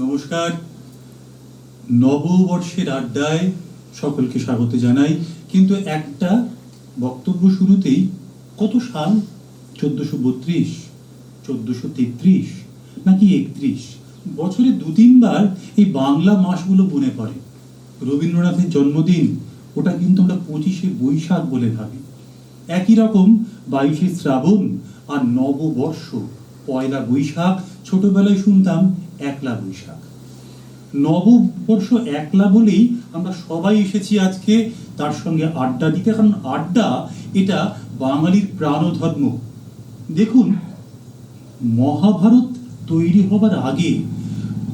নমস্কার। নববর্ষের আড্ডায় সকলকে স্বাগত জানাই। কিন্তু একটা বক্তব্য শুরুতেই, কত সাল? 1432, 1433 নাকি 31? বছরে 2-3 বার এই বাংলা মাসগুলো মনে পড়ে। রবীন্দ্রনাথের জন্মদিন, ওটা কিন্তু আমরা 25শে বৈশাখ বলে ভাবি। একই রকম 22শে শ্রাবণ আর নববর্ষ, পয়লা বৈশাখ। ছোটবেলায় শুনতাম একলা বৈশাখ। নববর্ষ একলা বলেই আমরা সবাই এসেছি আজকে তার সঙ্গে আড্ডা দিতে, কারণ আড্ডা এটা বাঙালির প্রাণধর্ম। দেখুন, মহাভারত তৈরি হবার আগে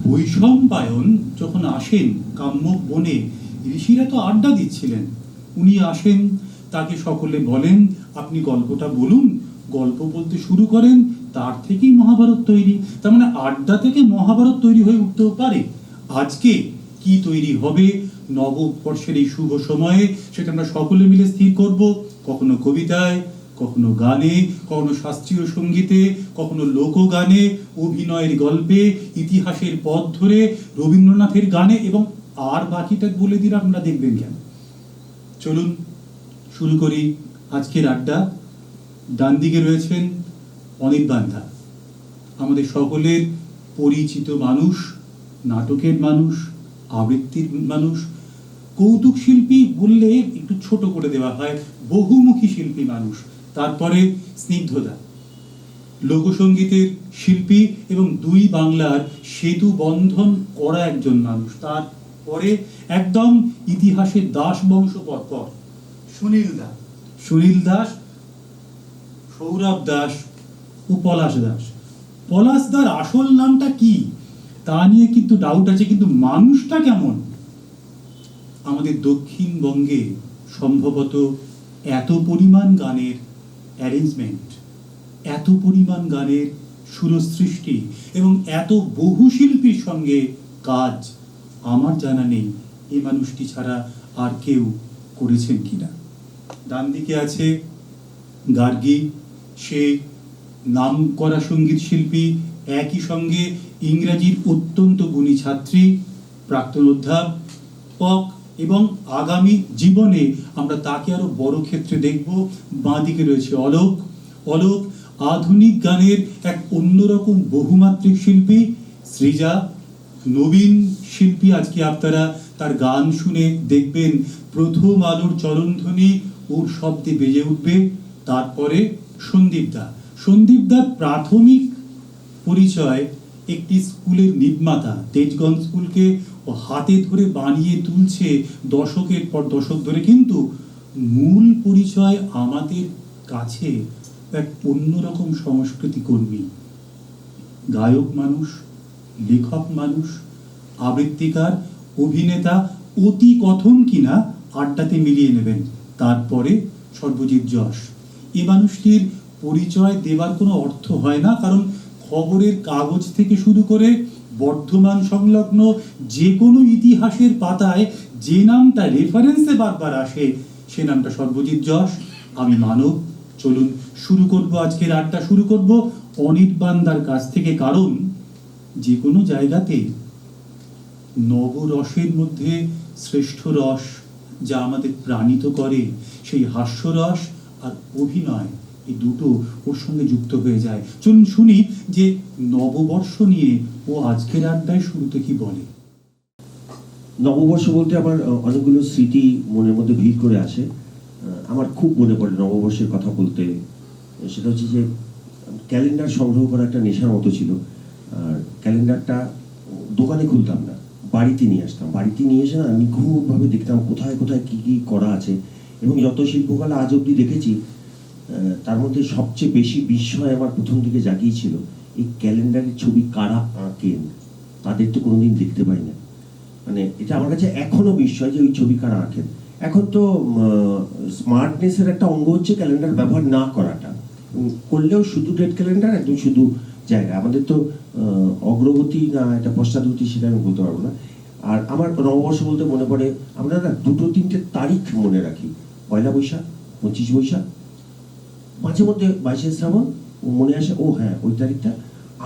বৈশম্পায়ন যখন আসেন কাম্যক বনে, ঋষিরা তো আড্ডা দিচ্ছিলেন। উনি আসেন, তাকে সকলে বলেন আপনি গল্পটা বলুন। গল্প বলতে শুরু করেন, তার থেকেই মহাভারত তৈরি। তার মানে আড্ডা থেকে মহাভারত তৈরি হয়ে উঠতেও পারে। আজকে কি তৈরি হবে নববর্ষের এই শুভ সময়ে, সেটা আমরা সকলে মিলে স্থির করব। কখনো কবিতায়, কখনো গানে, কখনো শাস্ত্রীয় সঙ্গীতে, কখনো লোকগানে, অভিনয়ের গল্পে, ইতিহাসের পথ ধরে, রবীন্দ্রনাথের গানে, এবং আর বাকিটা বলে দিলে আপনারা দেখবেন কেন। চলুন শুরু করি আজকের আড্ডা। ডান দিকে রয়েছেন অনির্বাণ দা, আমাদের সকলের পরিচিত মানুষ, নাটকের মানুষ, আবৃত্তির মানুষ। কৌতুক শিল্পী বললে একটু ছোট করে দেওয়া হয়, বহুমুখী শিল্পী মানুষ। তারপরে স্নিগ্ধদা, লোকসঙ্গীতের শিল্পী এবং দুই বাংলার সেতু বন্ধন করা একজন মানুষ। তারপরে একদম ইতিহাসের দাস বংশ পরপর সুনীল দাস, সৌরভ দাস ও পলাশ দাস। পলাশ দার আসল নামটা কি তা নিয়ে কিন্তু ডাউট আছে, কিন্তু মানুষটা কেমন? আমাদের দক্ষিণবঙ্গে সম্ভবত এত পরিমাণ গানের অ্যারেঞ্জমেন্ট, এত পরিমাণ গানের সুরসৃষ্টি এবং এত বহু শিল্পীর সঙ্গে কাজ আমার জানা নেই এই মানুষটি ছাড়া আর কেউ করেছেন কিনা। ডান দিকে আছে গার্গী, সে নাম করা সঙ্গীত শিল্পী, একই সঙ্গে ইংরাজির অত্যন্ত গুণী ছাত্রী, প্রাক্তন অধ্যাপক, এবং আগামী জীবনে আমরা তাকে আরো বড় ক্ষেত্রে দেখব। বাঁদিকে রয়েছে অলোক, আধুনিক গানের এক অন্যরকম বহুমাত্রিক শিল্পী। সৃজা, নবীন শিল্পী। আজকে আপনারা তার গান শুনে দেখবেন প্রথম আলোর চরণধ্বনি ওর শব্দে বেজে উঠবে। তারপরে সন্দীপদার প্রাথমিক পরিচয় একটি স্কুলের নির্মাতা, তেজগঞ্জ স্কুলকে ও হাতে ধরে বানিয়ে তুলছে দশকের পর দশক ধরে। কিন্তু মূল পরিচয় আমাদের কাছে এক অন্যরকম সংস্কৃতি কর্মী, গায়ক মানুষ, লেখক মানুষ, আবৃত্তিকার, অভিনেতা, অতি কথন কিনা আড্ডাতে মিলিয়ে নেবেন। তারপরে সর্বজিৎ যশ। এ মানুষটির পরিচয় দেবার কোনো অর্থ হয় না, কারণ খবরের কাগজ থেকে শুরু করে বর্ধমান সংলগ্ন যে কোনো ইতিহাসের পাতায় যে নামটা রেফারেন্সে বারবার আসে সে নামটা সর্বজিৎ যশ। আমি মানব। চলুন শুরু করব আজকের আড্ডা। শুরু করব অনির্বাণদার কাছ থেকে, কারণ যে কোনো জায়গাতে নবরসের মধ্যে শ্রেষ্ঠ রস যা আমাদের প্রাণিত করে, সেই হাস্যরস আর অভিনয়, এই দুটো ওর সঙ্গে যুক্ত হয়ে যায়। চলুন শুনি যে নববর্ষ নিয়ে ও আজকের আড্ডায় শুরুতে কি বলে। নববর্ষ বলতে আমার অনেকগুলো স্মৃতি মনের মধ্যে ভিড় করে আসে। আমার খুব মনে পড়ে নববর্ষের কথা বলতে। সেটা হচ্ছে যে ক্যালেন্ডার সংগ্রহ করা একটা নেশার মতো ছিল। আর ক্যালেন্ডারটা দোকানে খুলতাম না, বাড়িতে নিয়ে আসতাম। বাড়িতে নিয়ে এসে না নিখুঁতভাবে দেখতাম কোথায় কোথায় কী কী করা আছে। এবং যত শিল্পকলা আজ অব্দি দেখেছি, তার মধ্যে সবচেয়ে বেশি বিস্ময় আমার প্রথম দিকে জাগিয়েছিল এই ক্যালেন্ডারের ছবি কারা আঁকেন। তাদের তো কোনোদিন দেখতে পাই না। মানে এটা আমার কাছে এখনো বিস্ময় যে ওই ছবি কারা আঁকেন। এখন তো স্মার্টনেসের একটা অঙ্গ হচ্ছে ক্যালেন্ডার ব্যবহার না করাটা। করলেও শুধু ডেট ক্যালেন্ডার, একদম শুধু জায়গা। আমাদের তো অগ্রগতি না এটা পশ্চাৎগতি, সেটা আমি বলতে পারবো না। আর আমার নববর্ষ বলতে মনে পড়ে, আমরা না 2-3টে তারিখ মনে রাখি। পয়লা বৈশাখ, 25 বৈশাখ, মাঝে মধ্যে 22শে শ্রাবণ মনে আসে, ও হ্যাঁ ওই তারিখটা।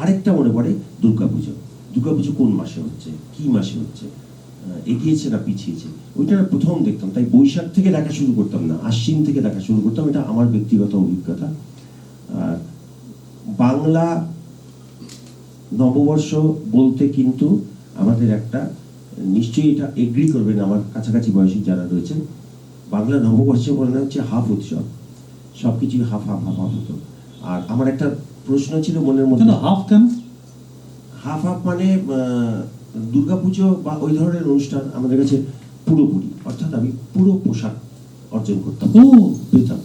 আরেকটা মনে পড়ে দুর্গাপুজো। দুর্গাপুজো কোন মাসে হচ্ছে, কি মাসে হচ্ছে, এগিয়েছে না পিছিয়েছে, ওইটা প্রথম দেখতাম। তাই বৈশাখ থেকে দেখা শুরু করতাম না, আশ্বিন থেকে দেখা শুরু করতাম। এটা আমার ব্যক্তিগত অভিজ্ঞতা। আর বাংলা নববর্ষ বলতে কিন্তু আমাদের একটা, নিশ্চয়ই এটা এগ্রি করবেন আমার কাছাকাছি বয়সী যারা রয়েছেন, বাংলা নববর্ষ বলে হচ্ছে হাফ উৎসব, সবকিছু হাফ হাফ হাফ হাফ হতো। আর আমার একটা প্রশ্ন ছিল মনের মধ্যে, হাফ কেন? হাফ হাফ মানে দুর্গাপুজো বা ওই ধরনের অনুষ্ঠান আমাদের কাছে পুরোপুরি, অর্থাৎ আমি পুরো পোশাক অর্জন করতাম, ও পেতাম।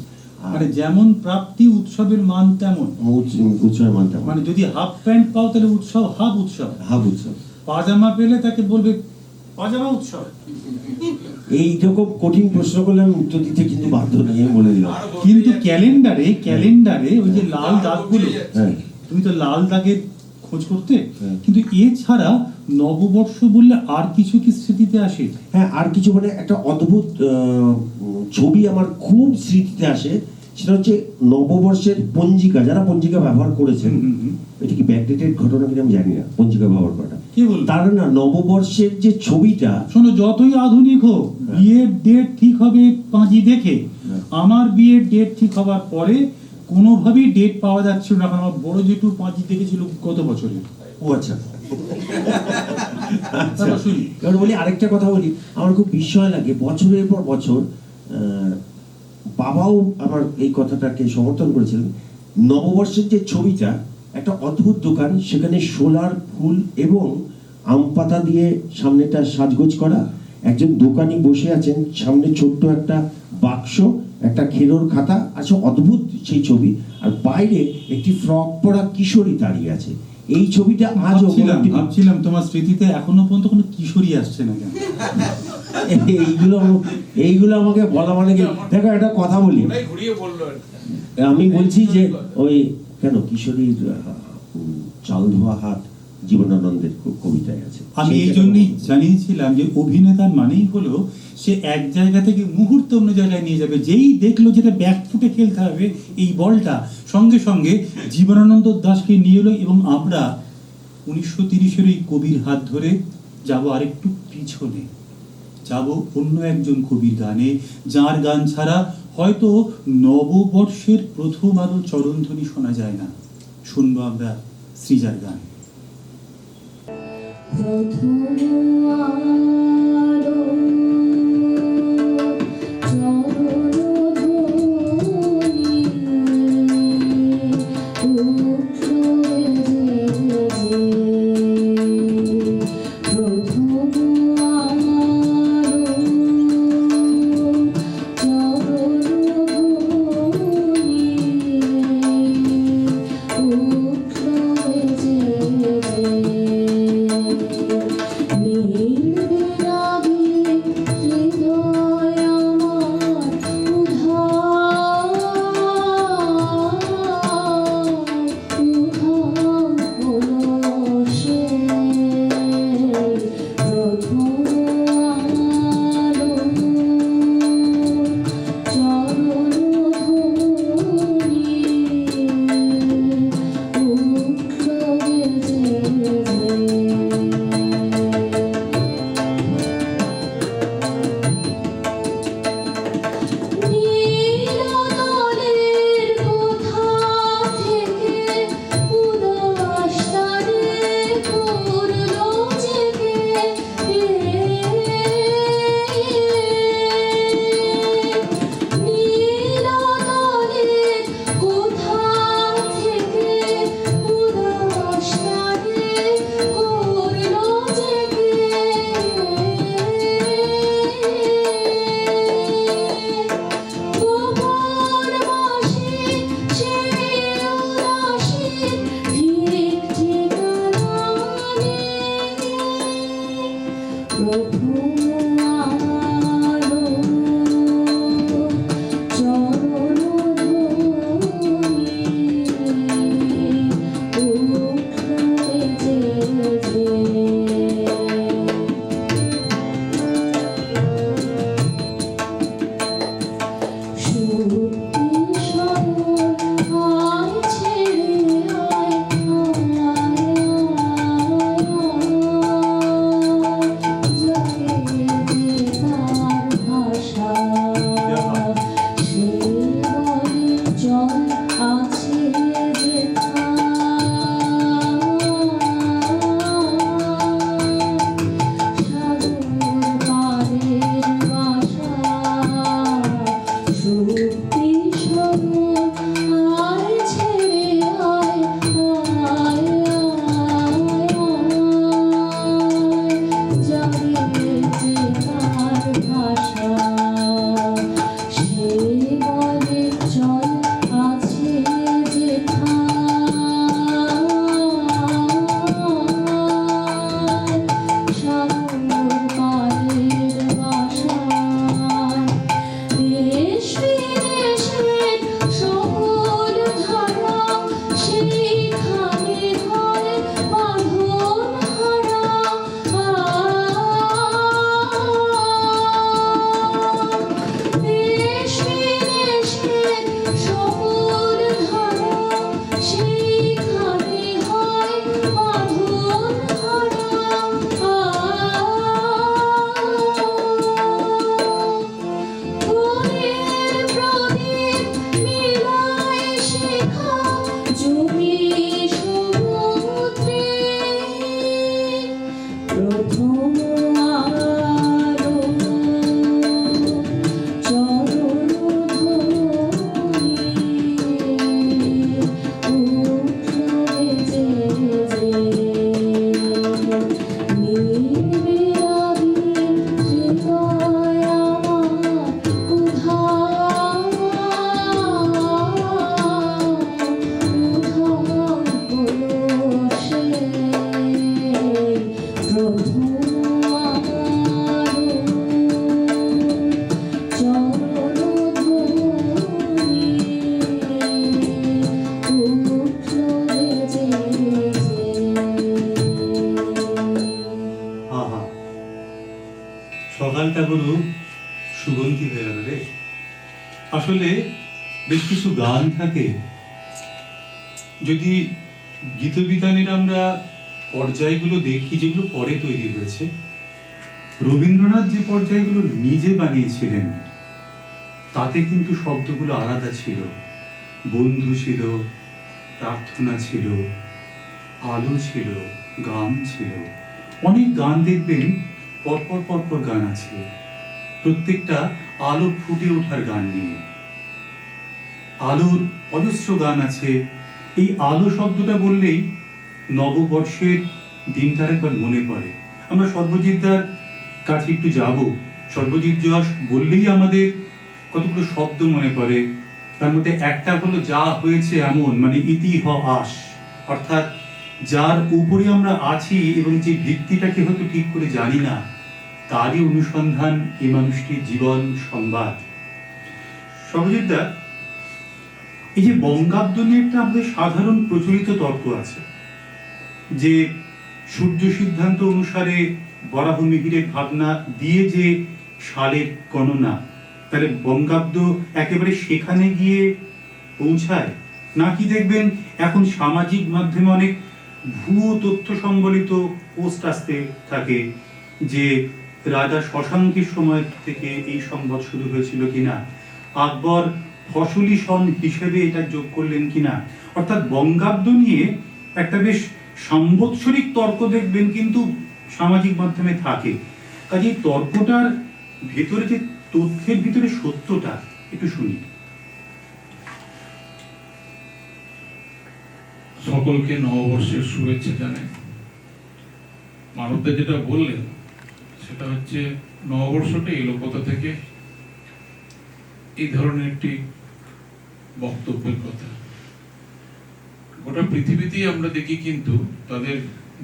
মানে যেমন প্রাপ্তি উৎসবের মান তেমন, উৎসবের মানতাম, মানে যদি হাফ প্যান্ট পাও তাহলে উৎসব হাফ উৎসব, হাফ উৎসব। পাজামা পেলে তাকে বলবে পাজামা উৎসব। এইরকম কঠিন প্রশ্ন করলে আমি উত্তর দিতে কিন্তু বাধ্য নই, আমি বলে দিলাম। কিন্তু ক্যালেন্ডারে ওই যে লাল দাগগুলো, হ্যাঁ, তুমি তো লাল দাগের খোঁজ করতে, হ্যাঁ। কিন্তু এছাড়া নববর্ষ বললে আর কিছু কি স্মৃতিতে আসে? হ্যাঁ, আর কিছু মানে একটা অদ্ভুত ছবি আমার খুব স্মৃতিতে আসে। সেটা হচ্ছে নববর্ষের পঞ্জিকা, যারা পঞ্জিকা ব্যবহার করেছেন, এটা কি ব্যাকডেটেড ঘটনা কিনা আমি জানি না, পঞ্জিকা ব্যবহার করাটা কি বল, তার না নববর্ষের যে ছবিটা, শোনো যতই আধুনিক হোক, বিয়ের ডেট ঠিক হবে পাঁজি দেখে। আমার বিয়ের ডেট ঠিক হবার পরে কোনোভাবেই ডেট পাওয়া যাচ্ছিল না, কারণ আমার বড় জেঠু পাঁজি দেখেছিল গত বছরে। ও আচ্ছা। তারপর শুনি। এবার বলি আরেকটা কথা বলি, আমার খুব বিস্ময় লাগে, বছরের পর বছর বাবাও আমার এই কথাটাকে সমর্থন করেছিলেন। নববর্ষের যে ছবিটা, একটা অদ্ভুত দোকান, সেখানে সোলার ফুল এবং আম পাতা দিয়ে সামনেটা সাজগোজ করা, একজন দোকানি বসে আছেন, সামনে ছোট্ট একটা বাক্স, একটা খেরোর খাতা আছে, অদ্ভুত সেই ছবি। আর বাইরে একটি ফ্রক পরা কিশোরী দাঁড়িয়ে আছে। এই ছবিটা আজও ভাবছিলাম তোমার স্মৃতিতে এখনো পর্যন্ত কোনো কিশোরী আসছে না কেন? এইগুলো আমাকে বলা মানে কি, দেখো একটা কথা বলি, আমি বলছি যে ওই কেন কিশোরীর চাল ধোয়া হাত জীবনানন্দের কবিতায় আছে। আমি এই জন্যই জানিয়েছিলাম যে অভিনেতার মানেই হলো সে এক জায়গা থেকে মুহূর্তে অন্য জায়গায় নিয়ে যাবে। যেই দেখলো যেটা ব্যাকফুটে খেলতে হবে এই বলটা, সঙ্গে সঙ্গে জীবনানন্দ দাশকে নিয়ে এলো, এবং আমরা 1930-এর এই কবির হাত ধরে যাব আরেকটু পিছনে, যাব অন্য একজন কবির গানে, যার গান ছাড়া হয়তো নববর্ষের প্রথম আলো চরণধ্বনি শোনা যায় না। শুনবো আমরা সৃজার গান। নীল বিনা জমি সমুদ্রে প্রথম আলো চরণ ধরি উঠল বেজে নির্বিরাগী হৃদয় আমার উধার হলো সে প্রভু আমার চরণ ধরি উঠল বেজে আহা, সকালটা গুরু সুগন্ধি হয়ে গেল রে। আসলে বেশ কিছু গান থাকে, যদি গীতবিতানের আমরা পর্যায়গুলো দেখি যেগুলো পরে তৈরি হয়েছে, রবীন্দ্রনাথ যে পর্যায়গুলো নিজে বানিয়েছিলেন তাতে কিন্তু শব্দগুলো আলাদা ছিল। বন্ধু ছিল, প্রার্থনা ছিল, আলো ছিল, গান ছিল। অনেক গান দেখবেন পরপর পরপর গান আছে, প্রত্যেকটা আলো ফুটে ওঠার গান নিয়ে। আলোর অজস্র গান আছে। এই আলো শব্দটা বললেই নববর্ষের দিনটার একবার মনে পড়ে। আমরা সর্বজিৎদার কাছে একটু যাব। সর্বজিৎ যশ বললেই আমাদের কতগুলো শব্দ মনে পড়ে। তার মধ্যে একটা হলো যা হয়েছে এমন, মানে ইতিহাস, অর্থাৎ যার উপরে আমরা আছি এবং যে ভিত্তিটাকে হয়তো ঠিক করে জানি না, তারই অনুসন্ধান এই মানুষটির জীবন সংবাদ। সর্বজিৎদা, এই যে বঙ্গাব্দ নিয়ে একটা আমাদের সাধারণ প্রচলিত তর্ক আছে যে সূর্য সিদ্ধান্ত অনুসারে বরাহ মিহিরের ভাবনা দিয়ে যে সালের গণনা, তাহলে বঙ্গাব্দ একেবারে সেখানে গিয়ে পৌঁছায়, নাকি দেখবেন এখন সামাজিক মাধ্যমে অনেক ভুয়ো তথ্য সম্বলিত পোস্ট আসতে থাকে যে রাজা শশাঙ্কের সময় থেকে এই সংবাদ শুরু হয়েছিল কিনা, আকবর ফসলি সন হিসেবে এটা যোগ করলেন কিনা। অর্থাৎ বঙ্গাব্দ নিয়ে একটা বেশ সাম্বৎসরিক তর্ক দেখবেন কিন্তু সামাজিক মাধ্যমে থাকে। কাজে তর্কটার ভেতরে যে তথ্যের ভিতরে সত্যটা একটু শুনি। সকলকে নববর্ষের শুভেচ্ছা জানাই। মানবদা যেটা বললেন সেটা হচ্ছে নববর্ষটা এলো কোথা থেকে, এই ধরনের একটি বক্তব্যের কথা। গোটা পৃথিবীতেই আমরা দেখি কিন্তু তাদের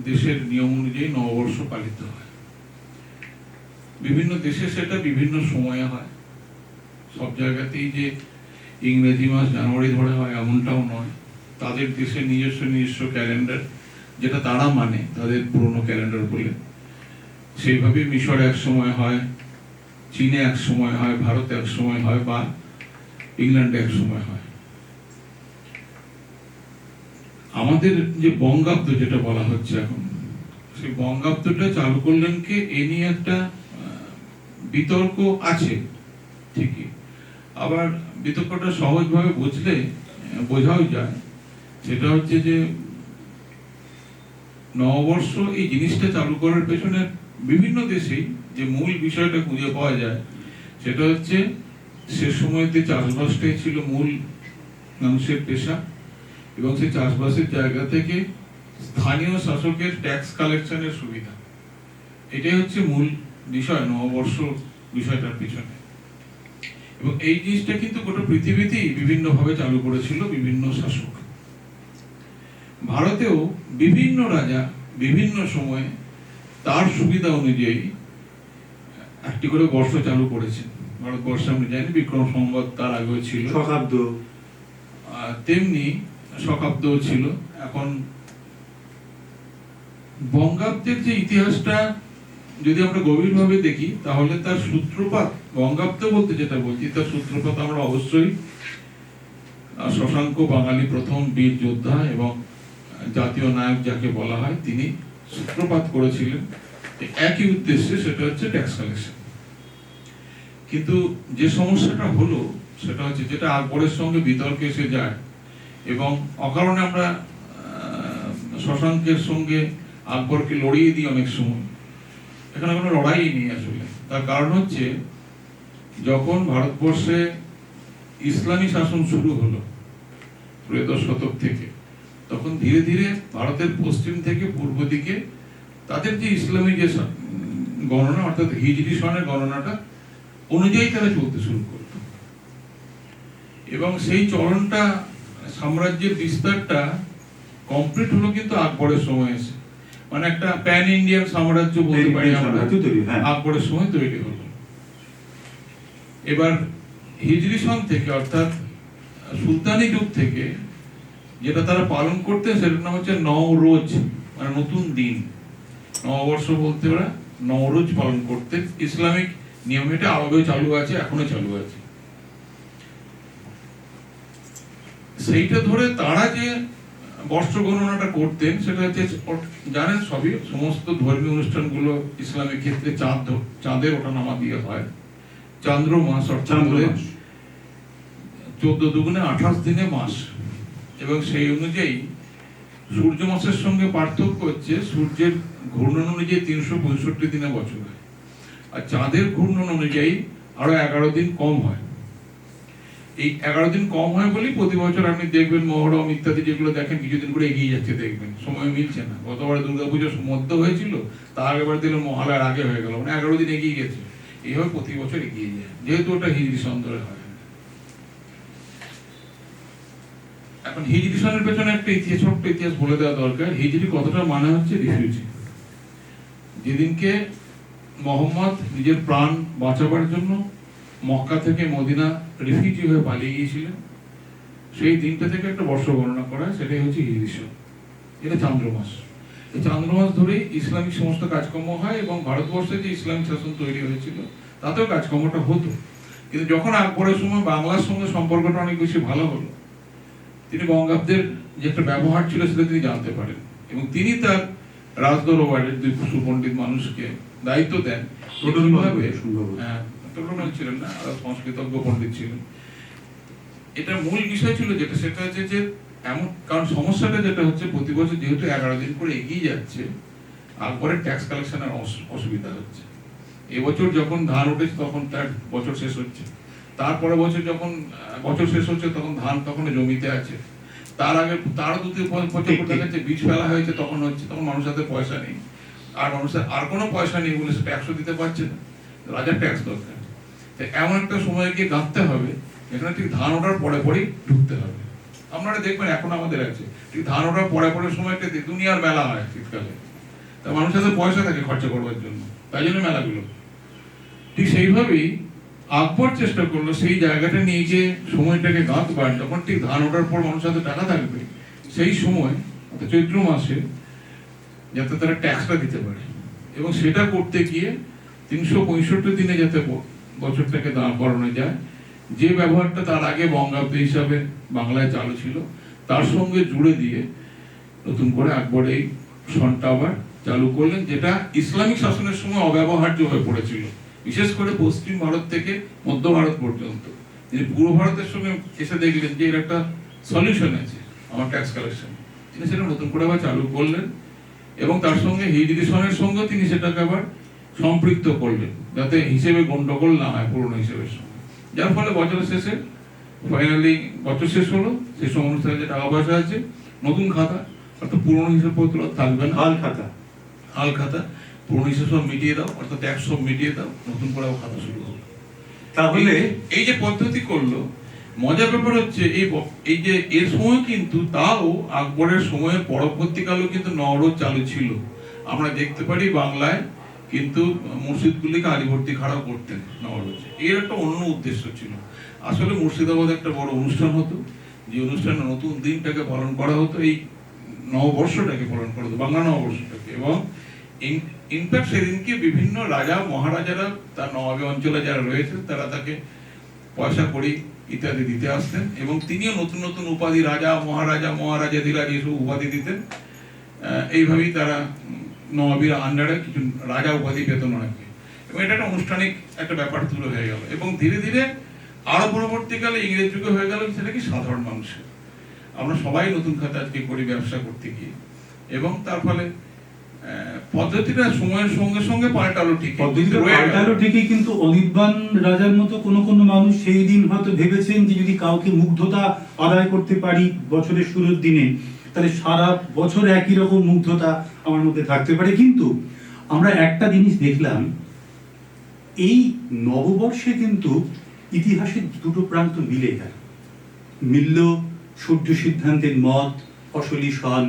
দেশের নিয়ম অনুযায়ী নববর্ষ পালিত হয়। বিভিন্ন দেশে সেটা বিভিন্ন সময়ে হয়। সব জায়গাতেই যে ইংরেজি মাস জানুয়ারি ধরে হয় এমনটাও নয়। তাদের দেশের নিজস্ব ক্যালেন্ডার, যেটা তারা মানে তাদের পুরনো ক্যালেন্ডার বলে, সেইভাবে মিশর এক সময় হয়, চীনে এক সময় হয়, ভারতে এক সময় হয়, বা ইংল্যান্ডে এক সময় হয়। আমাদের যে বঙ্গাব্দ যেটা বলা হচ্ছে এখন, সেই বঙ্গাব্দটা চালু করলেন কে, এ নিয়ে একটা বিতর্ক আছে ঠিকই। আবার বিতর্কটা সহজভাবে বুঝলে বোঝাও যায়। সেটা হচ্ছে যে নববর্ষ এই জিনিসটা চালু করার পেছনে বিভিন্ন দেশেই যে মূল বিষয়টা খুঁজে পাওয়া যায় সেটা হচ্ছে সে সময়তে চাষবাসটাই ছিল মূল মানুষের পেশা, এবং সেই চাষবাসের জায়গা থেকে স্থানীয় শাসকের ট্যাক্স কালেকশনের সুবিধা, এটাই হচ্ছে মূল বিষয় নববর্ষ বিষয়টার পিছনে। এবং এই জিনিসটা কিন্তু গোটা পৃথিবীতেই বিভিন্নভাবে চালু করেছিল বিভিন্ন শাসক। ভারতেও বিভিন্ন রাজা বিভিন্ন সময়ে তার সুবিধা অনুযায়ী একটি করে বর্ষ চালু করেছেন। ভারতবর্ষে আমি জানি বিক্রম সংবৎ তার আগেও ছিল, শকাব্দ, তেমনি শকাব্দও ছিল। এখন বঙ্গাব্দের যে ইতিহাসটা যদি আমরা গভীরভাবে দেখি তাহলে তার সূত্রপাত, বঙ্গাব্দ বলতে যেটা বলছি তার সূত্রপাত আমরা অবশ্যই শশাঙ্ক বাঙালি প্রথম বীর যোদ্ধা এবং জাতীয় নায়ক যাকে বলা হয়, তিনি সূত্রপাত করেছিলেন একই উদ্দেশ্যে, সেটা হচ্ছে ট্যাক্স কালেকশন। কিন্তু যে সমস্যাটা হলো সেটা হচ্ছে, যেটা আকবরের সঙ্গে বিতর্কে এসে যায়, এবং অকারণে আমরা শশাঙ্কের সঙ্গে আকবরকে লড়িয়ে দিই অনেক সময়। এখানে কোনো লড়াই নেই আসলে। তার কারণ হচ্ছে যখন ভারতবর্ষে ইসলামী শাসন শুরু হলো ত্রয়োদশ শতক থেকে, তখন ধীরে ধীরে ভারতের পশ্চিম থেকে পূর্ব দিকে তাদের যে ইসলামী যে গণনা, অর্থাৎ হিজরি সনের গণনাটা অনুযায়ী তারা চলতে শুরু করত, এবং সেই চলনটা, সাম্রাজ্যের বিস্তারটা কমপ্লিট হলো কিন্তু আকবরের সময় এসে। মানে একটা প্যান ইন্ডিয়ান সাম্রাজ্য বলতে পারি আমরা আকবরের সময় তৈরি হলো। এবার হিজরি সন থেকে, অর্থাৎ সুলতানি যুগ থেকে যেটা তারা পালন করতেন সেটার নাম হচ্ছে নওরোজ, মানে নতুন দিন। নববর্ষ বলতে ওরা নওরোজ পালন করতেন। ইসলামিক নিয়ম, এটা আরবেও চালু আছে, এখনো চালু আছে। সেইটা ধরে তারা যে বর্ষ গণনাটা করতেন সেটা হচ্ছে, জানেন সবই, সমস্ত ধর্মীয় অনুষ্ঠানগুলো ইসলামিক ক্ষেত্রে চাঁদের ওঠানামা দিয়ে হয়। চান্দ্র মাস, অর্থাৎ 14 দুগুণে 28 দিনে মাস, এবং সেই অনুযায়ী সূর্য মাসের সঙ্গে পার্থক্য হচ্ছে সূর্যের ঘূর্ণন অনুযায়ী 365 দিনে বছর হয়, আর চাঁদের ঘূর্ণন অনুযায়ী আরো 11 দিন কম হয়। এই 11 দিন কম হয় বলেই প্রতি বছর আপনি দেখবেন মহরম ইত্যাদি যেগুলো দেখেন কিছুদিন করে এগিয়ে যাচ্ছে, দেখবেন সময় মিলছে না। গতবার দুর্গাপুজোর মধ্য হয়েছিল, তার আগেবার দিলে মহালয়ার আগে হয়ে গেল, মানে 11 দিন এগিয়ে গেছে। এইভাবে প্রতি বছর এগিয়ে যায়, যেহেতু ওটা হিজরি সন ধরে হয়। এখন হিজরি সনের পেছনে একটা ছোট্ট ইতিহাস বলে দেওয়া দরকার। হিজরি কতটা মানে হচ্ছে রিফিউজি। যেদিনকে মোহাম্মদ নিজের প্রাণ বাঁচাবার জন্য মক্কা থেকে মদিনা রিফিউজি হয়ে পালিয়ে গিয়েছিলেন, সেই দিনটা থেকে একটা বর্ষ গণনা করা, সেটাই হচ্ছে হিজরি সন। এটা চান্দ্র মাস। এই চান্দ্র মাস ধরেই ইসলামিক সমস্ত কাজকর্ম হয়, এবং ভারতবর্ষে যে ইসলামিক শাসন তৈরি হয়েছিল তাতেও কাজকর্মটা হতো। কিন্তু যখন আকবরের সময় বাংলার সঙ্গে সম্পর্কটা অনেক বেশি ভালো হলো, তিনি বঙ্গাব্দের যে একটা ব্যবহার ছিল সেটা তিনি জানতে পারেন, এবং তিনি তার রাজদরবারের দুই সুপণ্ডিত মানুষকে দায়িত্ব দেন। ছিলেন না, সংস্কৃতজ্ঞ পণ্ডিত ছিলেন। এটা মূল বিষয় ছিল যেটা, সেটা হচ্ছে যে এমন, কারণ সমস্যাটা যেটা হচ্ছে প্রতি বছর যেহেতু 11 দিন করে এগিয়ে যাচ্ছে, আকবরের ট্যাক্স কালেকশনের অসুবিধা হচ্ছে। এবছর যখন ধান উঠেছে তখন তার বছর শেষ হচ্ছে, তারপরে বছর যখন বছর শেষ হচ্ছে তখন ধান তখন জমিতে আছে, তার আগে তারও বছর দেখাচ্ছে বীজ ফেলা হয়েছে, তখন হচ্ছে, তখন মানুষের হাতে পয়সা নেই, আর মানুষের আর কোনো পয়সা নেই বলে সে ট্যাক্সও দিতে পারছে না, রাজার ট্যাক্স দরকার। এমন একটা সময় গিয়ে গাঁথতে হবে এখানে, ঠিক ধান ওঠার পরে পরেই ঢুকতে হবে। আপনারা দেখবেন এখন আমাদের আছে, ঠিক ধান ওঠার পরে পরে সময়টা দুনিয়ার মেলা হয় শীতকালে, তা মানুষের হাতে পয়সা থাকে খরচা করবার জন্য, তাই জন্য মেলাগুলো। ঠিক সেইভাবেই আকবর চেষ্টা করলো সেই জায়গাটা নিয়ে গিয়ে সময়টাকে গাঁথবার, যখন ঠিক ধান ওঠার পর মানুষের হাতে টাকা থাকবে সেই সময়, চৈত্র মাসে, যাতে তারা ট্যাক্সটা দিতে পারে। এবং সেটা করতে গিয়ে 365 দিনে যাতে বছরটাকে দাঁড় করানো যায়, যে ব্যবহারটা তার আগে বঙ্গাব্দ হিসাবে বাংলায় চালু ছিল তার সঙ্গে জুড়ে দিয়ে নতুন করে আকবর এই সনটা আবার চালু করলেন, যেটা ইসলামিক শাসনের সময় অব্যবহার্য হয়ে পড়েছিল, বিশেষ করে পশ্চিম ভারত থেকে মধ্য ভারত পর্যন্ত। তিনি পূর্ব ভারতের সঙ্গে এসে দেখলেন যে এর একটা সলিউশন আছে আমার ট্যাক্স কালেকশন, তিনি সেটা নতুন করে আবার চালু করলেন, এবং তার সঙ্গে হিজরি সনের সঙ্গে তিনি সেটাকে আবার সম্পৃক্ত করলেন, যাতে হিসেবে গন্ডগোল না হয় পুরনো হিসেবের সঙ্গে। যার ফলে বছরের শেষে ফাইনালি বছর শেষ হলো, সেই সময় অনুসারে যে টাকা পয়সা আছে, নতুন খাতা, অর্থাৎ পুরনো হিসাবপত্র থাকবে না, হাল খাতা, পুরনো হিসাব সব মিটিয়ে দাও, অর্থাৎ ট্যাক্স সব মিটিয়ে দাও, নতুন করে খাতা শুরু হলো। তাহলে এই যে পদ্ধতি করলো, মজার ব্যাপার হচ্ছে এই যে এর সময় কিন্তু তাও আকবরের সময়ের পরবর্তীকালেও কিন্তু নওরোজ চালু ছিল। আমরা দেখতে পারি বাংলায় কিন্তু মসজিদগুলিকে আলিবর্তি খাড়াও করতেন নওরোজে। এর একটা অন্য উদ্দেশ্য ছিল। আসলে মুর্শিদাবাদে একটা বড় অনুষ্ঠান হতো, যে অনুষ্ঠানে নতুন দিনটাকে পালন করা হতো, এই নববর্ষটাকে পালন করা হতো, বাংলা নববর্ষটাকে। এবং ইনফ্যাক্ট সেদিনকে বিভিন্ন রাজা মহারাজারা তার নবাবী অঞ্চলে যারা রয়েছে তারা তাকে পয়সা কড়ি ইত্যাদি দিতে আসতেন, এবং তিনিও নতুন নতুন উপাধি, রাজা মহারাজাধিরাজ এসব উপাধি দিতেন। এইভাবেই তারা নবাবীর আন্ডারে কিছু রাজা উপাধি পেতেন অনেকে, এবং এটা একটা আনুষ্ঠানিক একটা ব্যাপার তুলে হয়ে গেল। এবং ধীরে ধীরে আরো পরবর্তীকালে ইংরেজ যুগে হয়ে গেল সেটা কি সাধারণ মানুষের। আমরা সবাই নতুন খাতে আজকে করি ব্যবসা করতে গিয়ে, এবং তার ফলে পদ্ধতিটা সময়ের সঙ্গে সঙ্গে পাল্টালো ঠিকই, পদ্ধতিটা রয়ে গেল। পাল্টালো ঠিকই, কিন্তু অনির্বাণ রাজার মতো কোনো কোনো মানুষ সেই দিন হয়তো ভেবেছেন যে যদি কাউকে মুগ্ধতা আদায় করতে পারি বছরের শুরুর দিনে, তাহলে সারা বছর একই রকম মুগ্ধতা আমার মধ্যে থাকতে পারে। কিন্তু আমরা একটা জিনিস দেখলাম, এই নববর্ষে কিন্তু ইতিহাসের দুটো প্রান্ত মিলে গেল। মিলল সূর্য সিদ্ধান্তের মত, ফসলি সন,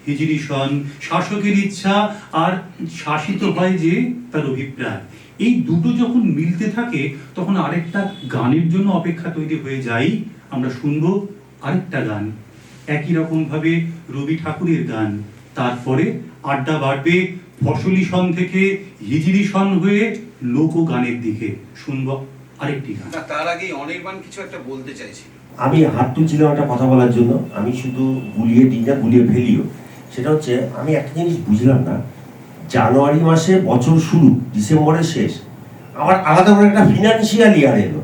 হিজরি সন, শাসকের ইচ্ছা আর শাসিত হয় যে তার অভিপ্রায়। এই দুটো যখন মিলতে থাকে তখন আরেকটা গানের জন্য অপেক্ষা তৈরি হয়ে যায়। আমরা শুনবো আরেকটা গান, একই রকম ভাবে রবি ঠাকুরের গান। তারপরে আড্ডা বাড়বে ফসলি সন থেকে হিজরি সন হয়ে লোকগানের দিকে। শুনবো আরেকটি গান। না, তার আগেই অনির্বাণ কিছু একটা বলতে চাইছিল। আমি হাত তুলছিলাম একটা কথা বলার জন্য, আমি শুধু গুলিয়ে দিই না, গুলিয়ে ফেলিও। সেটা হচ্ছে, আমি একটা জিনিস বুঝলাম না, জানুয়ারি মাসে বছর শুরু, ডিসেম্বরের শেষ, আবার আলাদা করে একটা ফিনান্সিয়াল ইয়ার এলো,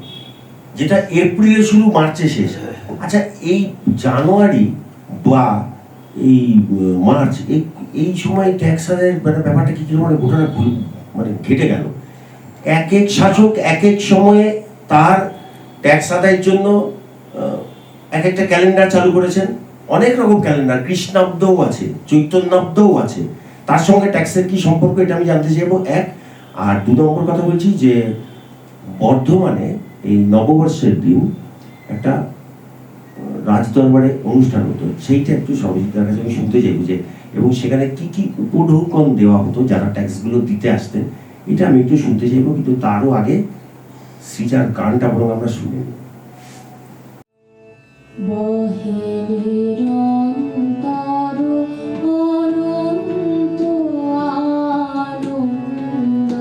যেটা এপ্রিলে শুরু মার্চে শেষ। আচ্ছা, এই জানুয়ারি বা এই মার্চ, এই সময় ট্যাক্স আদায়ের ব্যাপারটা কি মানে গোটাটা মানে ঘেটে গেল। এক এক শাসক এক এক সময়ে তার ট্যাক্স আদায়ের জন্য এক একটা ক্যালেন্ডার চালু করেছেন। অনেক রকম ক্যালেন্ডার, কৃষ্ণাব্দও আছে, চৈতন্যাব্দও আছে। তার সঙ্গে ট্যাক্সের কি সম্পর্ক, এটা আমি জানতে চাইবো, এক। আর দু নম্বর কথা বলছি যে বর্ধমানে এই নববর্ষের দিন একটা রাজদরবারে অনুষ্ঠান হতো, সেইটা একটু সমিতির কাছে আমি শুনতে চাইবো যে, এবং সেখানে কি কি উপঢৌকন দেওয়া হতো যারা ট্যাক্সগুলো দিতে আসতেন, এটা আমি একটু শুনতে চাইবো। কিন্তু তারও আগে শ্রীজার গানটা বরং আমরা শুনে নিই। বহে নিরন্তর অনন্ত আনন্দধারা,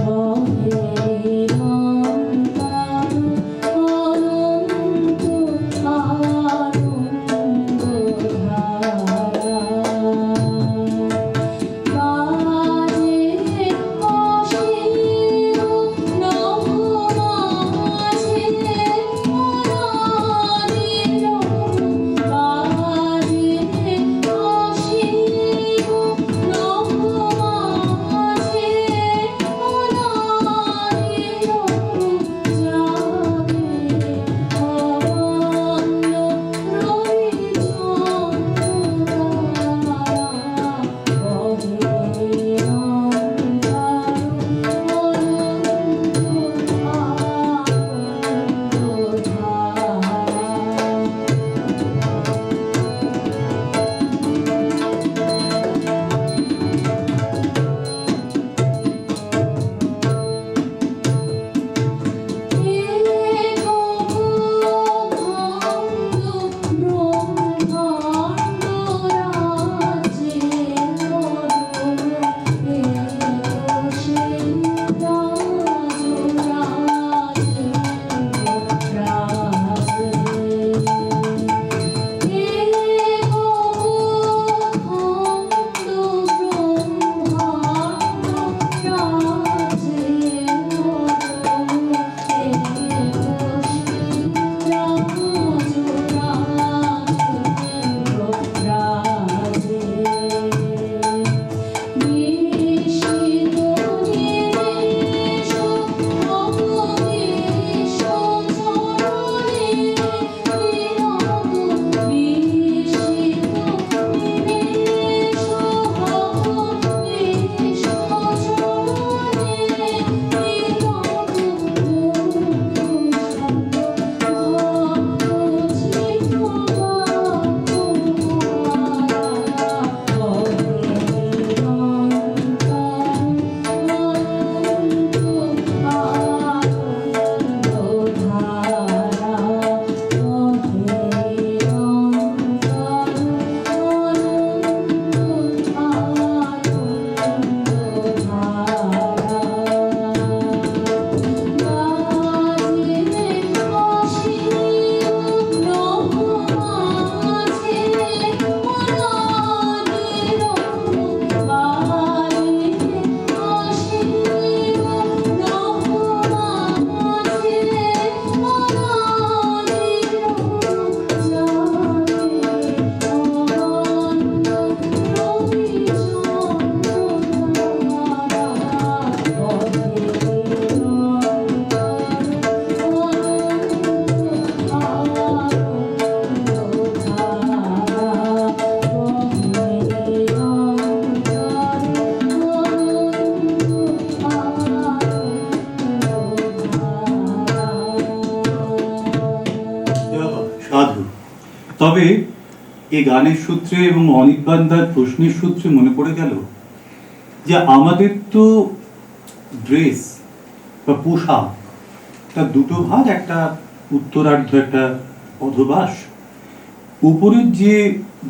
বহে নিরন্তর অনন্ত আনন্দধারা। বাজে অসীম নবমাঝে মুরারি তবে এই গানের সূত্রে এবং অনির্বাণদার প্রশ্নের সূত্রে মনে পড়ে গেল যে আমাদের তো ড্রেস বা পোশাক তার দুটো ভাগ, একটা উত্তরার্ধ, একটা অধবাস। উপরের যে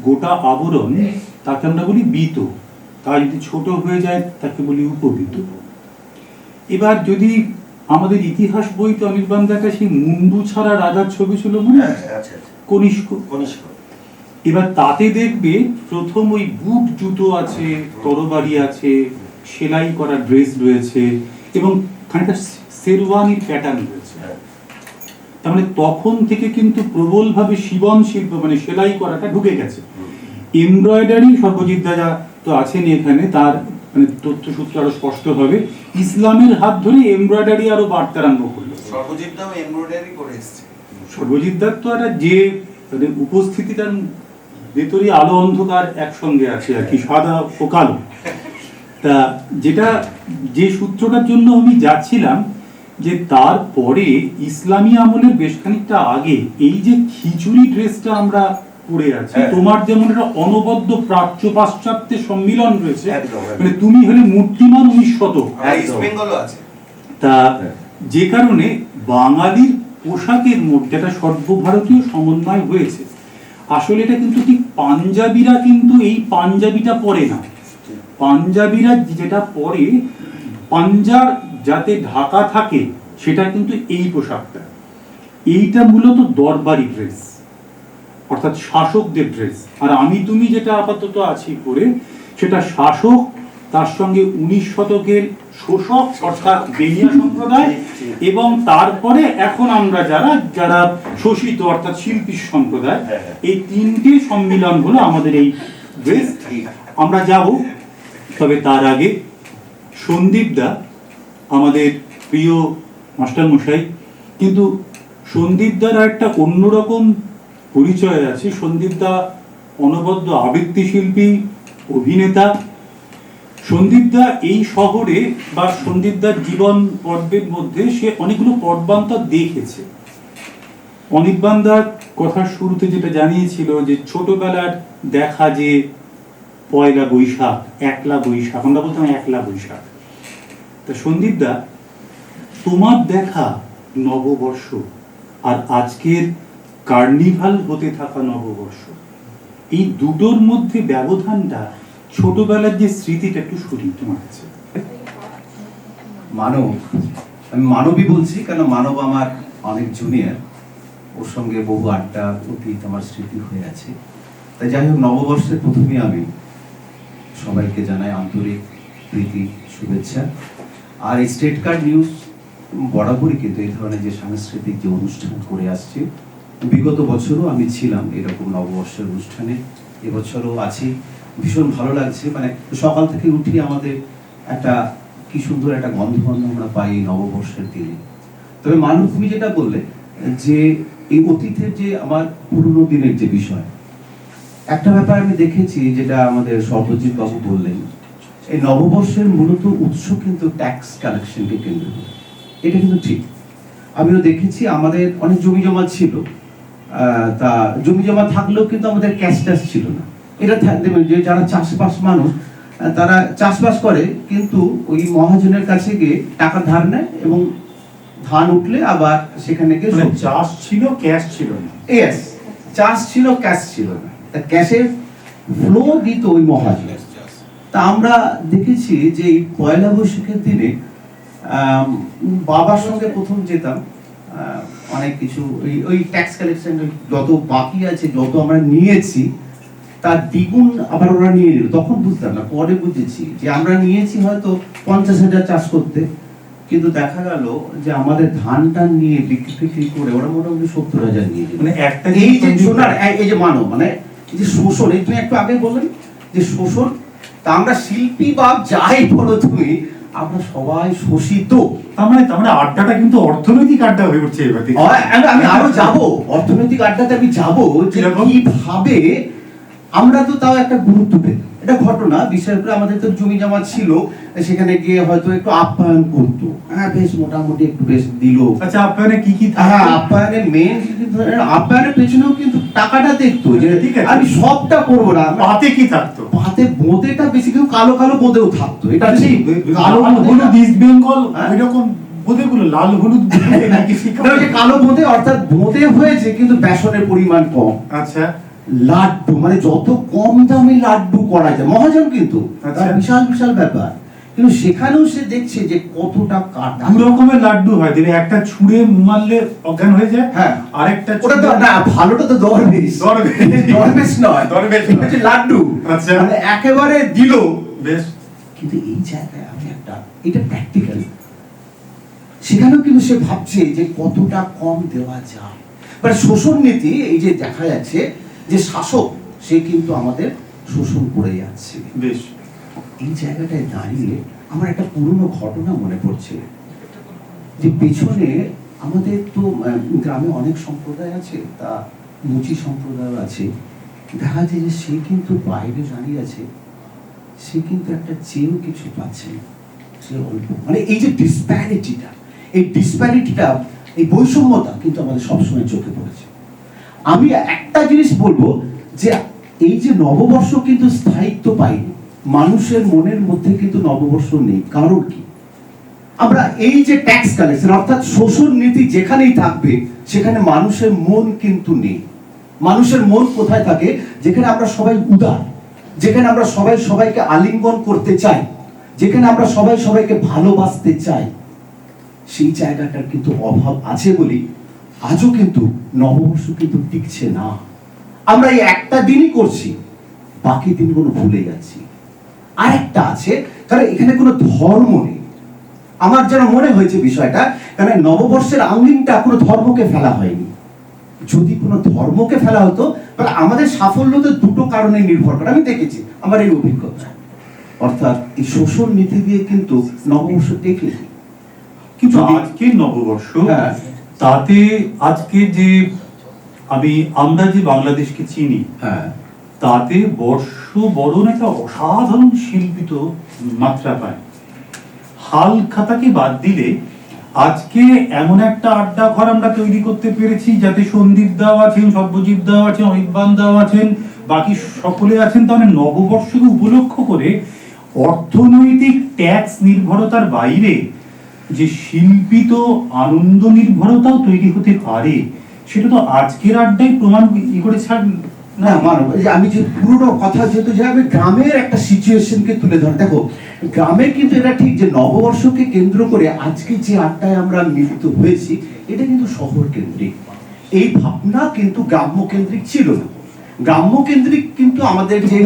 গোটা আবরণ তাকে আমরা বলি বীত, তা যদি ছোট হয়ে যায় তাকে বলি উপবীত। এবার যদি আমাদের ইতিহাস বইতে অনির্বাণ দেখা সেই মুন্ডু ছাড়া রাজার ছবি ছিল মনে আছে? কনিষ্ক। এবার তাতে দেখবে প্রথম ওই বুট জুতো আছে, তরবারি আছে, সেলাই করা ড্রেস রয়েছে এবং খানিকটা শেরওয়ানির প্যাটার্ন রয়েছে। তার মানে তখন থেকে কিন্তু প্রবলভাবে শিবন শিল্প মানে সেলাই করাটা ঢুকে গেছে। এমব্রয়ডারি সর্বজিৎ দাদা তো আছেন এখানে, তার মানে তথ্যসূত্র আরো স্পষ্ট হবে। ইসলামের হাত ধরে এমব্রয়ডারি আরো বাড়তে আরম্ভ করলো। সর্বজিৎ দাও এমব্রয়ডারি করে এসেছে। সর্বজিৎ দার তো একটা যে মানে উপস্থিতি, তার ভেতরে আলো অন্ধকার একসঙ্গে আছে আর কি, সাদা ও কালো। তা যেটা যে সূত্রটার জন্য আমি যাচ্ছিলাম, যে তারপরে ইসলামী আমলের বেশ খানিকটা আগে এই যে খিচুড়ি ড্রেসটা আমরা পরে আছি, তোমার যেমন একটা অনবদ্য প্রাচ্য পাশ্চাত্যের সম্মিলন রয়েছে, মানে তুমি হলে মূর্তিমান 19 শতক, ইস্ট বেঙ্গলও আছে। তা যে কারণে বাঙালির পোশাকের মধ্যে একটা সর্বভারতীয় সমন্বয় হয়েছে। আসলে এটা কিন্তু ঠিক পাঞ্জাবিরা কিন্তু এই পাঞ্জাবিটা পরে না। পাঞ্জাবিরা যেটা পরে, পাঞ্জার যাতে ঢাকা থাকে সেটা কিন্তু এই পোশাকটা। এইটা মূলত দরবারি ড্রেস, অর্থাৎ শাসকদের ড্রেস। আর আমি তুমি যেটা আপাতত আছি পরে, সেটা শাসক, তার সঙ্গে 19 শতকের শোষক অর্থাৎ বেনিয়া সম্প্রদায়, এবং তারপরে এখন আমরা যারা শোষিত অর্থাৎ শিল্পী সম্প্রদায়, এই তিনটে সম্মিলন হলো আমাদের এই ড্রেস। আমরা যাব, তবে তার আগে সন্দীপ দা আমাদের প্রিয় মাস্টার মশাই, কিন্তু সন্দীপ দার একটা অন্যরকম পরিচয় আছে। সন্দীপ দা অনবদ্য আবৃত্তি শিল্পী, অভিনেতা। সন্দীপ দা এই শহরে বা সন্দীপ দার জীবন পর্বের মধ্যে সে অনেকগুলো পর্বান্তর দেখেছে। অনির্বাণ দার কথার শুরুতে যেটা জানিয়েছিল যে ছোটবেলার দেখা যে পয়লা বৈশাখ, একলা বৈশাখ, আমরা বলতাম একলা বৈশাখ। তা সন্দীপ দা, তোমার দেখা নববর্ষ আর আজকের কার্নিভাল হতে থাকা নববর্ষ, এই দুটোর মধ্যে ব্যবধানটা, ছোটবেলার যে স্মৃতিটা একটু শুনি তোমার কাছে। মানব, আমি মানবই বলছি কেন মানব আমার অনেক জুনিয়র, ওর সঙ্গে বহু আড্ডা অতীত আমার স্মৃতি হয়ে আছে। তাই যাই হোক, নববর্ষের প্রথমে আমি সবাইকে জানাই আন্তরিক প্রীতি, শুভেচ্ছা। আর এই স্টেট কার্ড নিউজ বরাবরই কিন্তু এই ধরনের যে সাংস্কৃতিক যে অনুষ্ঠান করে আসছে, বিগত বছরও আমি ছিলাম এরকম নববর্ষের অনুষ্ঠানে, এবছরও আছি। ভীষণ ভালো লাগছে, মানে সকাল থেকে উঠি আমাদের একটা কি সুন্দর একটা গন্ধ আমরা পাই নববর্ষের দিনে। তবে মানুষ, তুমি যেটা বললে যে এই অতীতের যে আমার পুরনো দিনের যে বিষয়, একটা ব্যাপার আমি দেখেছি যেটা আমাদের সর্বজিৎ বাবু বললেন, এই নববর্ষের মূলত উৎস কিন্তু ট্যাক্স কালেকশনকে কেন্দ্র করে। এটা কিন্তু ঠিক। আমিও দেখেছি আমাদের অনেক জমি জমা ছিল, তা জমি জমা থাকলেও কিন্তু আমাদের ক্যাশ ট্যাক্স ছিল না। এটা দেখবেন যে যারা চাষবাস মানুষ, তারা চাষবাস করে কিন্তু ওই মহাজনের কাছে গিয়ে টাকা ধার নেয় এবং ধান উঠলে আবার সেখানে গিয়ে চাষ ছিল, ক্যাশ ছিল না। ইয়েস, চাষ ছিল, ক্যাশ ছিল না। তা ক্যাশের ফ্লো দিত ওই মহাজন। তা আমরা দেখেছি যে এই পয়লা বৈশাখের দিনে বাবার সঙ্গে প্রথম যেতাম, অনেক কিছু ওই ট্যাক্স কালেকশন যত বাকি আছে, যত আমরা নিয়েছি তার দ্বিগুণ আবার ওরা নিয়ে নিল। তখন বুঝতাম না, পরে বুঝেছি যে আমরা নিয়েছি হয়তো 50,000 চাষ করতে, কিন্তু দেখা গেল যে আমাদের ধান টান নিয়ে বিক্রি করে ওরা মোটামুটি 70,000 নিয়ে নিল। মানে একটা এই যে সোনার এই যে মানব, মানে এই যে শোষণ, এই তুমি একটু আগে বললেন যে শোষণ, তা আমরা শিল্পী বা যাই বলো তুমি, আমরা সবাই শোষিত। তার মানে আড্ডাটা কিন্তু অর্থনৈতিক আড্ডা হয়ে উঠছে এবার থেকে। আমি আরো যাবো অর্থনৈতিক আড্ডাতে, আমি যাবো যে কিভাবে আমরা তো তাও একটা গুরুত্ব পেতাম। এটা ঘটনা, বিশেষ করে আমাদের তো জমি জমা ছিল, সেখানে গিয়ে হয়তো একটু আপ্যায়ন করতো, হ্যাঁ বেশ মোটামুটি একটু বেশ দিল। আচ্ছা, আপ্যায়নে কি কি? হ্যাঁ, আপ্যায়নের মেন আপ্যায়নের পেছনেও কিন্তু টাকাটা দেখতো যে ঠিক আছে। আমি সবটা করবো না, পাতে কি থাকতো? পাতে বোঁদেটা বেশি কেউ কালো কালো বোঁদেও থাকতো, এটা ঠিক। কালো লাল হলুদ বোঁদেটা- ইস্ট বেঙ্গল হ্যাঁ। ওইরকম বোঁদেগুলো লাল হলুদ বোঁদে নাকি শিখা? না, ওই যে কালো বোঁদে অর্থাৎ বোঁদে হয়েছে কিন্তু বেসনের পরিমাণ কম। আচ্ছা লাড্ডু মানে যত কম দামে লাড্ডু করা যায়, মহাজন কিন্তু আচ্ছা। তার বিশাল বিশাল ব্যাপার, কিন্তু সেখানেও সে দেখছে যে কতটা কাটা। দু রকমের লাড্ডু হয়, দিলে একটা ছুঁড়ে মারলে অজ্ঞান হয়ে যায়, হ্যাঁ। আরেকটা ওটা তো ছুঁড়ে- না, ভালোটা তো দরবেশ। দরবেশ। দরবেশ নয়, দরবেশ এটা নয়। হচ্ছে লাড্ডু। আচ্ছা। মানে একেবারে দিল। বেশ। কিন্তু এই জায়গায় আমি একটা, এটা প্র্যাকটিক্যাল, সেখানেও কিন্তু সে ভাবছে যে কতটা কম দেওয়া যায়। মানে শোষণ নীতি, এই যে দেখা যাচ্ছে যে শাসক সে কিন্তু আমাদের শোষণ করে যাচ্ছে। বেশ। এই জায়গাটায় দাঁড়িয়ে আমার একটা পুরনো ঘটনা মনে পড়ছে, যে পেছনে আমাদের তো গ্রামে অনেক সম্প্রদায় আছে, তা মুচি সম্প্রদায় আছে। দেখা যায় যে সে কিন্তু বাইরে দাঁড়িয়ে আছে, সে কিন্তু একটা চেয়েও কিছু পাচ্ছে না, সে অল্প। মানে এই যে ডিসপ্যারিটিটা, এই ডিসপ্যারিটিটা, এই বৈষম্যতা কিন্তু আমাদের সবসময় চোখে পড়েছে। আমি একটা জিনিস বলবো যে এই যে নববর্ষ কিন্তু স্থায়িত্ব পায়নি, মানুষের মনের মধ্যে কিন্তু নববর্ষ নেই। কারণ কি? আমরা এই যে ট্যাক্স কালেকশন অর্থাৎ শোষণ নীতি যেখানেই থাকবে সেখানে মানুষের মন কিন্তু নেই। মানুষের মন কোথায় থাকে? যেখানে আমরা সবাই উদার, যেখানে আমরা সবাই সবাইকে আলিঙ্গন করতে চাই, যেখানে আমরা সবাই সবাইকে ভালোবাসতে চাই, সেই জায়গাটার কিন্তু অভাব আছে বলি আজও কিন্তু নববর্ষ কিন্তু টিকছে না। আমরা এই একটা দিনই করছি, বাকি দিনগুলো ভুলে যাচ্ছি। আরেকটা আছে, কারণ এখানে কোনো ধর্ম নেই। আমার যেন মনে হয়েছে বিষয়টা, কারণ নববর্ষের আঙ্গিকটা কোনো ধর্মকে ফেলা হয়নি। যদি কোনো ধর্মকে ফেলা হতো তাহলে আমাদের সাফল্য তো দুটো কারণে নির্ভর করে, আমি দেখেছি আমার এই অভিজ্ঞতা। অর্থাৎ এই শোষণ নীতি দিয়ে কিন্তু নববর্ষ টেকেনি। কিন্তু আজকে নববর্ষ, হ্যাঁ। তাতে আজকে যে আমরা যে বাংলাদেশকে চিনি, হ্যাঁ, তাতে বর্ষ বরণ একটা অসাধারণ শিল্পিত মাত্রা পায়। হাল খাতাকে বাদ দিলে আজকে এমন একটা আড্ডা ঘর আমরা তৈরি করতে পেরেছি, যাতে সন্দীপ দাও আছেন, সর্বজিৎ দাও আছেন, অনির্বাণ দাও আছেন, বাকি সকলে আছেন। তাহলে নববর্ষকে উপলক্ষ করে অর্থনৈতিক ট্যাক্স নির্ভরতার বাইরে যে শিল্পিত আনন্দ নির্ভরতাও তৈরি হতে পারে, সেটা তো আজকের আড্ডায় প্রমাণ করে ছাড় না মানব। এই যে আমি যে পুরোনো কথা যেহেতু যে আমি গ্রামের একটা সিচুয়েশনকে তুলে ধরে, দেখো গ্রামে কিন্তু এটা ঠিক যে নববর্ষকে কেন্দ্র করে আজকে যে আড্ডায় আমরা মিলিত হয়েছি এটা কিন্তু শহর কেন্দ্রিক। এই ভাবনা কিন্তু গ্রাম্য কেন্দ্রিক ছিল না। গ্রাম্য কেন্দ্রিক কিন্তু আমাদের যে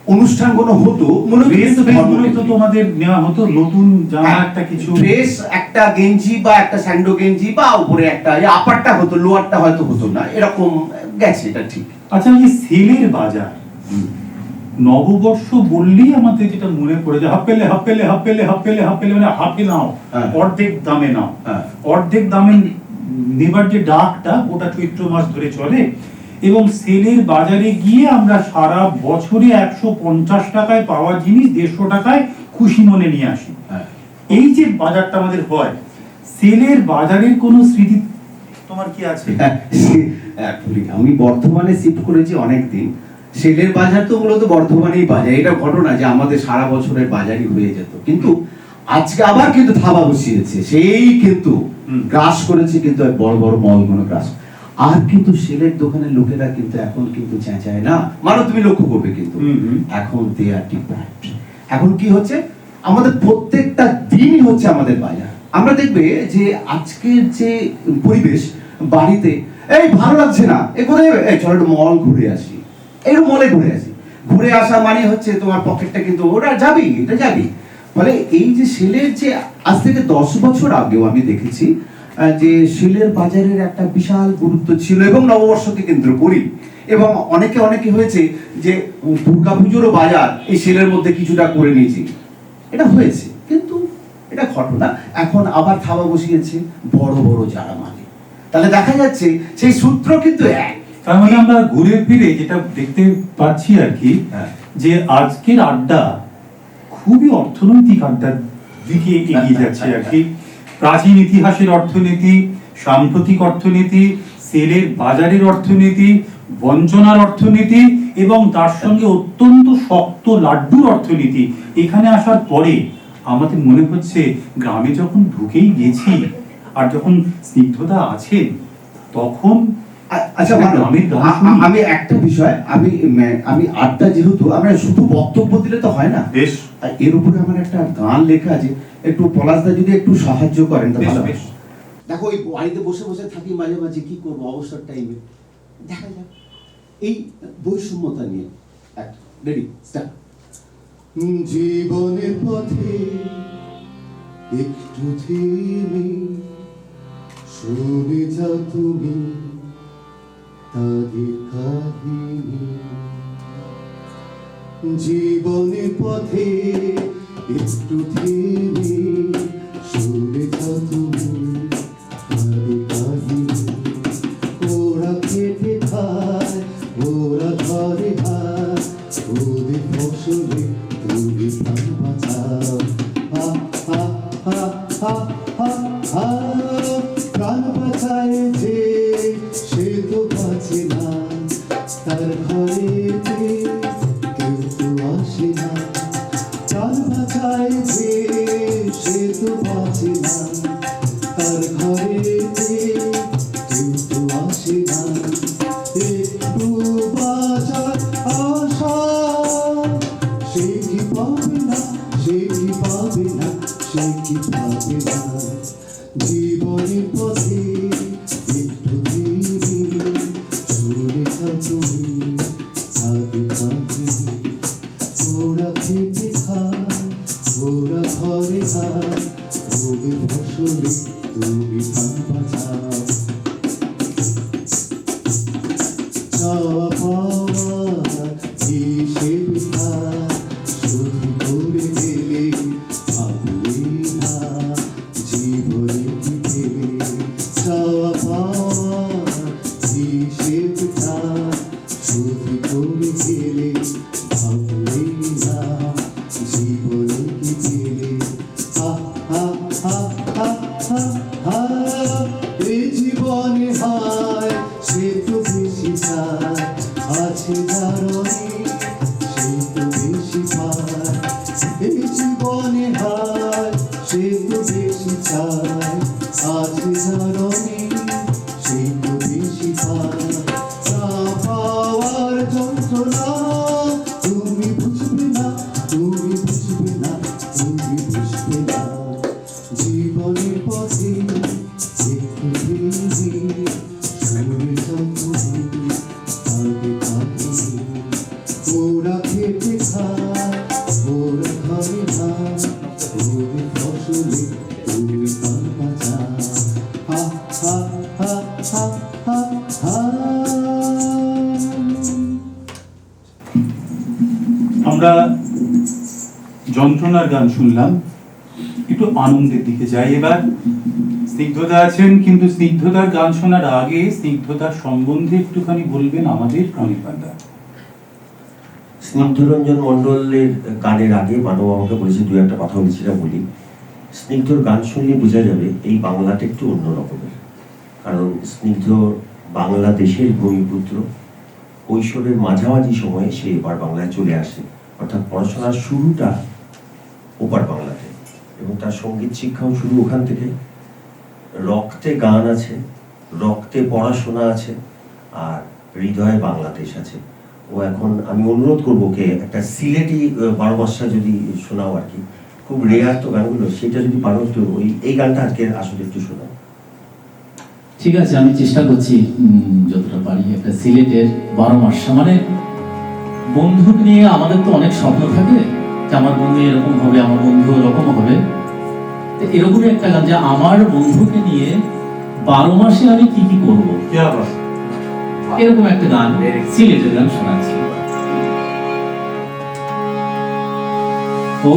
অনুষ্ঠানগুলো হতো মূলত কিন্তু ধর্মকেন্দ্রিক। তোমাদের নেওয়া হতো নতুন জামা একটা কিছু, ড্রেস, একটা গেঞ্জি বা একটা স্যান্ডো গেঞ্জি, বা উপরে একটা আপারটা হতো, লোয়ারটা হয়তো হতো না, এরকম গেছে, এটা ঠিক। আচ্ছা এই সেলের বাজার, নববর্ষ বললেই আমাদের যেটা মনে পড়ে যায় হাফেলে হাফেলে হাফেলে হাফেলে হাফেলে, মানে হাফে নাও, হ্যাঁ। অর্ধেক দামে নাও। হ্যাঁ। অর্ধেক দামে নেবার যে ডাকটা, ওটা চৈত্র মাস ধরে চলে। এবং সেলের বাজারে গিয়ে আমরা সারা বছরে 150 টাকায় পাওয়া জিনিস 150 টাকায় খুশি মনে নিয়ে আসি। হ্যাঁ। এই যে বাজারটা আমাদের হয়, সেলের বাজারের কোনো স্মৃতি তোমার কি আছে? আমি বর্ধমানে শিফট করেছি অনেকদিন। সেলের বাজার তো মূলত বর্ধমানেই বাজার, এটা ঘটনা যে আমাদের সারা বছরের বাজারই হয়ে যেত। কিন্তু আজকে আবার কিন্তু থাবা বসিয়েছে, সেই কিন্তু গ্রাস করেছে, কিন্তু বড় বড় মলগুলো গ্রাস। আর কিন্তু সেলের দোকানের লোকেরা কিন্তু এখন কিন্তু চেঁচায় না, মানে তুমি লক্ষ্য করবে কিন্তু এখন দে আর ডিপ্রাইভড। এখন কি হচ্ছে, আমাদের প্রত্যেকটা দিনই হচ্ছে আমাদের বাজার। আমরা দেখবে যে আজকের যে পরিবেশ, বাড়িতে এই ভালো লাগছে না, এ কোথায় যাবে, এই চলো একটু মল ঘুরে আসি, একটু মলে ঘুরে আসি। ঘুরে আসা মানে হচ্ছে তোমার পকেটটা কিন্তু ওটা যাবি, এটা যাবি। ফলে এই যে সেলের যে আজ থেকে 10 বছর আগেও আমি দেখেছি যে সেলের বাজারের একটা বিশাল গুরুত্ব ছিল, এবং নববর্ষকে কেন্দ্র করি। এবং অনেকে হয়েছে যে দুর্গাপুজোরও বাজার এই সেলের মধ্যে কিছুটা করে নিয়েছি, এটা হয়েছে। কিন্তু এটা ঘটনা এখন আবার থাবা বসিয়েছে বড় বড় যারা মানে। তাহলে দেখা যাচ্ছে সেই সূত্র কিন্তু এক। তার মানে আমরা ঘুরে ফিরে যেটা দেখতে পাচ্ছি আর কি, হ্যাঁ। যে আজকের আড্ডা খুবই অর্থনৈতিক আড্ডার দিকে এগিয়ে যাচ্ছে আর কি। প্রাচীন ইতিহাসের অর্থনীতি, সাম্প্রতিক অর্থনীতি, সেলের বাজারের অর্থনীতি, বঞ্চনার অর্থনীতি এবং তার সঙ্গে অত্যন্ত শক্ত লাড্ডুর অর্থনীতি এখানে আসার পরে আমাদের মনে হচ্ছে গ্রামে যখন ঢুকেই গেছি আর যখন স্নিগ্ধতা আছেন তখন আচ্ছা গ্রামের গান শুনি। আমি একটা বিষয় আমি আড্ডা যেহেতু আমরা শুধু বক্তব্য দিলে তো হয় না, বেশ আর এর উপরে আমার একটা গান লেখা আছে, একটু পলাশদা যদি একটু সাহায্য করেন তো বেশ, ভালো হয়। বেশ। দেখো ওই বাড়িতে বসে বসে থাকি মাঝে মাঝে, কি করবো অবসর টাইমে, দেখা যাক এই বৈষম্যতা নিয়ে একটা রেডি স্টার্ট। জীবনের পথে একটু থেমে শুনে যাও তুমি তাদের কাহিনী। জীবনের পথে একটু থেমে শুনে যাও তুমি তাদের কাহিনী। ওরা খেটে খায়, ওরা ঘরে খায়, ওদের ফসলে তুমি প্রাণ বাঁচাও। হা হা হা হা হা হা, প্রাণ বাঁচায় যে সে তো বাঁচে না, তার ঘরেতে কেউ তো আসে না। প্রাণ বাঁচায় যে সে তো বাঁচে না, তার ঘরেতে কেউ তো আসে না। একটু বাঁচার আশা সে কি পাবে না, সে কি পাবে না, সে কি পাবে না। জীবনের পথে একটু ধীরে চলে যাও তুমি তাদের কাহিনী। ওরা খেতে খায়, ওরা ঘরে খায়, ওদের ফসলে তুমি প্রাণ বাঁচাও। চাওয়া পাওয়া হিসেবে শুধু করে গেলে ভাবলে না জীবনে কি পেলে। চাওয়া পাওয়া হিসেবে শুধু করে গেলে ভাবলে না জীবনে কি পেলে। হা হা হা হা হা হা, এ জীবনে হায় সে তো বেশি চায়, আছে যার অনেক সে তো বেশি পায়। এই জীবনে হায় সে তো বেশি চায়, আছে যার অনেক সে তো বেশি পায়। না পাওয়ার যন্ত্রণা তুমি বুঝবে না, তুমি বুঝবে না, তুমি বুঝবে না। জীবনের পথে একটু ধীরে শুনে যাও তুমি তাদের কাহিনী। ওরা খেতে খায়, ওরা ঘরে খায়, ওদের ফসলে তুমি প্রাণ বাঁচাও। হা হা হা হা হা হা। আমরা যন্ত্রণার গান শুনলাম, একটু আনন্দের দিকে যাই এবার। স্নিগ্ধতা আছেন, কিন্তু স্নিগ্ধতার গান শোনার আগে স্নিগ্ধতার সম্বন্ধে একটুখানি বলবেন আমাদের প্রাণীর পান্ডা। স্নিগ্ধরঞ্জন মণ্ডলের গানের আগে মানব আমাকে বলেছে দু একটা কথা বলি, সেটা বলি। স্নিগ্ধর গান শুনলে বোঝা যাবে এই বাংলাটা একটু অন্য রকমের, কারণ স্নিগ্ধ বাংলাদেশের ভূমিপুত্র। কৈশোরের মাঝামাঝি সময়ে সে এবার বাংলায় চলে আসে, অর্থাৎ পড়াশোনার শুরুটা ওপার বাংলাতে, এবং তার সঙ্গীত শিক্ষাও শুরু ওখান থেকে। রক্তে গান আছে, রক্তে পড়াশোনা আছে, আর হৃদয়ে বাংলাদেশ আছে। ও এখন আমি অনুরোধ করবো ওকে একটা সিলেটি 12 মাসা যদি শোনাও, আর কি খুব রেয়ার তো গানগুলো, সেটা যদি পারো তো এই গানটা আজকে আসলে একটু শোনাও। ঠিক আছে, আমি চেষ্টা করছি যতটা পারি। একটা সিলেটের 12 মাসা, মানে বন্ধুকে নিয়ে আমাদের তো অনেক স্বপ্ন থাকে যে আমার বন্ধু এরকম হবে, আমার বন্ধু এরকম হবে। তো এরকমই একটা গান যে আমার বন্ধুকে নিয়ে 12 মাসে আমি কি কি করবো, এরকম একটা গান, সিলেটের গান শোনাচ্ছি। ও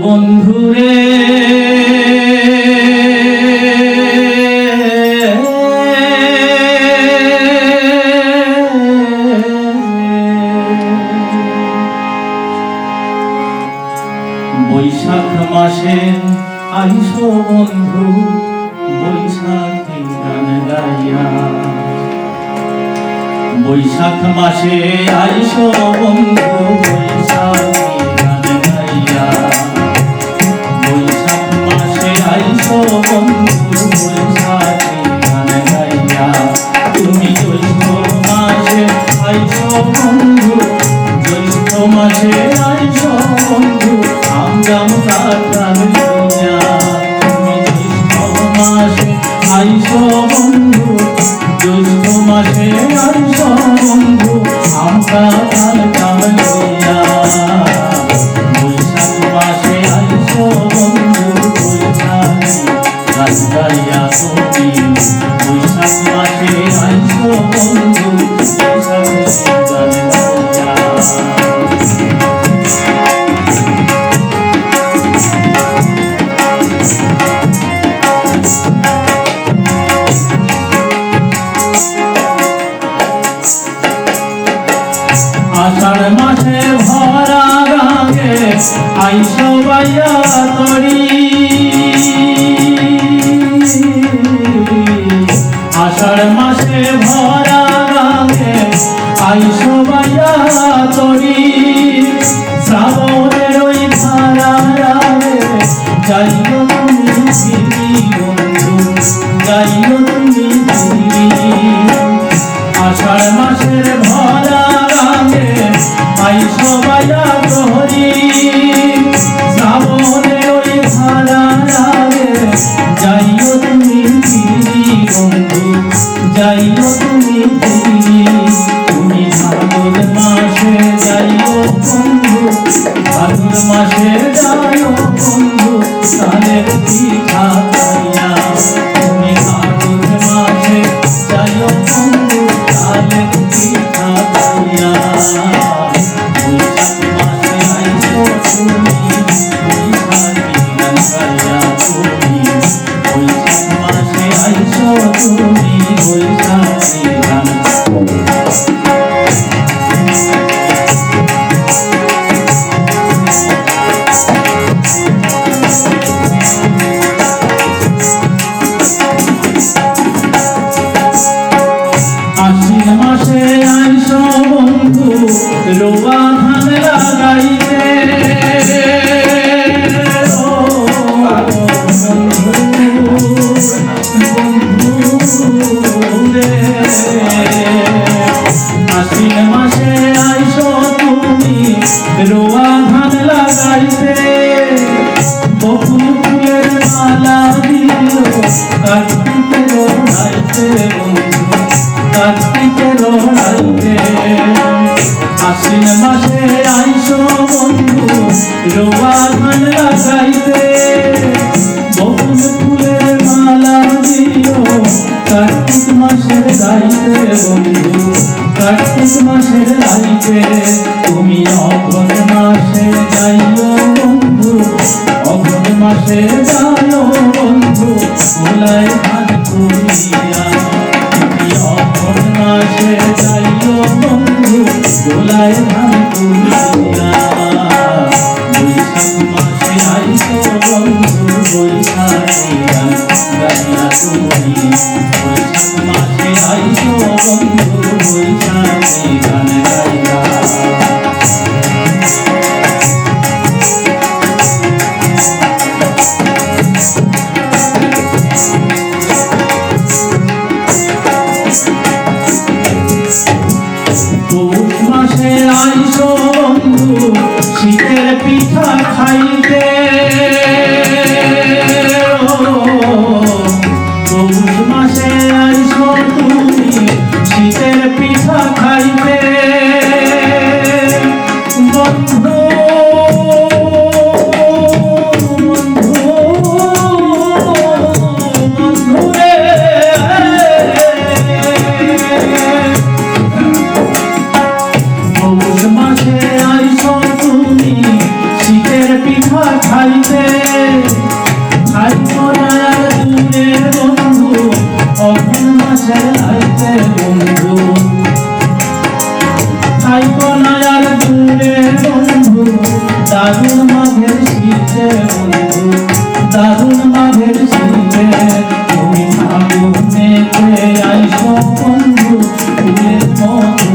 বন্ধুরে বৈশাখ মাসে আইসো বন্ধু, বৈশাখী গান গাইয়া। বৈশাখ মাসে আইসো বন্ধু বৈশাখী গান গাইয়া বৈশাখ মাসে আইসো বন্ধু বৈশাখী গান গাইয়া তুমি জ্যৈষ্ঠ মাসে আইসো বন্ধু জ্যৈষ্ঠ মাসে আইসো বন্ধু আমজাম কাঁঠাল লইয়া তুমি জ্যৈষ্ঠ মাসে আইসো বন্ধু জ্যৈষ্ঠ মাসে আইসো বন্ধু আম কাঁঠাল লইয়া বৈশাখ মাসে আইসো বন্ধু বৈশাখী গান গাইয়া তুমি বৈশাখ মাসে আইসো বন্ধু বৈশাখী গান গাইয়া আষাঢ় মাসে ভরা রাগে আইসো বাইয়া তরি আষাঢ় মাসে ভরা রাগে আইসো বাইয়া তরি শ্রাবণের ওই ধারা রাগে যাইও তুমি ফিরি বন্ধু যাইও তুমি ফিরি আষাঢ় মাসের ভরা রাগে আইসো বাইয়া তরি শ্রাবণের ওই ধারা রাগে যাইও তুমি ফিরি বন্ধু যাইও তুমি ফিরি তুমি ভাদর মাসে যাইও বন্ধু ভাদর মাসে যাইও বন্ধু তালের পিঠা খাইয়া তুমি ভাদর মাসে যাইও বন্ধু তালের পিঠা খাইয়া বৈশাখ মাসে আইসো তুমি বৈশাখী গান গাইয়া তুমি বৈশাখ মাসে আইসো তুমি বৈশাখী গান আশ্বিন মাসে আইসো বন্ধু রোয়া ধান লাগাইতে ও বন্ধু রে আশ্বিন মাসে আইসো তুমি রোয়া ধান লাগাইতে বকুল ফুলের মালা দিও কার্তিকে রোড়াইতে বন্ধু কার্তিকে রোড়াইতে আশ্বিন মাসে আইসো বন্ধু রোয়া ধান লাগাইতে বকুল ফুলের মালা দিও কার্তিক মাসের গাইতে বন্ধু কার্তিক মাসের গাইতে তুমি অঘ্রাণ মাসে যাইও বন্ধু অঘ্রাণ মাসে যাইও বন্ধু গোলায় ধান তুলিয়া তুমি অঘ্রাণ মাসে যাইও বন্ধু গোলায় ধান তুলিয়া বৈশাখ মাসে আইসো বন্ধু বৈশাখী গান গাইয়া তুমি বৈশাখ মাসে আইসো বন্ধু বৈশাখী গান গাইয়া পৌষ মাসে আইসো বন্ধু শীতের পিঠা খাইতে পৌষ মাসে আইসো তুমি শীতের পিঠা খাইতে বন্ধু বন্ধু রে পৌষ মাসে আইসো তুমি শীতের পিঠা খাইতে খাইতো না আর দূরের বন্ধু অঘ্রাণ মাসে আইতে বন্ধু খাইতো না আর দূরের বন্ধু দারুণ মাঘের শীতে বন্ধু দারুণ মাঘের শীতে তুমি ফাগুনেতে আইসো বন্ধু ফুলের মতো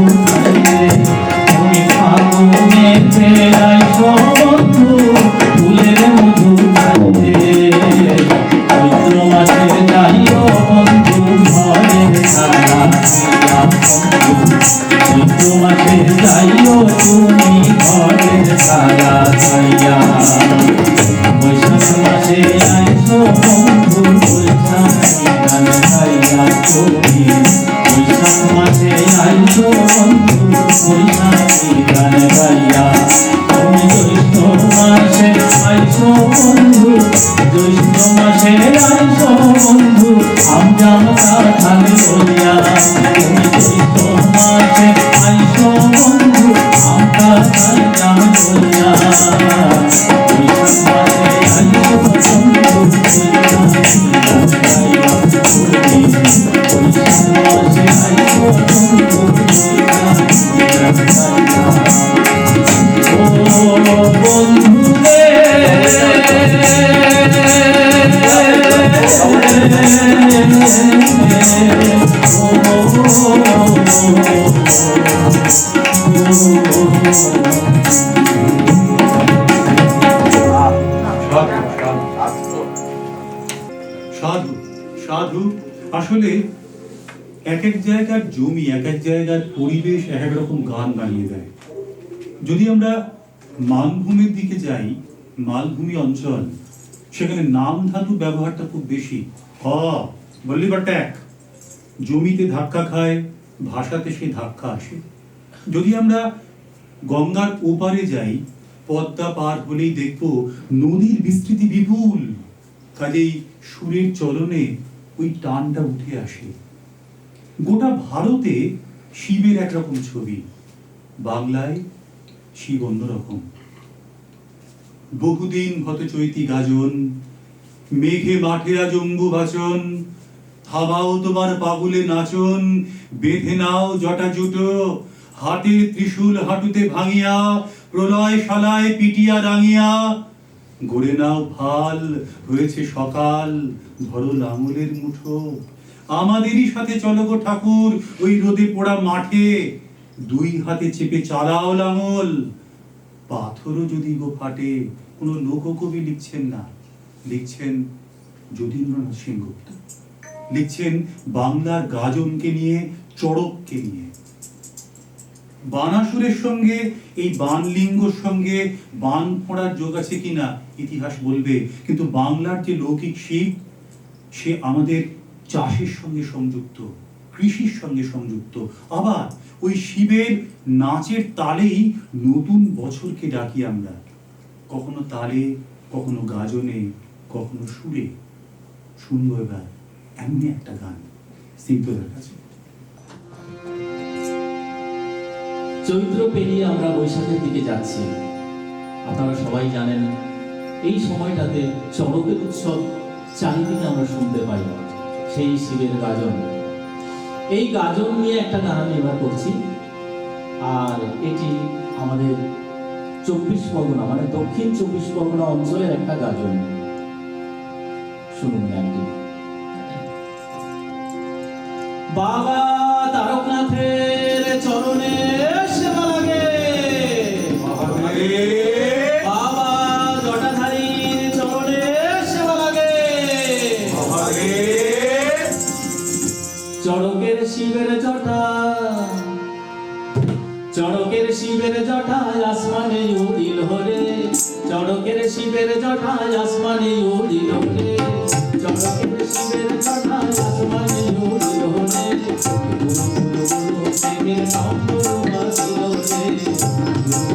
চৈত্র মাসে যাইও তুমি ঘরের ছায়া ছাইয়া, বৈশাখ মাসে আইসো বন্ধু বৈশাখী গান গাইয়া তুমি, বৈশাখ মাসে আইসো বন্ধু বৈশাখী গান গাইয়া, তুমি জ্যৈষ্ঠ মাসে আইসো বন্ধু, জ্যৈষ্ঠ মাসে আইসো বন্ধু আমজাম কাঁঠাল লইয়া, তুমি জ্যৈষ্ঠ মাসে আইসো বন্ধু আম কাঁঠাল জাম লইয়া, বৈশাখ মাসে আইসো বন্ধু বৈশাখী গান গাইয়া তুমি, বৈশাখ মাসে আইসো বন্ধু বৈশাখী গান গাইয়া। ও বন্ধু রে সাধু সাধু আসলে এক এক জায়গার জমি, এক এক জায়গার পরিবেশ এক এক রকম গান বানিয়ে দেয়। যদি আমরা মালভূমির দিকে যাই, মালভূমি অঞ্চল, সেখানে নাম ধাতু ব্যবহারটা খুব বেশি। বললি বা ট্যাক, জমিতে ধাক্কা খায়, ভাষাতে সে ধাক্কা আসে। যদি আমরা গঙ্গার ওপারে যাই, পদ্মা পার হলেই দেখবো নদীর বিস্তৃতি বিপুল, কাজেই সুরের চলনে ওই টানটা উঠে আসে। গোটা ভারতে শিবের একরকম ছবি, বাংলায় শিব অন্যরকম। বহুদিন হত চৈতি গাজন, মেঘে মাঠেরা জম্বু বাচন, থামাও তোমার পাগুলে নাচন, বেঁধে নাও জটা জুটো, হাতের ত্রিশূল হাঁটুতে ভাঙিয়া, প্রলয় শালায় পিটিয়া রাঙিয়া, গড়ে নাও ফাল, হয়েছে সকাল, ধরো লাঙলের মুঠো, আমাদেরই সাথে চলো গো ঠাকুর ওই রোদে পোড়া মাঠে, দুই হাতে চেপে চালাও লাঙল, পাথরও যদি গো ফাটে। কোনো লোককবি লিখছেন না, লিখছেন যতীন্দ্রনাথ সেনগুপ্ত, লিখছেন বাংলার গাজনকে নিয়ে, চড়ককে নিয়ে। বানাসুরের সঙ্গে এই বানলিঙ্গর সঙ্গে বান ফোঁড়ার যোগ আছে কিনা ইতিহাস বলবে, কিন্তু বাংলার যে লৌকিক শিব, সে আমাদের চাষের সঙ্গে সংযুক্ত, কৃষির সঙ্গে সংযুক্ত। আবার ওই শিবের নাচের তালেই নতুন বছরকে ডাকি আমরা, কখনো তালে, কখনো গাজনে, কখনো সুরে। শুনবো এবার এমনি একটা গান স্নিগ্ধতার কাছে। চৈত্র পেরিয়ে আমরা বৈশাখের দিকে যাচ্ছি। আপনারা সবাই জানেন এই সময়টাতে চড়কের উৎসব চারিদিকে আমরা শুনতে পাই, সেই শিবের গাজন। এই গাজন নিয়ে একটা গান আমি এবার করছি, আর এটি আমাদের 24 পরগনা মানে দক্ষিণ 24 পরগনা অঞ্চলের একটা গাজন। শুনুন গানটি। বাবা তারকনাথের চরণে সেবা লাগে, বাবা জটাধারীর চরণে সেবা লাগে, চড়কের শিবের জটা, চড়কের শিবের জটায় আসমানে উড়িল হরে, চড়কের শিবের জটায় আসমানে উড়িল হরে, চড়কের শিবের জটায় আসমানে উড়িল হরে, গুরু গুরু গুরু মেঘের নাম গুরু বাজিল রে,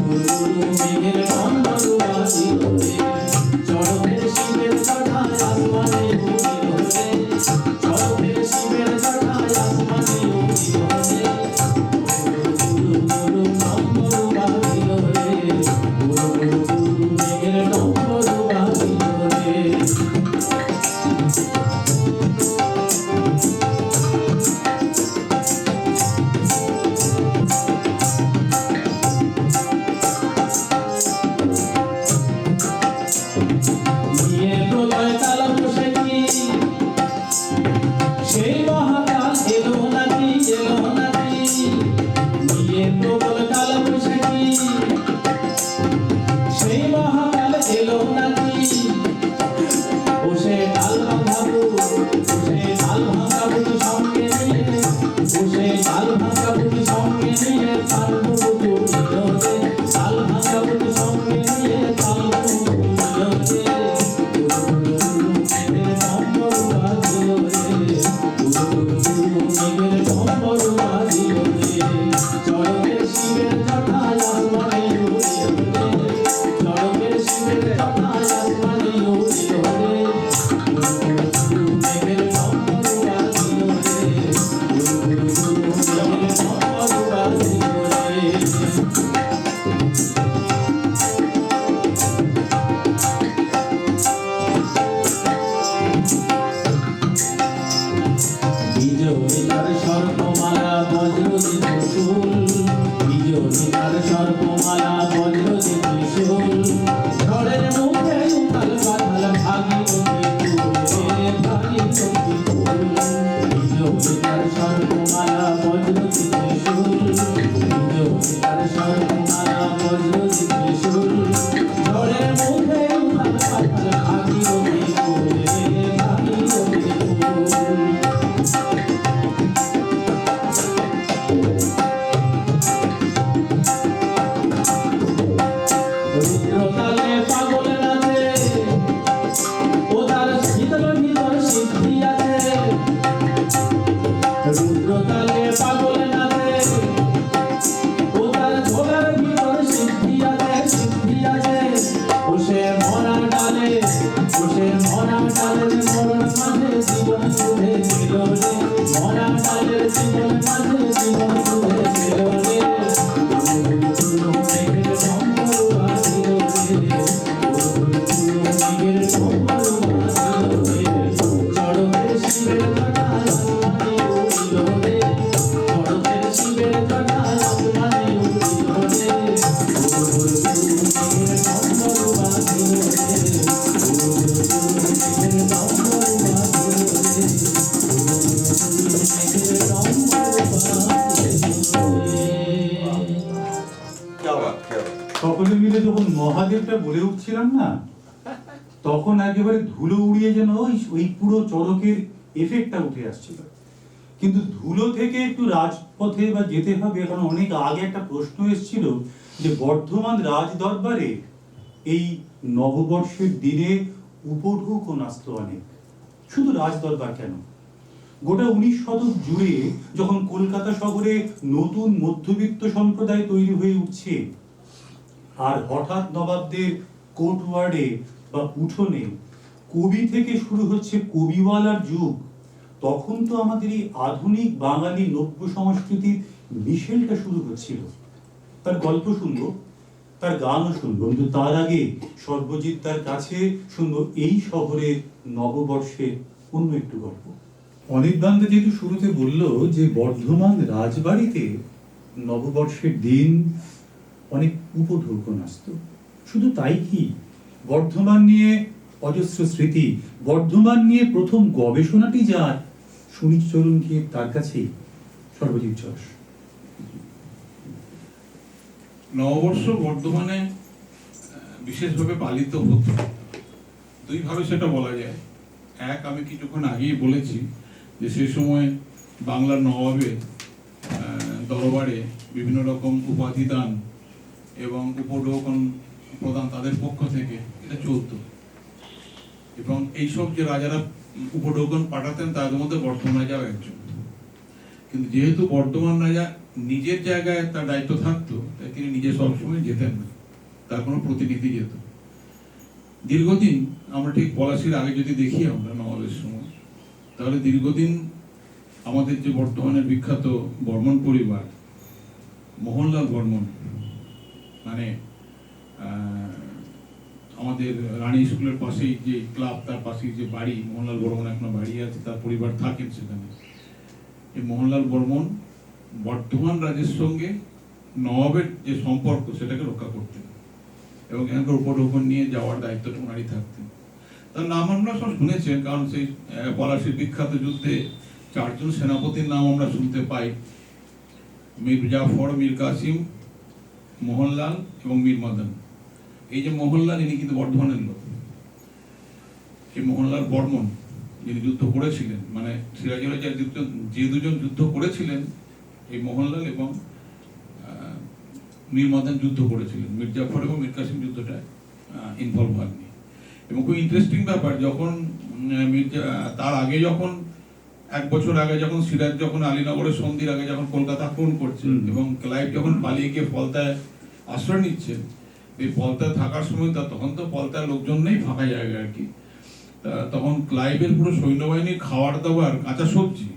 গুরু গুরু মেঘের নাম গুরু বাজিল রে, চড়কের শিবের জটায় আসমানে উড়িল হরে, চড়কের শিবের জটায় আসমানে উড়িল হরে, গুরু গুরু নাম গুরু বাজিল রে, গুরু গুরু গুরু মেঘের নাম গুরু বাজিল রে। সকলে মিলে যখন মহাদেবটা বলে উঠছিলাম না, তখন একেবারে ধুলো উড়িয়ে যেন ওই পুরো চড়কের এফেক্টটা উঠে আসছিল। কিন্তু ধুলো থেকে একটু রাজপথে বা যেতে হবে, কারণ অনেক আগে একটা প্রশ্ন এসেছিল যে বর্ধমান রাজ দরবারে এই নববর্ষের দিনে উপঢৌকন আসতো অনেক। শুধু রাজ দরবার কেন, গোটা 19 শতক জুড়ে যখন কলকাতা শহরে নতুন মধ্যবিত্ত সম্প্রদায় তৈরি হয়ে উঠছে, আর হঠাৎ নবাবদের কোর্টওয়ার্ডে বা উঠোনে কবি থেকে শুরু হচ্ছে কবিওয়ালার যুগ, তখন তো আমাদের এই আধুনিক বাঙালি নব্য সংস্কৃতির মিশেলটা শুরু হচ্ছিল। তার গল্প শুনবো, তার গানও শুনবো, কিন্তু তার আগে সর্বজিৎ তার কাছে শুনবো এই শহরে নববর্ষের অন্য একটু গল্প। অনির্বাণ যেহেতু শুরুতে বলল যে বর্ধমান রাজবাড়িতে নববর্ষের দিন অনেক উপঢৌকন আসতো, শুধু তাই কি, বর্ধমান নিয়ে অজস্র স্মৃতি, বর্ধমান নিয়ে প্রথম গবেষণাটি যার, শুনি চলুন গিয়ে তার কাছেই। সর্বজিৎ যশ। নববর্ষ বর্ধমানে বিশেষভাবে পালিত হতো, দুইভাবে সেটা বলা যায়। এক, আমি কিছুক্ষণ আগেই বলেছি যে সেই সময় বাংলার নবাবের দরবারে বিভিন্ন রকম উপাধি দান এবং উপঢৌকন প্রদান তাদের পক্ষ থেকে এটা চলত, এবং এইসব যে রাজারা উপঢৌকন পাঠাতেন তাদের মধ্যে বর্ধমান রাজাও একজন। কিন্তু যেহেতু বর্ধমান রাজা নিজের জায়গায় তার দায়িত্ব থাকতো, তাই তিনি নিজে সবসময় যেতেন না, তার কোনো প্রতিনিধি যেত। দীর্ঘদিন আমরা ঠিক পলাশির আগে যদি দেখি আমরা নবাবের সময়, তাহলে দীর্ঘদিন আমাদের যে বর্তমানের বিখ্যাত বর্মন পরিবার, মোহনলাল বর্মন, মানে আমাদের রানী স্কুলের পাশেই যে ক্লাব, তার পাশেই যে বাড়ি মোহনলাল বর্মন এখনো বাড়ি আছে, তার পরিবার থাকেন সেখানে। এই মোহনলাল বর্মন বর্ধমান রাজের সঙ্গে নবাবের যে সম্পর্ক সেটাকে রক্ষা করতেন এবং এখানকার উপঢৌকন নিয়ে যাওয়ার দায়িত্বটা ওনারই থাকতেন। তার নাম আমরা সব শুনেছেন, কারণ সেই পলাশির বিখ্যাত যুদ্ধে 4 জন সেনাপতির নাম আমরা শুনতে পাই, মীর জাফর, মীর কাসিম, মোহনলাল এবং মীর মদন। এই যে মোহনলাল, ইনি কিন্তু বর্ধমানের লোক। এই মোহনলাল বর্মন যিনি যুদ্ধ করেছিলেন, মানে সিরাজউদ্দৌলা যে দুজন যুদ্ধ করেছিলেন, এই মোহনলাল এবং মীর মদন যুদ্ধ করেছিলেন, মীর জাফর এবং মীর কাসিম যুদ্ধটা ইনভলভ হননি। এবং খুব ইন্টারেস্টিং ব্যাপার, যখন তার আগে যখন 1 বছর আগে যখন সিরাজ যখন আলীনগরের সন্ধির আগে যখন কলকাতা আক্রমণ করছে এবং ক্লাইভ যখন পালিয়ে গিয়ে ফলতায় আশ্রয় নিচ্ছেন, এই ফলতায় থাকার সময় তখন তো ফলতায় লোকজন নেই, ফাঁকা জায়গা আর কি, তখন ক্লাইভের পুরো সৈন্যবাহিনীর খাবার দাবার, কাঁচা সবজি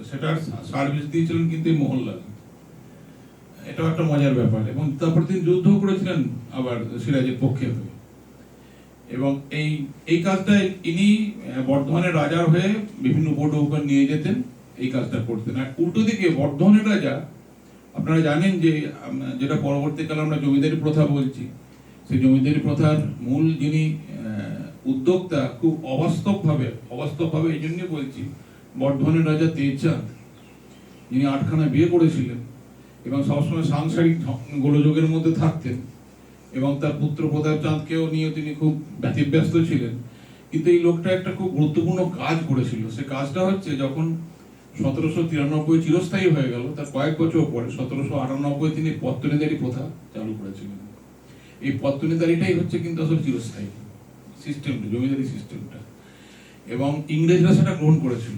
সেটার সার্ভিস দিয়েছিলেন কিন্তু এই মোহনলাল। এটাও একটা মজার ব্যাপার। এবং তারপর তিনি যুদ্ধ করেছিলেন আবার সিরাজের পক্ষে হয়ে, এবং এই কাজটা ইনি বর্ধমানের রাজার হয়ে বিভিন্ন উপঢৌকন নিয়ে যেতেন, এই কাজটা করতেন। আর উল্টো দিকে বর্ধমানের রাজা, আপনারা জানেন যে যেটা পরবর্তীকালে আমরা জমিদারি প্রথা বলছি, সেই জমিদারি প্রথার মূল যিনি উদ্যোক্তা, খুব অবাস্তবভাবে এই জন্য বলছি, বর্ধমানের রাজা তেজচাঁদ, যিনি 8খানা বিয়ে করেছিলেন এবং সবসময় সাংসারিক গোলযোগের মধ্যে থাকতেন, এবং তার পুত্র প্রতাপচাঁদকেও নিয়ে তিনি খুব ব্যতিব্যস্ত ছিলেন। কিন্তু এই লোকটা একটা খুব গুরুত্বপূর্ণ কাজ করেছিল। সে কাজটা হচ্ছে, যখন 1793 চিরস্থায়ী হয়ে গেল, তার কয়েক বছর পরে 1798 তিনি পত্তনিদারি প্রথা চালু করেছিলেন। এই পত্তনিদারিটাই হচ্ছে কিন্তু আসলে চিরস্থায়ী সিস্টেমটা, জমিদারি সিস্টেমটা, এবং ইংরেজরা সেটা গ্রহণ করেছিল।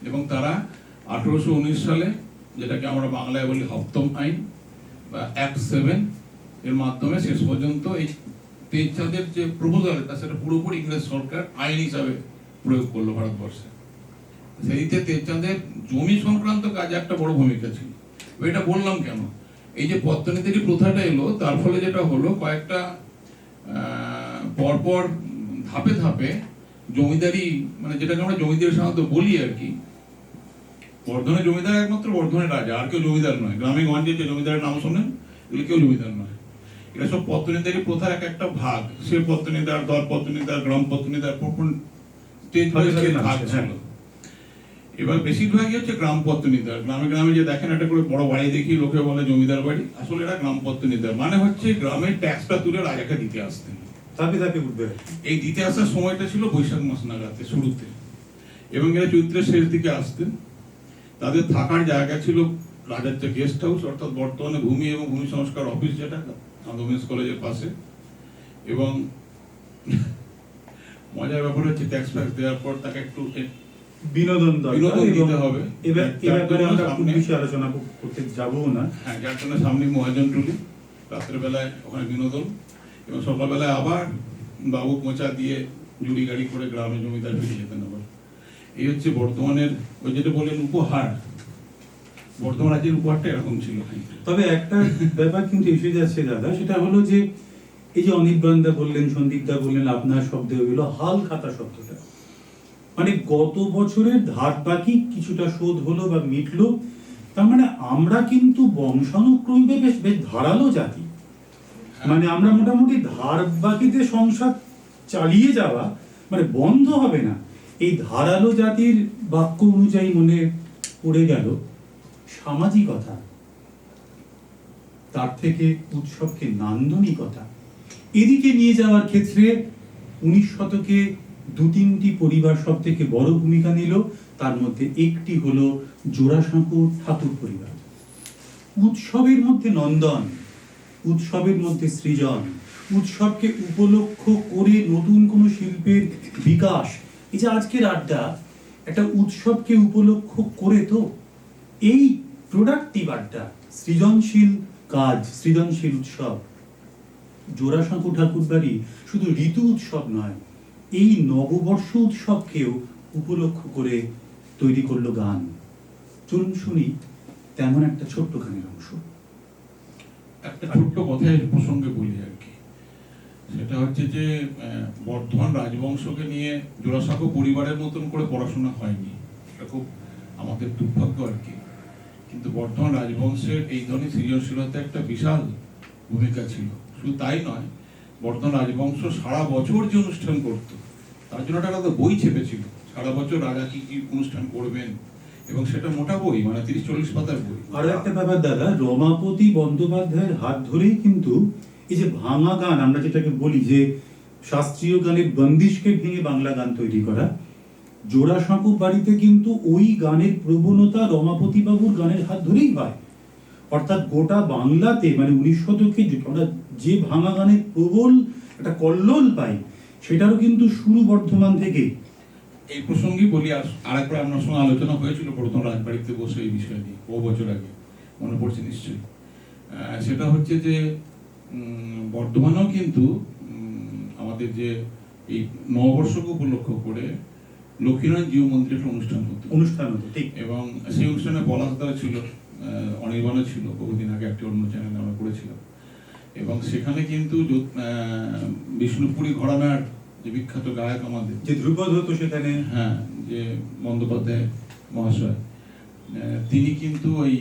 এবং তারা 1819 সালে, যেটাকে আমরা বাংলায় বলি সপ্তম আইন বা অ্যাক্ট 7, এর মাধ্যমে শেষ পর্যন্ত এই তেজচাঁদের যে প্রপোজাল, সেটা পুরোপুরি ইংরেজ সরকার আইন হিসাবে প্রয়োগ করলো ভারতবর্ষে। সেইতে তেজচাঁদের জমি সংক্রান্ত কাজে একটা বড় ভূমিকা ছিল। এটা বললাম কেন, এই যে পত্তনিদারি প্রথাটা এলো, তার ফলে যেটা হলো, কয়েকটা পরপর ধাপে ধাপে জমিদারি, মানে যেটাকে আমরা জমিদারি সাধারণত বলি আর কি, বর্ধমানের জমিদার একমাত্র বর্ধমানের রাজা, আর কেউ জমিদার নয়। গ্রামে গঞ্জে যে জমিদারের নাম শোনেন, এগুলো কেউ জমিদার নয়। এটা সব পত্তনিদারি প্রথার একটা ভাগ। সে পত্তনিদার, দল পত্তনিদার, গ্রাম পত্তনিদার, স্টেজ ভাগ ছিল। এবার বেশিরভাগই হচ্ছে গ্রাম পত্তনিদার। গ্রামে গ্রামে যে দেখেন একটা করে বড় বাড়ি দেখি লোকে বলে জমিদার বাড়ি, আসলে এরা গ্রাম পত্তনিদার। মানে হচ্ছে গ্রামের ট্যাক্সটা তুলে রাজাকে দিতে আসতেন। ধাপে ধাপে উঠবে। এই দিতে আসার সময়টা ছিল বৈশাখ মাস নাগাতে শুরুতে, এবং এরা চৈত্রের শেষ দিকে আসতেন। তাদের থাকার জায়গা ছিল রাজার যে গেস্ট হাউস, অর্থাৎ বর্তমানে ভূমি এবং ভূমি সংস্কার অফিস, যেটা উমেন্স কলেজের পাশে। এবং মজার ব্যাপার হচ্ছে ট্যাক্স ফ্যাক্স দেওয়ার পর তাকে একটু বিনোদন বিনোদন দিতে হবে। এবারে আমরা খুব বেশি আলোচনা করতে যাবো না। হ্যাঁ, যার জন্য সামনে মহাজন টুলি, রাত্রেবেলায় ওখানে বিনোদন, এবং সকালবেলায় আবার বাবু মোচা দিয়ে জুড়ি গাড়ি করে গ্রামে জমিদার ফিরে যেতেন আবার। এই হচ্ছে বর্তমানের ওই যেটা বললেন উপহার, বর্ধমান রাজ্যের উপহারটা এরকম ছিল। তবে একটা ব্যাপার কিন্তু এসে যাচ্ছে দাদা, সেটা হলো যে এই যে অনির্বাণদা বললেন, সন্দীপদা বললেন, আপনার শব্দে হলো হাল খাতা শব্দটা, মানে গত বছরের ধার বাকি কিছুটা শোধ হলো বা মিটলো। তার মানে আমরা কিন্তু বংশানুক্রমে বেশ বেশ ধারালো জাতি। মানে আমরা মোটামুটি ধার বাকিতে সংসার চালিয়ে যাওয়া, মানে বন্ধ হবে না, এই ধারালো জাতির বাক্য অনুযায়ী মনে পড়ে গেল সামাজিকতা, তার থেকে উৎসবকে নান্দনিকতা এদিকে নিয়ে যাওয়ার ক্ষেত্রে 19 শতকে 2-3টি পরিবার সব থেকে বড় ভূমিকা নিল। তার মধ্যে একটি হলো জোড়াসাঁকো ঠাকুর পরিবার। উৎসবের মধ্যে নন্দন, উৎসবের মধ্যে সৃজন, উৎসবকে উপলক্ষ করে নতুন কোনো শিল্পের বিকাশ। এই যে আজকের আড্ডা একটা উৎসবকে উপলক্ষ করে, তো এই প্রোডাক্টিভ আড্ডা, সৃজনশীল কাজ, সৃজনশীল উৎসব। জোড়াসাঁকো ঠাকুর বাড়ি শুধু ঋতু উৎসব নয়, এই নববর্ষ উৎসবকেও উপলক্ষ করে তৈরি করলো গান। চলুন শুনি তেমন একটা ছোট্ট গানের অংশ। একটা ছোট্ট কথায় প্রসঙ্গে বলি আর কি, সেটা হচ্ছে যে বর্ধমান রাজবংশকে নিয়ে জোড়াসাঁকো পরিবারের মতন করে পড়াশোনা হয়নি, এটা খুব আমাদের দুর্ভাগ্য আর কি। কিন্তু বর্ধমান রাজবংশের এই ধরনের সৃজনশীলতা একটা বিশাল ভূমিকা ছিল। শুধু তাই নয়, বর্ধমান রাজবংশ সারা বছর যে অনুষ্ঠান করতো, তার জন্য একটা আলাদা বই ছেপেছিল, সারা বছর রাজা কি কি অনুষ্ঠান করবেন, এবং সেটা মোটা বই, মানে 30-40 পাতার বই। আর একটা ব্যাপার দাদা, রমাপতি বন্দ্যোপাধ্যায়ের হাত ধরেই কিন্তু এই যে ভাঙা গান, আমরা যেটাকে বলি যে শাস্ত্রীয় গানের বন্দিশকে ভেঙে বাংলা গান তৈরি করা, জোড়াসাঁকো বাড়িতে কিন্তু ওই গানের প্রবণতা রমাপতি বাবুর গানের হাত ধরেই হয়। অর্থাৎ গোটা বাংলাতে মানে 19 শতকে আমরা যে ভাঙা গানের প্রবল একটা কল্লোল পাই, সেটারও কিন্তু শুরু বর্ধমান থেকে। এই প্রসঙ্গে বলি, আরেকবার আপনার সঙ্গে আলোচনা হয়েছিল প্রথম রাজবাড়িতে বসে এই বিষয় নিয়ে বহু বছর আগে, মনে পড়ছে নিশ্চয়ই। সেটা হচ্ছে যে বর্ধমানেও কিন্তু আমাদের যে এই নববর্ষকে উপলক্ষ করে লক্ষ্মীনারায়ণ জিউ মন্দিরে একটা অনুষ্ঠান হতো, ঠিক। এবং সেই অনুষ্ঠানে পলাশদা ছিল, অনির্বাণও ছিল, বহুদিন আগে একটি অন্য চ্যানেলে আমরা করেছিলাম। এবং সেখানে কিন্তু বিষ্ণুপুরী ঘরানার যে বিখ্যাত গায়ক আমাদের, যে ধ্রুপদ হতো সেখানে, হ্যাঁ, যে বন্দ্যোপাধ্যায় মহাশয়, তিনি কিন্তু ওই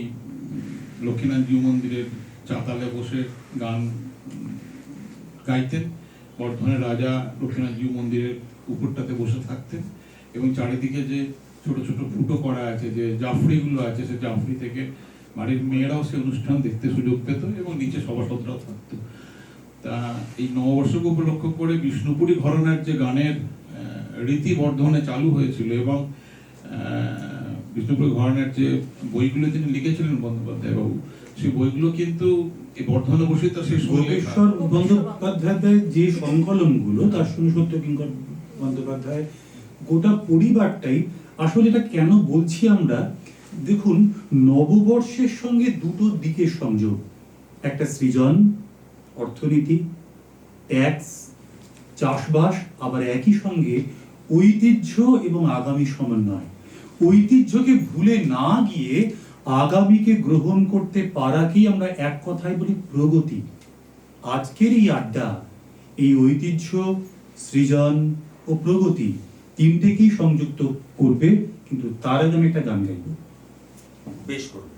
লক্ষ্মীনারায়ণ জিউ মন্দিরের চাতালে বসে গান গাইতেন। বর্ধমানের রাজা লক্ষ্মীনারায়ণ জিউ মন্দিরের উপরটাতে বসে থাকতেন, এবং চারিদিকে যে ছোট ছোট ফুটো করা আছে, যে জাফরিগুলো আছে, সে জাফরি থেকে বাড়ির মেয়েরাও সে অনুষ্ঠান দেখতে সুযোগ পেত, এবং নিচে সভাসদরাও থাকতো। তা এই নববর্ষকে উপলক্ষ করে বিষ্ণুপুরী ঘরানার যে গানের রীতি বর্ধমানে চালু হয়েছিল, এবং বিষ্ণুপুরী ঘরানার যে বইগুলো তিনি লিখেছিলেন বন্দ্যোপাধ্যায় বাবু, সেই বইগুলো কিন্তু এই বর্ধমানে বসে তার শেষ যোগেশ্বর বন্দ্যোপাধ্যায়ের যে সংকলনগুলো, তার সঙ্গে সত্যকিঙ্কর বন্দ্যোপাধ্যায়, গোটা পরিবারটাই আসলে। এটা কেন বলছি আমরা, দেখুন নববর্ষের সঙ্গে দুটো দিকের সংযোগ, একটা সৃজন, অর্থনীতি, ট্যাক্স, চাষবাস, আবার একই সঙ্গে ঐতিহ্য এবং আগামী সমন্বয়। ঐতিহ্যকে ভুলে না গিয়ে আগামীকে গ্রহণ করতে পারাকেই আমরা এক কথায় বলি প্রগতি। আজকের এই আড্ডা এই ঐতিহ্য, সৃজন ও প্রগতি তিনটেকেই সংযুক্ত করবে। কিন্তু তার আগে আমি একটা গান গাইব, বেশ করবে।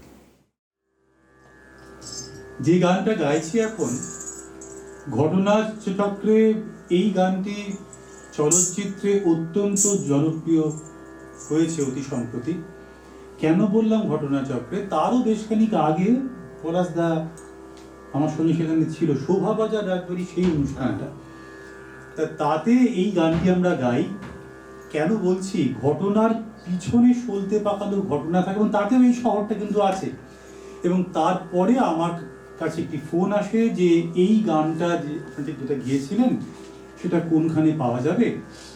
যে গানটা গাইছি এখন, ঘটনাচক্রে এই গানটি চলচ্চিত্রে অত্যন্ত জনপ্রিয় হয়েছে অতি সম্প্রতি। কেন বললাম ঘটনাচক্রে, তারও বেশ খানিক আগে পলাশদা আমার সঙ্গে সেখানে ছিল, শোভাবাজার রাজবাড়ি সেই অনুষ্ঠানটা। তাতে এই গানটি আমরা গাই। কেন বলছি, ঘটনার পিছনে সলতে পাকানো ঘটনা থাকে এবং তাতেও এই শহরটা কিন্তু আছে। এবং তারপরে আমার কাছে একটি ফোন আসে যে এই গানটা যে আপনাদের যেটা গিয়েছিলেন সেটা কোনখানে পাওয়া যাবে।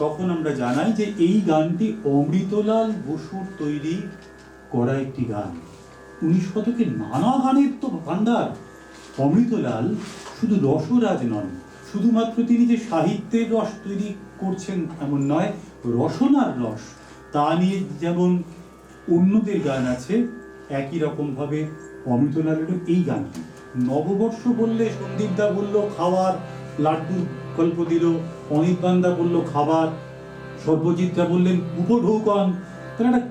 তখন আমরা জানাই যে এই গানটি অমৃতলাল বসুর তৈরি করা একটি গান। 19 শতকের নানা গানের তো ভান্ডার। অমৃতলাল শুধু রসরাজ নন, শুধুমাত্র তিনি যে সাহিত্যের রস তৈরি করছেন এমন নয়, রসনার রস তা নিয়ে যেমন অন্যদের গান আছে, একই রকমভাবে অমৃতলালেরও এই গানটি। নববর্ষ বললে সন্দীপদা বলল খাবার, লাড্ডুর গল্প দিল, অনির্বাণদা বলল খাবার, সর্বজিৎদা বললেন উপঢৌকন। তাহলে একটা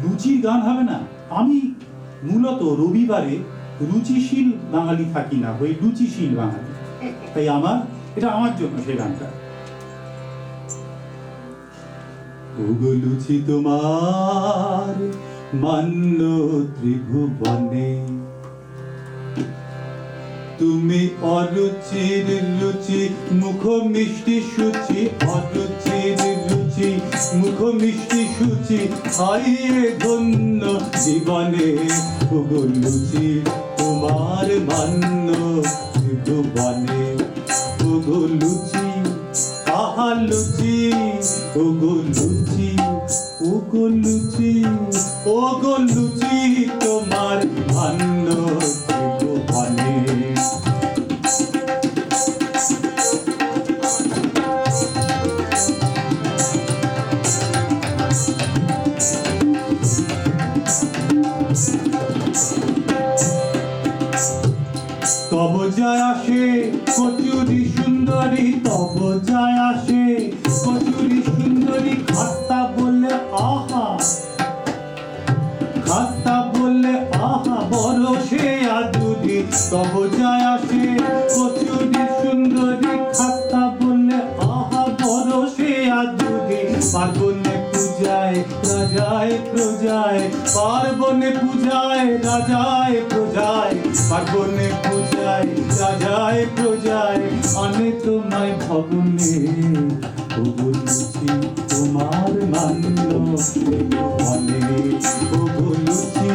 রুচির গান হবে না? আমি মূলত রবিবারে রুচিশীল বাঙালি থাকি না, ওই রুচিশীল বাঙালি। তাই এটা আমার জন্য সেই গানটা। ওগো লুচি তোমার মান্য ত্রিভুবনে, তুমি অরুচির লুচি মুখ মিষ্টি সুচি, অরুচির লুচি মুখ মিষ্টি সুচি, খাইয়ে ধন্য জীবনে। ওগো লুচি তোমার মান্য ত্রিভুবনে, ওগো লুচি আহা লুচি, ওগো লুচি, ওগো লুচি, ওগো লুচি তোমার মান্য ত্রিভুবনে। তব যায় আসে কচুরি সুন্দরী, তব যায় আসে কচুরি সুন্দরী, খাস্তা বললে আহা, খাস্তা বললে আহা বড় সে আদুরি। তব যায় আসে কচুরি সুন্দরী, খাস্তা বললে আহা বড় সে আদুরি। পার্বণে পূজায় রাজায় প্রজায়, পার্বণে পূজায় রাজায় প্রজায়, পার্বণে পূজায় রাজায় প্রজায়, আনে তোমায় ভবনে। ওগো লুচি তোমার মান্য ত্রিভুবনে, ওগো লুচি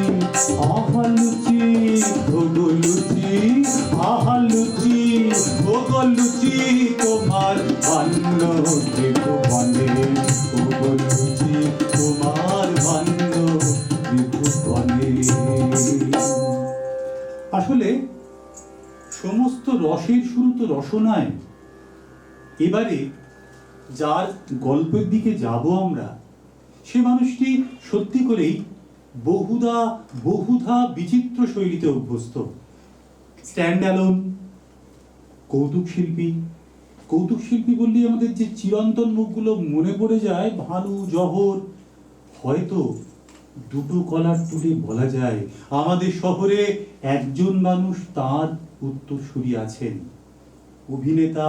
আহা লুচি, ওগো লুচি আহা লুচি, ওগো লুচি তোমার মান্য ত্রিভুবনে, ওগো লুচি তোমার মান্য ত্রিভুবনে। আসলে সমস্ত রসের শুরু তো রসনায়। এবারে যার গল্পের দিকে যাব আমরা, সে মানুষটি সত্যি করেই বহুধা বিচিত্র শৈলীতে অভ্যস্ত। স্ট্যান্ড অ্যালোন কৌতুক শিল্পী বললেই আমাদের যে চিরন্তন মুখগুলো মনে পড়ে যায়, ভানু, জহর। হয়তো দুটো কলার তুলে বলা যায় আমাদের শহরে একজন মানুষ তার উত্তরসূরি আছেন। অভিনেতা,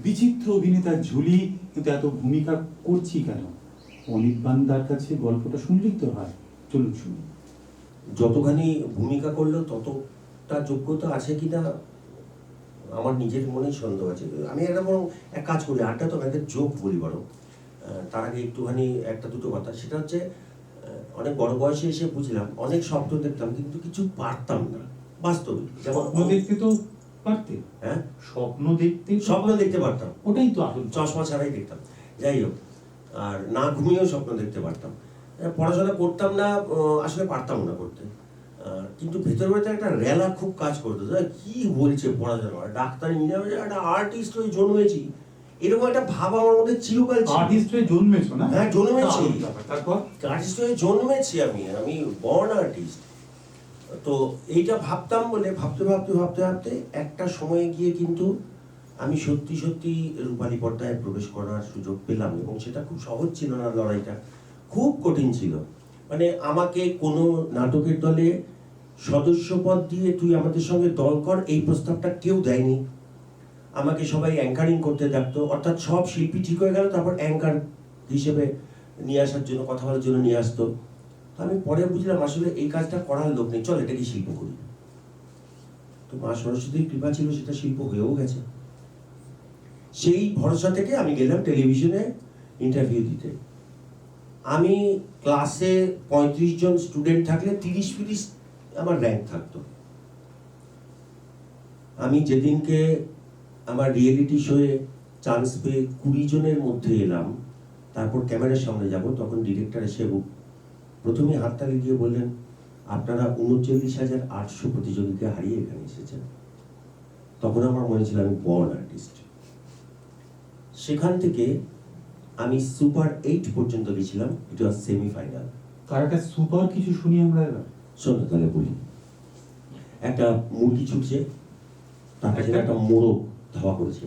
বিচিত্র অভিনেতার ঝুলি, কিন্তু এত ভূমিকা করছি কেন? অনির্বাণদার কাছে গল্পটা শুনলেই তো হয়। চলুন শুনি। যতখানি ভূমিকা করলেও ততটা যোগ্যতা আছে কিনা আমার নিজের মনেই সন্দেহ আছে। আমি একটা বরং এক কাজ করি, আড্ডা তো একটা জোক বলি বরং। তার আগে একটুখানি একটা দুটো কথা, সেটা হচ্ছে অনেক বড় বয়সে এসে বুঝলাম অনেক স্বপ্ন দেখতাম কিন্তু কিছু পারতাম না বাস্তবে। যেমন স্বপ্ন দেখতে তো পারতে, হ্যাঁ স্বপ্ন দেখতে পারতাম, ওটাই তো আসল। চশমা ছাড়াই দেখতাম, যাই হোক। আর না ঘুমিয়েও স্বপ্ন দেখতে পারতাম। পড়াশোনা করতাম না, আসলে পারতাম না করতে, কিন্তু ভেতরে ভেতরে একটা রেলা খুব কাজ করতো। কি বলছে পড়াশোনা, ডাক্তার ইঞ্জিনিয়ার, একটা আর্টিস্ট হয়ে জন্মেছি, এরকম একটা ভাব আমার মধ্যে চিরকাল ছিল। আর্টিস্ট হয়ে জন্মেছো না? হ্যাঁ, জন্মেছি। তারপর আর্টিস্ট হয়ে জন্মেছি আমি বর্ন আর্টিস্ট। তো এইটা ভাবতাম বলে ভাবতে একটা সময়ে গিয়ে কিন্তু আমি সত্যি রূপালী পর্দায় প্রবেশ করার সুযোগ পেলাম, এবং সেটা খুব সহজ ছিল না, লড়াইটা খুব কঠিন ছিল। মানে আমাকে কোনো নাটকের দলে সদস্যপদ দিয়ে তুই আমাদের সঙ্গে দল কর, এই প্রস্তাবটা কেউ দেয়নি। আমাকে সবাই অ্যাঙ্কারিং করতে ডাকতো, অর্থাৎ সব শিল্পী ঠিক হয়ে গেল, তারপর অ্যাঙ্কার হিসেবে নিয়ে আসার জন্য, কথা বলার জন্য নিয়ে আসতো। তো আমি পরে বুঝলাম আসলে এই কাজটা করার লোক নেই, চল এটাকে শিল্প করি। তো মা সরস্বতীর কৃপা ছিল, সেটা শিল্প হয়েও গেছে। সেই ভরসা থেকে আমি গেলাম টেলিভিশনে ইন্টারভিউ দিতে। আমি ক্লাসে 35 জন স্টুডেন্ট থাকলে 30-40 আমার র্যাঙ্ক থাকতো। আমি যেদিনকে আমার রিয়েলিটি শোয়ে চান্স পেয়ে 20 জনের মধ্যে এলাম, তারপর ক্যামেরার সামনে যাব, তখন ডিরেক্টর এসে প্রথমে হাততালি দিয়ে বললেন, আপনারা 39,800 প্রতিযোগীকে হারিয়ে এখানে এসেছেন। তখন আমার মনে ছিল আমি বর্ন আর্টিস্ট। সেখান থেকে আমি সুপার 8 পর্যন্ত গেছিলাম, এটা ওয়াজ সেমিফাইনাল। তার একটা সুপার কিছু শুনি আমরা এবার। শোনো তাহলে বলি। একটা মুরগি ছুটছে, তার পেছনে একটা মোরগ ধাওয়া করেছে।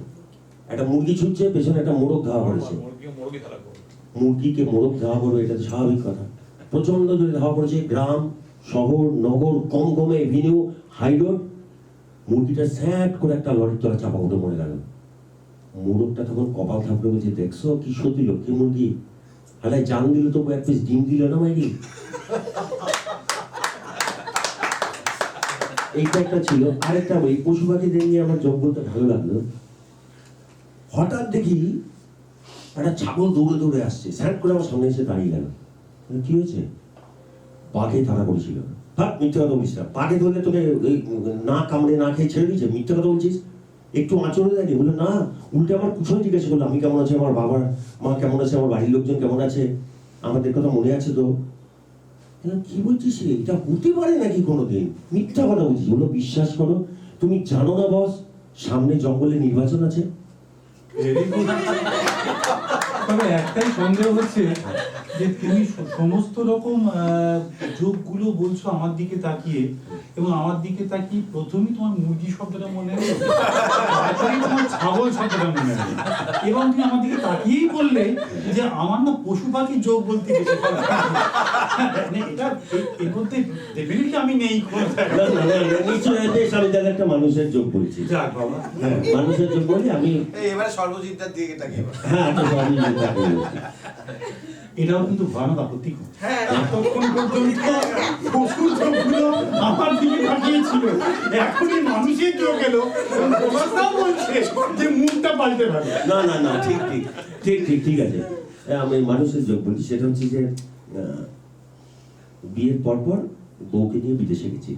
একটা মুরগি ছুটছে, পেছনে একটা মোরগ ধাওয়া করেছে। মুরগিকে মোরগ ধাওয়া করবে, এটা তো স্বাভাবিক কথা। প্রচন্ড জোরে ধাওয়া করেছে, গ্রাম, শহর, নগর, কমকমে এভিনিউ, হাই রোড। মুরগিটা স্যাট করে একটা লরির তলা চাপা উঠে মরে গেল। মোরগটা তখন কপাল থাপড়ে বলছে, দেখছো কি সত্যি লক্ষ্মী মুরগি, হালায় জান দিল তবু এক পিস ডিম দিল না মাইরি। এইটা একটা ছিল। আরেকটা ওই পশু পাখিদের নিয়ে আমার যোগ বলতে ভালো লাগলো। হঠাৎ দেখি একটা ছাগল দৌড়ে দৌড়ে আসছে, স্যাট করে আমার সামনে এসে দাঁড়িয়ে গেল। কি হয়েছে? বাঘে তাড়া করেছিল। হ্যাঁ, মিথ্যে কথা বলছিস না। বাঘে ধরলে তোকে না কামড়ে না খেয়ে ছেড়ে দিয়েছে, মিথ্যে কথা বলছিস। একটু আঁচড়ে দেয়নি? বলে না, উল্টে আমার কুশল জিজ্ঞাসা করলো, আমি কেমন আছি, আমার বাবার মা কেমন আছে, আমার বাড়ির লোকজন কেমন আছে, আমাদের কথা মনে আছে তো? কি বলছিস, এটা হতে পারে নাকি কোনোদিন? মিথ্যা কথা বলছিস। বললো, বিশ্বাস করো, তুমি জানো না বস, সামনে জঙ্গলে নির্বাচন আছে। তবে একটাই সন্দেহ হচ্ছে যে তুমি সমস্ত রকম যোগগুলো বলছো আমার দিকে তাকিয়ে, এবং আমার দিকে তাকিয়ে প্রথমেই তোমার মুরগি শব্দটা মনে হলো, তারপরেই তোমার ছাগল শব্দটা মনে হলো, এবং তুমি আমার দিকে তাকিয়েই বললে যে আমার না পশু পাখি যোগ বলতে বেশি ভালো লাগে। এটা এর মধ্যে ডেফিনেটলি আমি নেই কোনো নিশ্চয়ই বেশ, আমি তাহলে একটা মানুষের যোগ বলছি। যাক বাবা, হ্যাঁ, মানুষের যোগ বলি আমি। এবারে সর্বজিৎটার দিকে তাকিয়ে বল। হ্যাঁ, একটা সর্বজনীন তাকিয়ে বলছি। এটাও কিন্তু ভয়ানক আপত্তিকর। হ্যাঁ, এতক্ষণ পর্যন্ত পশুর চোখগুলো আমার দিকে তাকিয়েছিল, এখনই মানুষের চোখ এলো, প্রভাসদাও বলছে যে মুখটা পাল্টে ভাবে। না না না, ঠিক ঠিক ঠিক ঠিক ঠিক আছে। আমি মানুষের যোগ বলছি, সেটা হচ্ছে যে বিয়ের পরপর বউকে নিয়ে বিদেশে গেছি,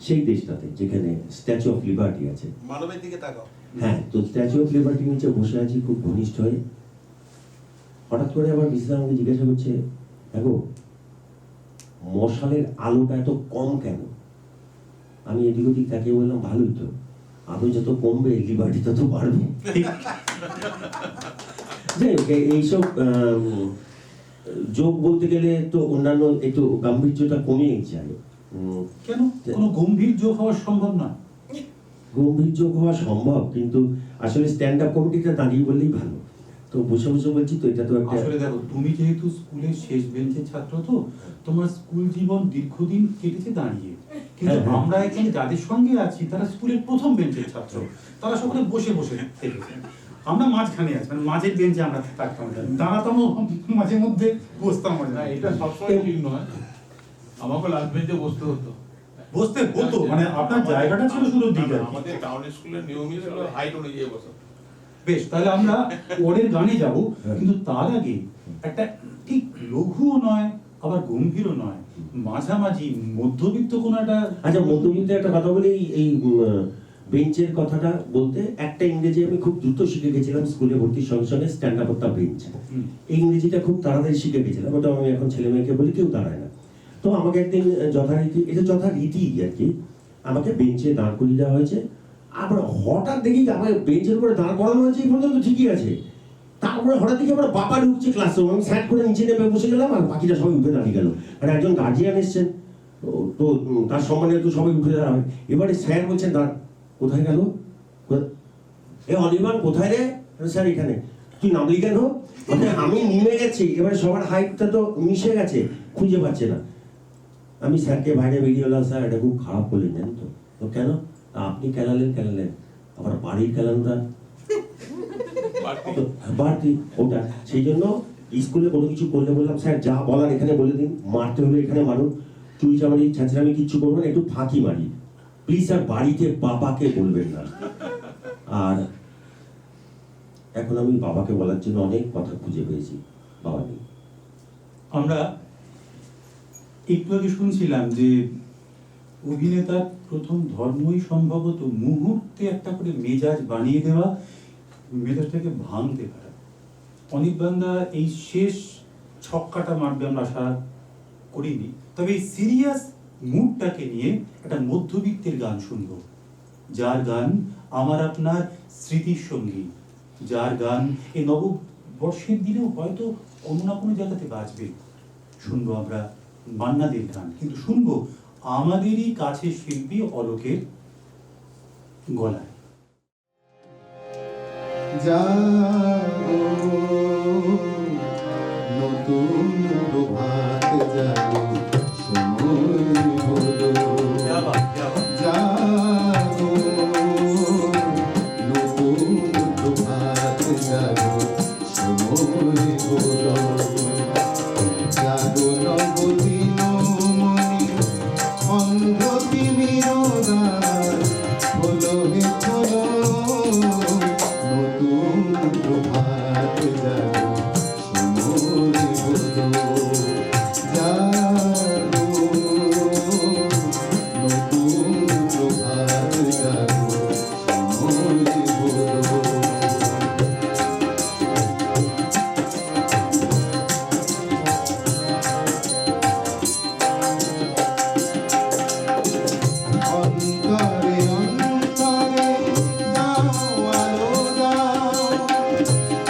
সেই দেশটাতে যেখানে স্ট্যাচু অফ লিবার্টি আছে। মানবের দিকে তাকাও। হ্যাঁ, তো স্ট্যাচু অফ লিবার্টির নিচে বসে আছি খুব ঘনিষ্ঠ হয়ে। হঠাৎ করে আমার মিসেস আমাকে জিজ্ঞাসা করছে, দেখো মশালের আলোটা এত কম কেন? আমি এদিক ওদিক তাকিয়ে বললাম, ভালোই তো, আলো যত কমবে লিবার্টি তত বাড়বে। যাই হোক, এইসব যোগ বলতে গেলে তো অন্যান্য একটু গাম্ভীর্যটা কমিয়ে যায়। কেন কোনো গম্ভীর যোগ হওয়া সম্ভব না? গম্ভীর যোগ হওয়া সম্ভব, কিন্তু আসলে স্ট্যান্ড আপ কমেডিটা দাঁড়িয়ে বললেই ভালো। তো বসে বসে বলছি তো, এটা তো একটা। আসলে দেখো, তুমি যেহেতু স্কুলের শেষ বেঞ্চের ছাত্র, তো তোমার স্কুল জীবন দীর্ঘদিন কেটেছে দাঁড়িয়ে, কিন্তু হ্যাঁ। আমরা এখানে যাদের সঙ্গে আছি তারা স্কুলের প্রথম বেঞ্চের ছাত্র, তারা সকলে বসে বসে থেকেছে। আমরা মাঝখানে আছি, মানে মাঝের বেঞ্চে আমরা থাকতাম, দাঁড়াতাম মাঝে মধ্যে, বসতাম মাঝে। না, এটা সবসময় ঠিক নয়। আমাকে লাস্ট বেঞ্চে বসতে হতো। বসতে হতো মানে আপনার জায়গাটা ছিল শুরুর দিকে আর কি। আমাদের টাউন স্কুলের নিয়মই ছিল হাইট অনুযায়ী বসা। বেশ, তাহলে আমরা পরের গানে যাব, কিন্তু তার আগে একটা ঠিক লঘুও নয় আবার গম্ভীরও নয়, মাঝামাঝি মধ্যবিত্ত কোন একটা। আচ্ছা, মধ্যবিত্ত একটা কথা বলি। এই বেঞ্চের কথাটা বলতে, একটা ইংরেজি আমি খুব দ্রুত শিখে গেছিলাম স্কুলে ভর্তির সঙ্গে সঙ্গে, স্ট্যান্ড আপ দ্য বেঞ্চ। এই ইংরেজিটা খুব তাড়াতাড়ি শিখে গেছিলাম, ওটা আমি এখন ছেলে মেয়েকে বলি, কেউ দাঁড়ায় না। তো আমাকে একদিন যথারীতি, এটা যথারীতি আর কি, আমাকে বেঞ্চে দাঁড় করিয়ে দেওয়া হয়েছে। আবার হঠাৎ দেখি আমাকে বেঞ্চের উপরে দাঁড় করানো হয়েছে, এই পর্যন্ত ঠিকই আছে। তারপরে হঠাৎ দেখি আমার বাবা ঢুকছে ক্লাসরুম, আমি স্যাট করে নিচে নেমে বসে গেলাম, আর বাকিটা সবাই উঠে দাঁড়িয়ে গেল। আর একজন গার্জিয়ান এসছেন, তো তার সম্মানে তো সবাই উঠে দাঁড়াবে। এবারে স্যার বলছেন, দাঁড়, কোথায় গেল? এ অনির্বাণ কোথায় রে? স্যার এখানে। তুই নামলি কেন? মানে আমি নেমে গেছি, এবারে সবার হাইটটা তো মিশে গেছে, খুঁজে পাচ্ছে না। আমি স্যারকে বাইরে বেরিয়ে এলাম, স্যার এটা খুব খারাপ করলেন জানেন তো? তো কেন? আপনি খেলালেন, আবার বাড়ির খেলানোটা বাড়তি, ওটা সেই জন্য স্কুলে কোনো কিছু করলে বললাম স্যার যা বলার এখানে বলে দিন, মারতে হলে এখানে মারুন, চুরি চামারি ছ্যাঁচড়ামি কিচ্ছু করবেন না, একটু ফাঁকি মারি প্লিজ স্যার, বাড়িতে বাবাকে বলবেন না। আর এখন আমি বাবাকে বলার জন্য অনেক কথা খুঁজে পেয়েছি, বাবা নেই। আমরা একটু আগে শুনছিলাম যে অভিনেতার প্রথম ধর্মই সম্ভবত মুহূর্তে একটা করে মেজাজ বানিয়ে দেওয়া, মেজাজটাকে ভাঙতে পারা। অনিক বান্দা এই শেষ ছক্কাটা মারবে আমরা আশা করিনি, তবে এই সিরিয়াস মুডটাকে নিয়ে একটা মধ্যবিত্তের গান শুনব, যার গান আমার আপনার স্মৃতির সঙ্গী, যার গান এই নববর্ষের দিনেও হয়তো কোনো না কোনো জায়গাতে বাজবে। শুনবো আমরা মান্নাদের গান, কিন্তু শুনবো আমাদেরই কাছের শিল্পী অলোকের গলায়। জাগো নতুন প্রভাত জাগো, সময় হলো। জাগো নতুন প্রভাত জাগো, সময় হলো। জাগো নবদিন মনি অন্ধ তিমির দ্বার, হলো হে হলো নতুন প্রভাত জাগো, সময় হলো। জাগো নতুন প্রভাত জাগো, সময় হলো। অন্তরে অন্তরে দাও আলো দাও,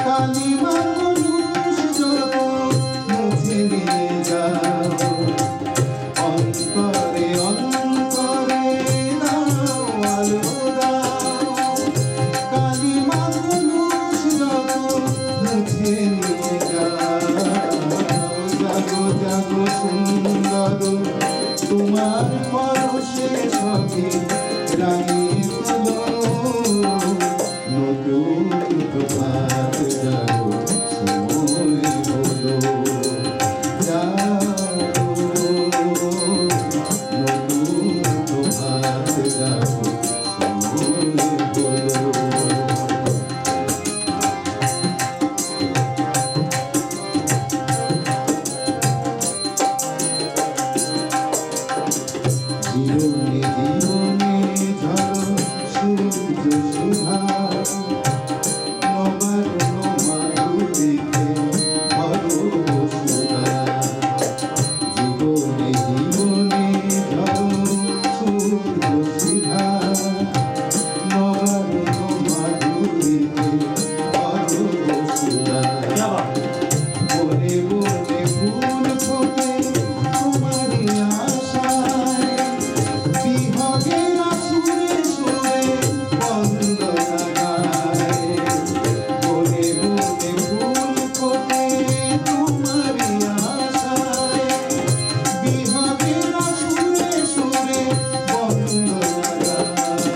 কালিমা কলুষ যত মুছে দিয়ে যাও। অন্তরে অন্তরে দাও আলো দাও, কালিমা কলুষ যত মুছে দিয়ে যাও। জাগো জাগো সুন্দর, তোমার পরশে সবে রাঙিয়ে তোলো নতুন প্রভাত জাগো, সময় হলো। জাগো নতুন প্রভাত জাগো, সময় হলো। জীবনে জীবনে ঝড় সূর্য সুধা, নবারুণ মাধুরীতে ভরো সুধা। জীবনে জীবনে ঝড় সূর্য সুধা, নবারুণ মাধুরীতে ভরো সুধা। বনে বনে ফুল ফোটে তোমারই আশায়, বিহগের সুরে সুরে বন্দনা গায়। বনে বনে ফুল ফোটে তোমারই আশায়, বিহগের সুরে সুরে বন্দনা গায়।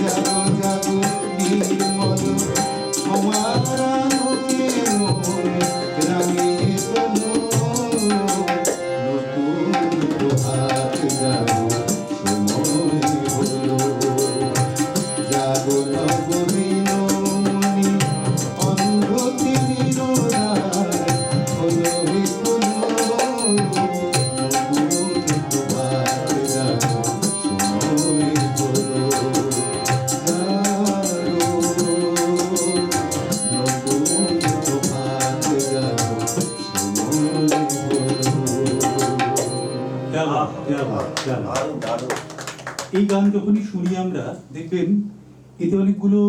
জাগো জাগো নির্মল আমার আলোকে মন রাঙিয়ে তোলো নতুন প্রভাত জাগো, সময় হলো। জাগো নবদিন মনি অন্ধ তিমির দ্বার, হলো হে হলো নতুন প্রভাত জাগো, সময় হলো। জাগো নতুন প্রভাত জাগো, সময় হলো। এই গান যখনই শুনি আমরা, দেখবেন এতে অনেকগুলো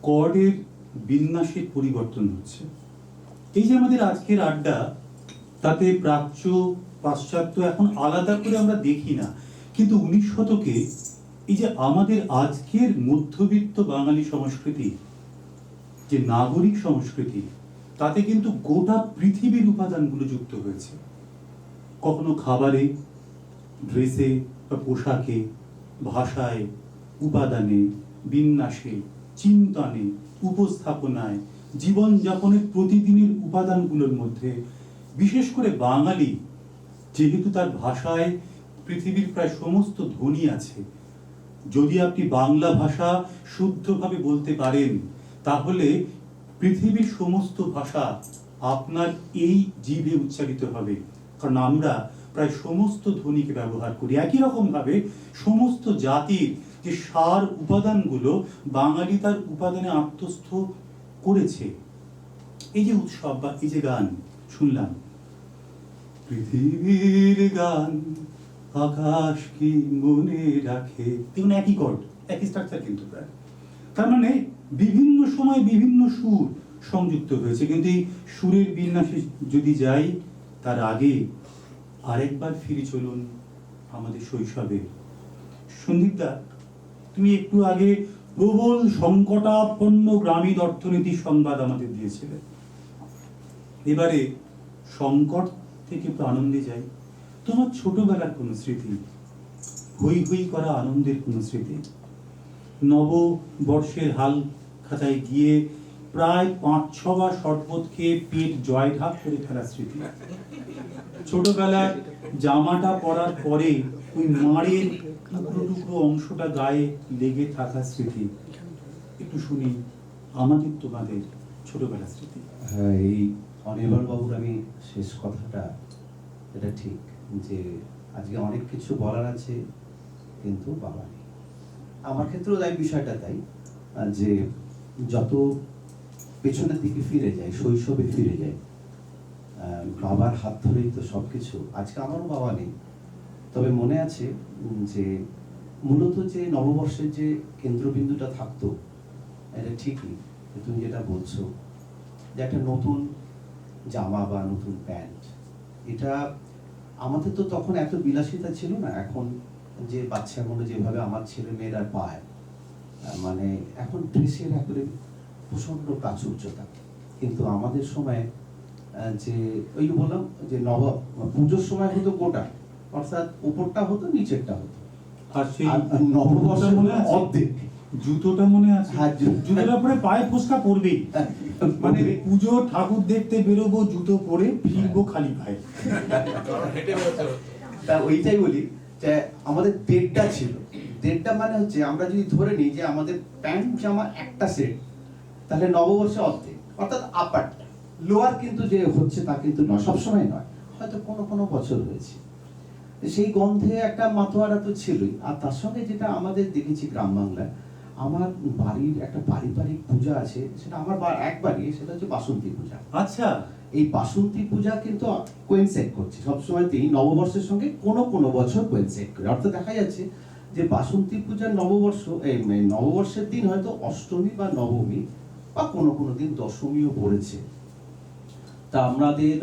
কর্ডের বিন্যাসের পরিবর্তন হচ্ছে। এই যে আমাদের আজকের আড্ডা, তাতে প্রাচ্য পাশ্চাত্য এখন আলাদা করে আমরা দেখি না, কিন্তু 19 শতকে এই যে আমাদের আজকের মধ্যবিত্ত বাঙালি সংস্কৃতি, যে নাগরিক সংস্কৃতি, তাতে কিন্তু গোটা পৃথিবীর উপাদানগুলো যুক্ত হয়েছে। কখনো খাবারে, ড্রেসে বা পোশাকে, ভাষায়, উপাদানে, বিন্যাসে, চিন্তনে, উপস্থাপনায়, জীবনযাপনের প্রতিদিনের উপাদানগুলোর মধ্যে বিশেষ করে বাঙালি, যেহেতু তার ভাষায় পৃথিবীর প্রায় সমস্ত ধ্বনি আছে, যদি আপনি বাংলা ভাষা শুদ্ধভাবে বলতে পারেন তাহলে পৃথিবীর সমস্ত ভাষা আপনার এই জিভে উচ্চারিত হবে, কারণ আমরা প্রায় সমস্ত ধ্বনিকে ব্যবহার করি। একই রকম ভাবে সমস্ত জাতির যে সার উপাদানগুলো বাঙালি তার উপাদানে আত্মস্থ করেছে। এই যে উৎসব বা এই যে গান শুনলাম, পৃথিবীর গান আকাশ কি মনে রাখে, দেখুন একই কর্ড, একই স্ট্রাকচার কিন্তু প্রায়। তার মানে বিভিন্ন সময় বিভিন্ন সুর সংযুক্ত হয়েছে, কিন্তু এই সুরের বিন্যাসে যদি যাই তার আগে আরেকবার ফিরে চলুন আমাদের শৈশবে। সন্দীপদা, তুমি একটু আগে প্রবল সংকটাপন্ন গ্রামীণ অর্থনীতির সংবাদ আমাদের দিয়েছিলে। এবারে সংকট থেকে একটু আনন্দে যাই। তোমার ছোটবেলার কোনো স্মৃতি, হই হই করা আনন্দের কোনো স্মৃতি, নববর্ষের হাল খাতায় গিয়ে প্রায় 5-6 বার শরবত খেয়ে পেট জয়ঢাক করে ফেলার স্মৃতি, ছোটবেলার জামাটা পরার পরে ওই মাড়ের টুকরো টুকরো অংশটা গায়ে লেগে থাকার স্মৃতি, একটু শুনি আমাদের তোমাদের ছোটবেলার স্মৃতি। হ্যাঁ, এই অনির্বাণ বাবুর আমি শেষ কথাটা, এটা ঠিক যে আজকে অনেক কিছু বলার আছে কিন্তু বাবা নেই। আমার ক্ষেত্রেও তাই বিষয়টা তাই, যে যত পেছনের দিকে ফিরে যায়, শৈশবে ফিরে যায়, বাবার হাত ধরেই তো সবকিছু। আজকে আমারও বাবা নেই, তবে মনে আছে যে মূলত যে নববর্ষের যে কেন্দ্রবিন্দুটা থাকতো, এটা ঠিকই তুমি যেটা বলছো, যে একটা নতুন জামা বা নতুন প্যান্ট, এটা আমাদের তো তখন এত বিলাসিতা ছিল না। এখন যে বাচ্চাগুলো যেভাবে আমার ছেলে মেয়েরা পায়, মানে এখন ড্রেসের একবারে প্রচন্ড প্রাচুর্যতা, কিন্তু আমাদের সময় যে ওই যে বললাম যে পুজোর সময় হতো গোটা, অর্থাৎ উপরটা হতো নিচেরটা হতো, আর সেই নববর্ষের মনে আছে? অর্ধেক জুতোটা মনে আছে? হ্যাঁ, জুতোটা পরে পায়ে ফোসকা পড়বেই, মানে পুজো ঠাকুর দেখতে বেরোবো জুতো পরে, ফিরবো খালি পায়ে। তা ওইটাই বলি যে আমাদের দেড়টা ছিল। দেড়টা মানে হচ্ছে আমরা যদি ধরে নিই যে আমাদের প্যান্ট জামা একটা সেট, তাহলে নববর্ষে অর্ধেক, অর্থাৎ আপারটা। লোয়ার কিন্তু যে হচ্ছে তা কিন্তু নয়, সবসময় নয়, হয়তো কোনো কোনো বছর হয়েছে। সেই গন্ধে একটা মাতোয়ারা তো ছিলই। আর তার সঙ্গে যেটা আমাদের দেখেছি গ্রাম বাংলায়, আমার বাড়ির একটা পারিবারিক পূজা আছে, সেটা আমার একবারই, সেটা হচ্ছে বাসন্তী পূজা। আচ্ছা, এই বাসন্তী পূজা কিন্তু কোয়েনসাইড করছে সবসময়তেই নববর্ষের সঙ্গে কোনো কোনো বছর কোয়েনসাইড করে। অর্থাৎ দেখা যাচ্ছে যে বাসন্তী পূজার নববর্ষের দিন হয়তো অষ্টমী বা নবমী বা কোনো কোনো দিন দশমীও পড়েছে। তা আমাদের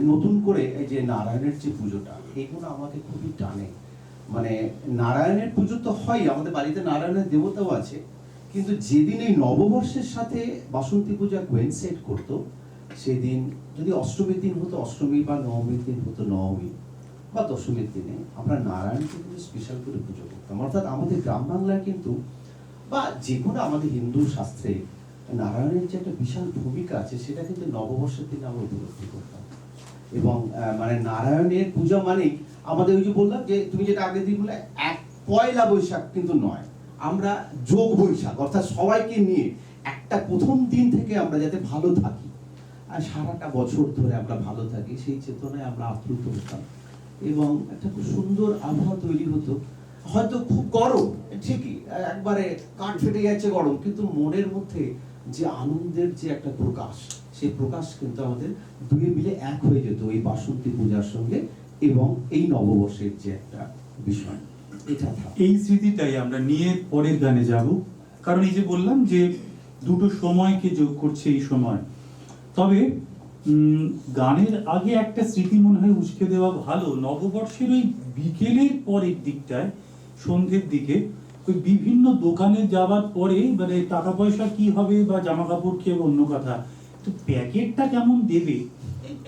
নতুন করে এই যে নারায়ণের যে পুজোটা, এগুলো আমাকে খুবই টানে। মানে নারায়ণের পুজো তো হয়, আমাদের বাড়িতে নারায়ণের দেবতাও আছে, কিন্তু যেদিন এই নববর্ষের সাথে বাসন্তী পূজা কোয়েনসাইড করতো, সেদিন যদি অষ্টমীর দিন হতো অষ্টমী, বা নবমীর দিন হতো নবমী, বা দশমীর দিনে আমরা নারায়ণকে কিন্তু স্পেশাল করে পুজো করতাম। অর্থাৎ আমাদের গ্রাম বাংলায় কিন্তু, বা যে কোনো আমাদের হিন্দু শাস্ত্রে নারায়ণের যে একটা বিশাল ভূমিকা আছে, সেটা কিন্তু নববর্ষের দিনে আমরা উপলব্ধি করতাম। এবং মানে নারায়ণের পূজা মানে আমাদের ওই যে বললাম যে তুমি যেটা আগে দিয়ে বলে, এক পয়লা বৈশাখ কিন্তু নয়, আমরা যোগ বৈশাখ, অর্থাৎ সবাইকে নিয়ে একটা প্রথম দিন থেকে আমরা যাতে ভালো থাকি আর সারাটা বছর ধরে আমরা ভালো থাকি, সেই চেতনায় আমরা আপ্লুত হতাম। এবং একটা খুব সুন্দর আবহাওয়া তৈরি হতো। হয়তো খুব গরম, ঠিকই একবারে কাঠ ফেটে যাচ্ছে গরম, কিন্তু মনের মধ্যে যে আনন্দের যে একটা প্রকাশ, সেই প্রকাশ কিন্তু আমাদের দুয়ে মিলে এক হয়ে যেত এই বাসন্তী পূজার সঙ্গে এবং এই নববর্ষের যে একটা বিষয়, এটা এই স্মৃতিটাই আমরা নিয়ে পরের গানে যাব। কারণ এই যে বললাম যে দুটো সময়কে যোগ করছে এই সময়। তবে গানের আগে একটা স্মৃতি মনে হয় উস্কে দেওয়া ভালো। নববর্ষের ওই বিকেলের পরের দিকটায়, সন্ধ্যের দিকে, ওই বিভিন্ন দোকানে যাওয়ার পরে, মানে টাকা পয়সা কি হবে বা জামা কাপড় কি হবে অন্য কথা, তো প্যাকেটটা কেমন দেবে,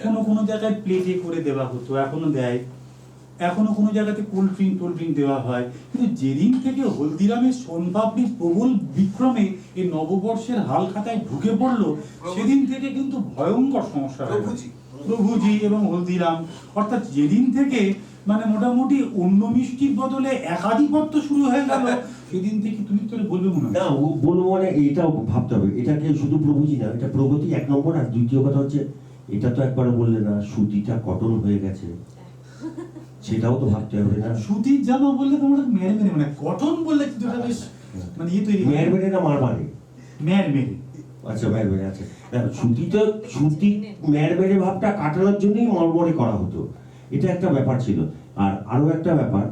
কোনো কোনো জায়গায় প্লেটে করে দেওয়া হতো, এখনো দেয়। এখনো কোনো জায়গাতে কোল্ড ড্রিঙ্ক দেওয়া হয়, কিন্তু যেদিন থেকে হলদিরামের সোনপাপড়ির প্রবল বিক্রমে এই নববর্ষের হালখাতায় ঢুকে পড়লো, সেদিন থেকে কিন্তু ভয়ঙ্কর সমস্যা হয়ে গেছে। প্রভুজি এবং হলদিরাম, অর্থাৎ যেদিন থেকে মানে মোটামুটি অন্য মিষ্টির বদলে একাধিপত্য শুরু হয়ে গেল, সেদিন থেকে তুমি তো বলবে মনে হয় না বলবো মানে এটাও ভাবতে হবে, এটাকে শুধু প্রভুজি না, এটা প্রগতি এক নম্বর। আর দ্বিতীয় কথা হচ্ছে, এটা তো একবার বললে না সুতিটা কটন হয়ে গেছে, সেটাও তো ভাবতে হবে না। সুতির জামা বললে তোমরা মেরে মেরে, মানে কটন বললে কিন্তু এটা বেশ মানে ইয়ে তৈরি মেয়ের মেরে না মার মারে? মের মেরে। আচ্ছা মেয়ের মেরে, আচ্ছা সুতি মেয়ের মেরে ভাবটা কাটানোর জন্যই মরমরে করা হতো, এটা একটা ব্যাপার ছিল। আর আরো একটা ব্যাপার,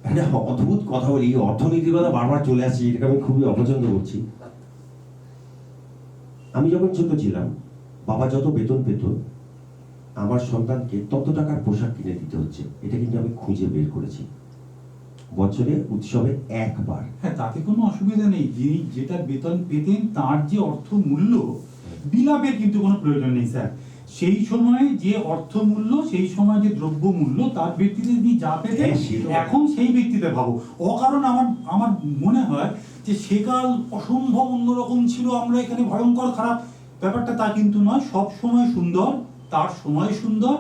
একটা অদ্ভুত কথা বলি, অর্থনীতির কথা বারবার চলে আসছে, এটাকে আমি খুবই অপছন্দ করছি। আমি যখন ছোট ছিলাম, বাবা যত বেতন পেত আমার সন্তানকে তত টাকার পোশাক কিনে দিতে হচ্ছে, এটা কিন্তু আমি খুঁজে বের করেছি। বছরে উৎসবে একবার। হ্যাঁ, তাতে কোনো অসুবিধা নেই, যিনি যেটা বেতন পেতেন তার যে অর্থ মূল্য, বিলাপের কিন্তু কোনো প্রয়োজন নেই স্যার। সেই সময় যে অর্থ মূল্য, সেই সময় যে দ্রব্য মূল্য, তার ভিত্তিতে তিনি যা পেতেন এখন সেই ভিত্তিতে ভাবো। অকারণ আমার মনে হয় যে সেকাল অসম্ভব অন্যরকম ছিল, আমরা এখানে ভয়ঙ্কর খারাপ, ব্যাপারটা তা কিন্তু নয়। সব সময় সুন্দর তার সময় সুন্দর,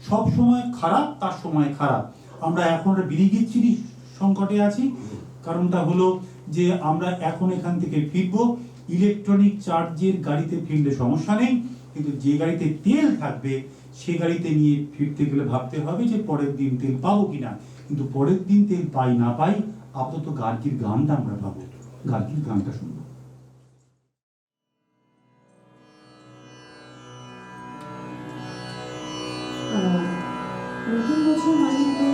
সব সময় খারাপ তার সময় খারাপ। আমরা এখন বিড়িগিচ্ছিরি সংকটে আছি, কারণটা হলো যে আমরা এখন এখান থেকে ফিরবো ইলেকট্রনিক চার্জের গাড়িতে, ফিরলে সমস্যা নেই, কিন্তু যে গাড়িতে তেল থাকবে সে গাড়িতে নিয়ে ফিরতে গেলে ভাবতে হবে যে পরের দিন তেল পাবো কিনা। কিন্তু পরের দিন তেল পাই না পাই, আপাতত গার্গির গানটা আমরা পাবো, গার্গির গানটা শুনবো। নতুন বছর মানে তো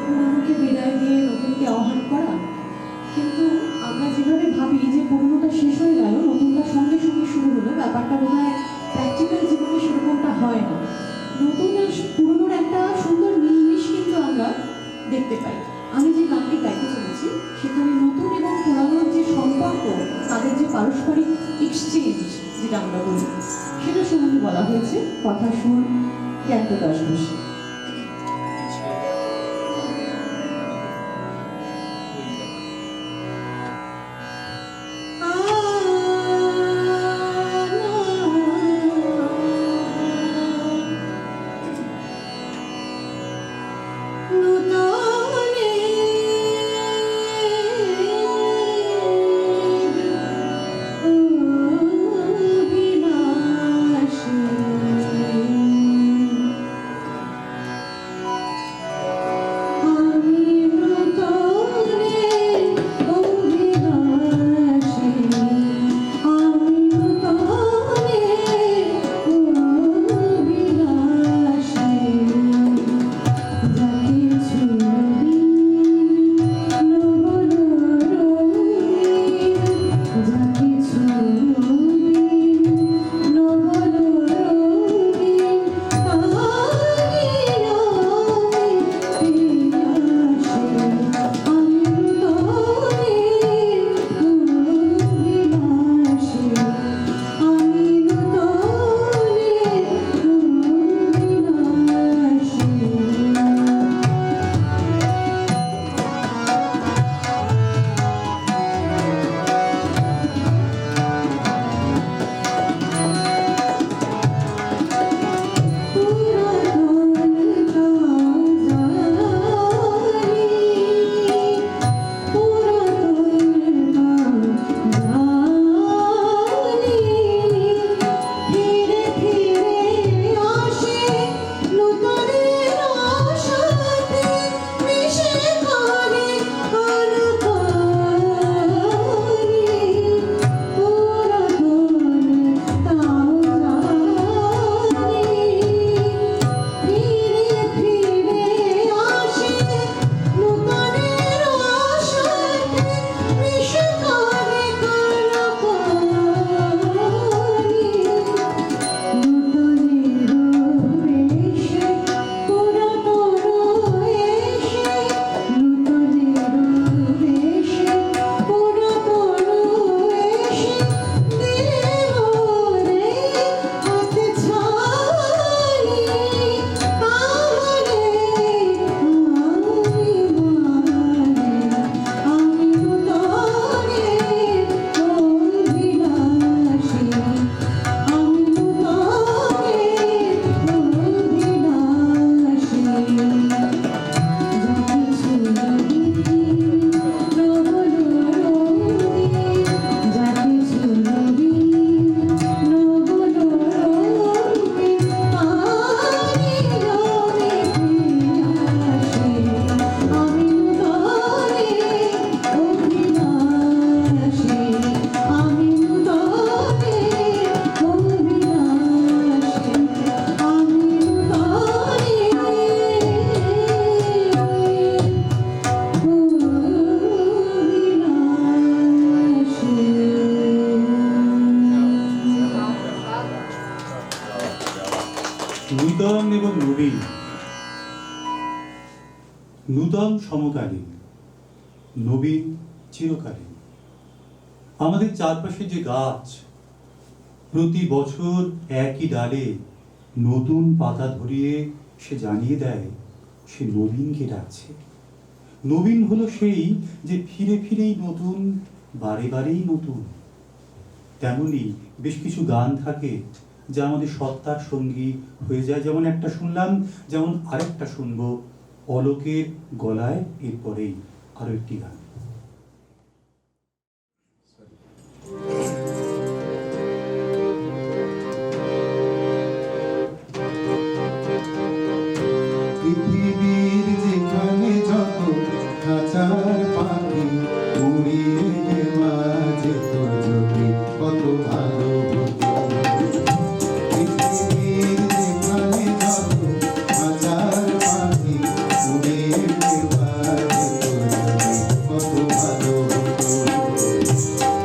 পুরনোকে বিদায় দিয়ে নতুনকে আহ্বান করা, কিন্তু আমরা যেভাবে ভাবি যে পুরনোটা শেষ হয়ে গেল, নতুনটা সঙ্গে সঙ্গে শুরু হলো, ব্যাপারটা বোধ হয় প্র্যাকটিক্যাল জীবনে সেরকমটা হয় না। নতুন আর পুরনোর একটা সুন্দর মিলমিশ কিন্তু আমরা দেখতে পাই। আমি যে গানটি গাইতে চলেছি সেখানে নতুন এবং পুরানোর যে সম্পর্ক, তাদের যে পারস্পরিক এক্সচেঞ্জ যেটা আমরা বলি, সেটা সম্বন্ধে বলা হয়েছে। কথা শুন জ্ঞাত দাস বসে। নূতন সমকালীন, নবীন চিরকালীন। আমাদের চারপাশে যে গাছ প্রতি বছর একই ডালে নতুন পাতা ধরিয়ে সে জানিয়ে দেয় সে নবীনকে ডাকছে। নবীন হলো সেই যে ফিরে ফিরেই নতুন, বারে বারেই নতুন। তেমনি বেশ কিছু গান থাকে যা আমাদের সত্তার সঙ্গী হয়ে যায়। যেমন একটা শুনলাম, যেমন আরেকটা শুনবো অলোকের গলায়, এরপরেই আরো একটি গান। পৃথিবীর যেখানে যত খাঁচার পাখি উড়িয়ে দেওয়া যেত যদি কত ভালো হতো। পৃথিবীর যেখানে যত খাঁচার পাখি উড়িয়ে দেওয়া যেত যদি কত ভালো হতো।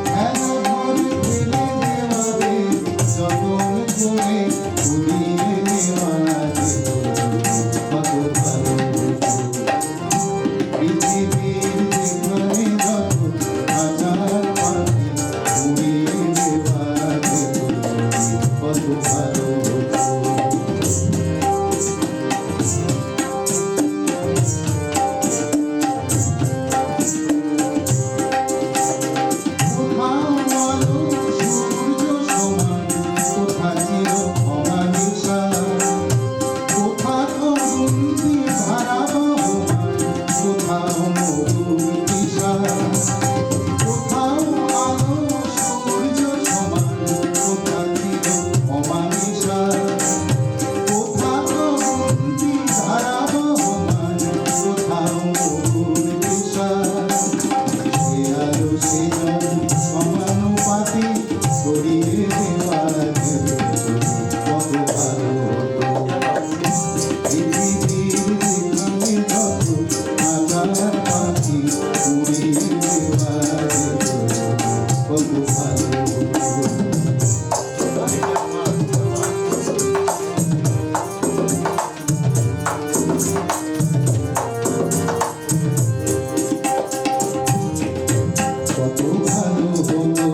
খেলা ঘরে ফেলে দেওয়ারে যতন করে উড়িয়ে দেওয়া যেত কত ভালো হতো। পৃথিবীর যেখানে যত হাজার পাখি উড়িয়ে দেওয়া যেত কত ভালো হতো। কোথাও আলো সূর্য সমান, কোথা চির অমানিসা, কোথাও বন্দি ধারা বহমান, কোথাও মধুর দিশা। কোথাও আলো সূর্য সমান, কোথা চির অমানিসা, কোথাও বন্দি ধারা বহমান, কোথাও মধুর দিশা। সে আলো সে জল সমানুপাতে ছড়িয়ে দেওয়া যেত কত ভালো হতো। পৃথিবীর যেখানে যত হাজার পাখি উড়িয়ে দেওয়া যেত কত ভালো হতো। কত ভালো হতো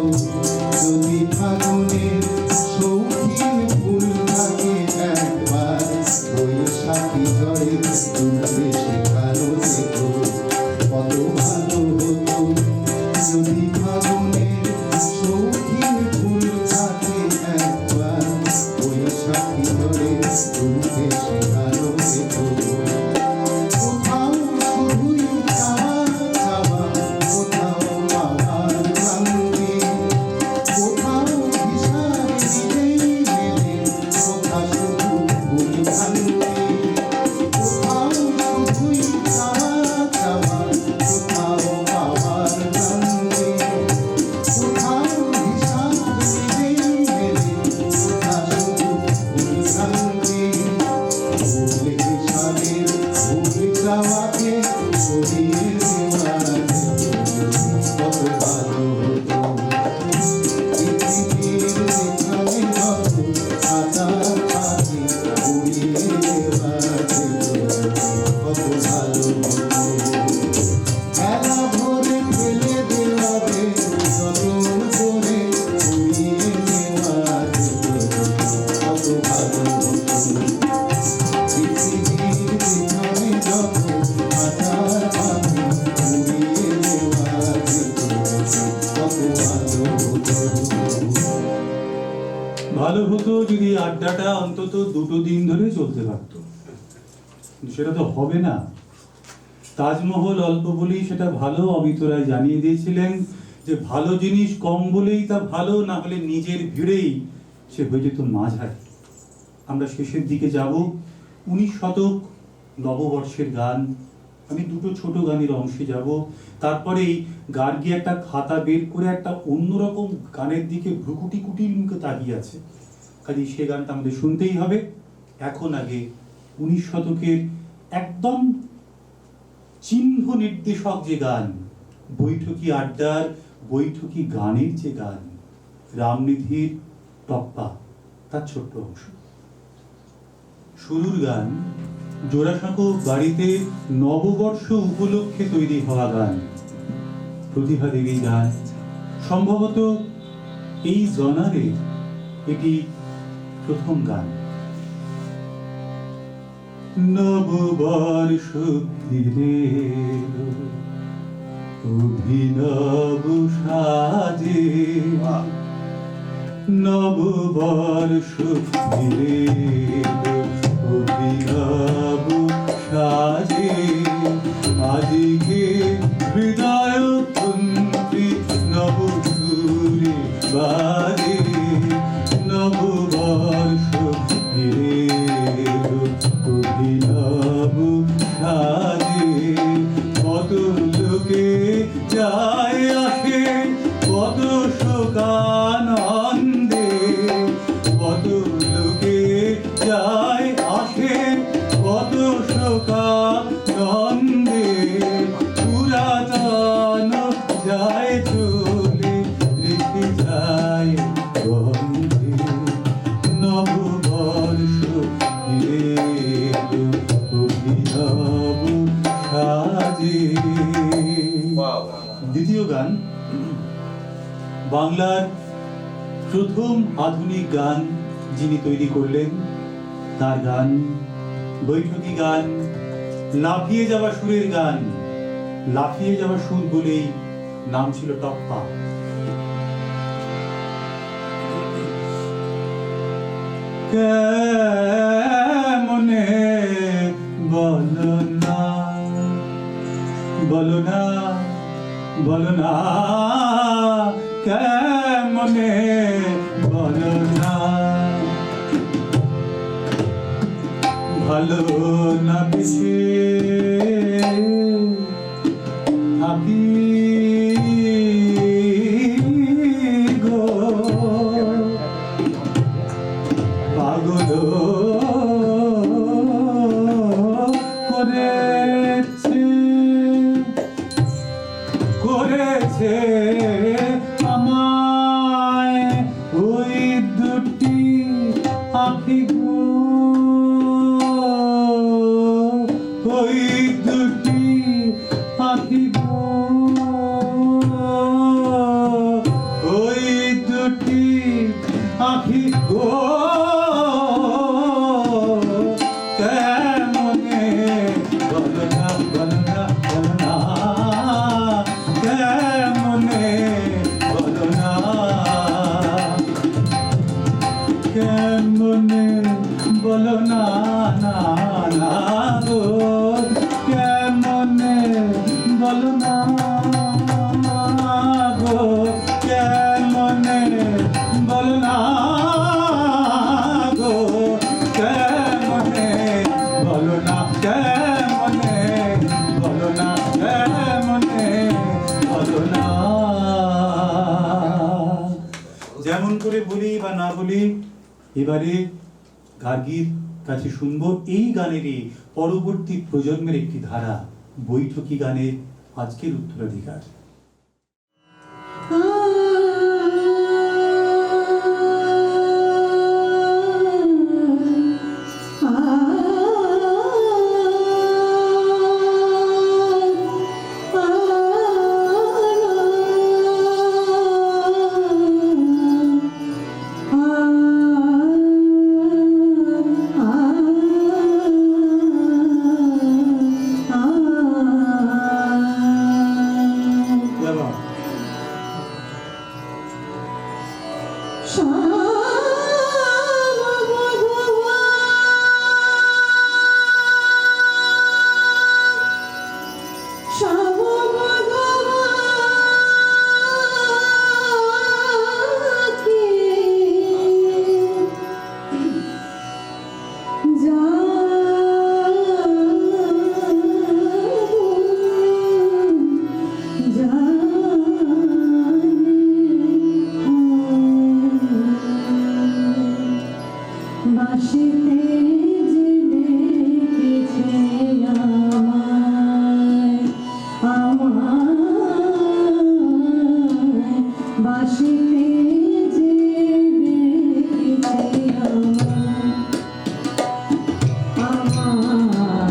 যদি ফাগুনের শৌখিন ফুল থাকে একবার বৈশাখী ঝড়ে তুলতে শেখানো যেত। কত ভালো হতো যদি ফাগুনের শৌখিন ফুল থাকে একবার বৈশাখী ঝড়ে তুলতে শেখানো যেত। কোথাও শুধুই চাওয়া চাওয়া, কোথাও পাওয়ার ক্লান্তি, কোথাও হিসাব নিজেই মেলে, কোথা শুধু ভুল ভ্রান্তি। কোথাও শুধুই চাওয়া চাওয়া, কোথাও পাওয়ার ক্লান্তি, কোথাও হিসাব নিজেই মেলে, কোথা শুধু ভুল ভ্রান্তি। ভুল হিসাবের ভুল চাওয়াকে সরিয়ে দেওয়া যেত কত ভালো হতো। পৃথিবীর যেখানে যত হাজার পাখি উড়িয়ে দেওয়া যেত কত ভালো হতো। খেলা ভরে ফেলে দেওয়ারে যতন করে উড়িয়ে দেওয়া যেত কত ভালো হতো। পৃথিবীর যেখানে যত হাজার পাখি উড়িয়ে দেওয়া যেত কত ভালো হতো। ভালো হতো যদি আড্ডাটা অন্তত দুটো দিন ধরে চলতে পারতো, কিন্তু সেটা তো হবে না। তাজমহল অল্প বলেই সেটা ভালো, অমিত রায় জানিয়ে দিয়েছিলেন যে ভালো জিনিস কম বলেই তা ভালো, না হলে নিজের ভিড়েই সে হয়ে যেত মাঝারি। আমরা শেষের দিকে যাব। 19 শতক নববর্ষের গান, আমি দুটো ছোট গানের অংশে যাব। তারপরেই গার্গী একটা খাতা বের করে একটা অন্যরকম গানের দিকে ভ্রুকুটি কুটির মুখে তাকিয়ে আছে, কাজে সে গানটা আমাদের শুনতেই হবে। এখন আগে 19 শতকের একদম চিহ্ন নির্দেশক যে গান, বৈঠকি আড্ডার বৈঠকি গানের যে গান, রামনিধির টপ্পা, তার ছোট্ট অংশ। শুরুর গান জোড়াসাঁকো বাড়িতে নববর্ষ উপলক্ষে তৈরি হওয়া গান, প্রতিভা দেবী গান। সম্ভবত এই জনারে এটি প্রথম গান। নববর্ষ ফিরে এলো অভিনব সাজে, নববর্ষ ফিরে এলো অভিনব সাজে, আজকে হৃদয় তন্ত্রী নব সুরে বাজে, নববর্ষ ফিরে এলো অভিনব সাজে। কত লোকে যায় আসে কত শোকানন্দে, কত লোকে যায় আসে কত শোকানন্দে, পুরাতন যায় চলে রেখে যায় গন্ধে, নববর্ষ ফিরে এলো অভিনব সাজে। দ্বিতীয় গান, বাংলার প্রথম আধুনিক গান যিনি তৈরি করলেন তার গান, বৈঠকি গান, লাফিয়ে যাওয়া সুরের গান। লাফিয়ে যাওয়া সুর বলেই নাম ছিল টপ্পা। কেমনে বলো না, বলো না, বলো না, কেমনে বলো না, ভালো না বেশি থাকি গো, পাগল করেছে, করেছে আমায় ওই দুটি আঁখি গো, ওই দুটি আঁখি গো, ওই দুটি আঁখি গো, কেমনে বলো না, বলো না, বলো না, কেমনে বলো না, কেমনে বলো না, না না গো, কেমনে বলো না গো, কেমনে বলো না গো, কেমনে বলো না, কেমনে বলো না, কেমনে বলো না। যেমন করে বলি বা না বলি, এবারে গার্গীর কাছে শুনবো এই গানেরই পরবর্তী প্রজন্মের একটি ধারা, বৈঠকি গানের আজকের উত্তরাধিকার। আমার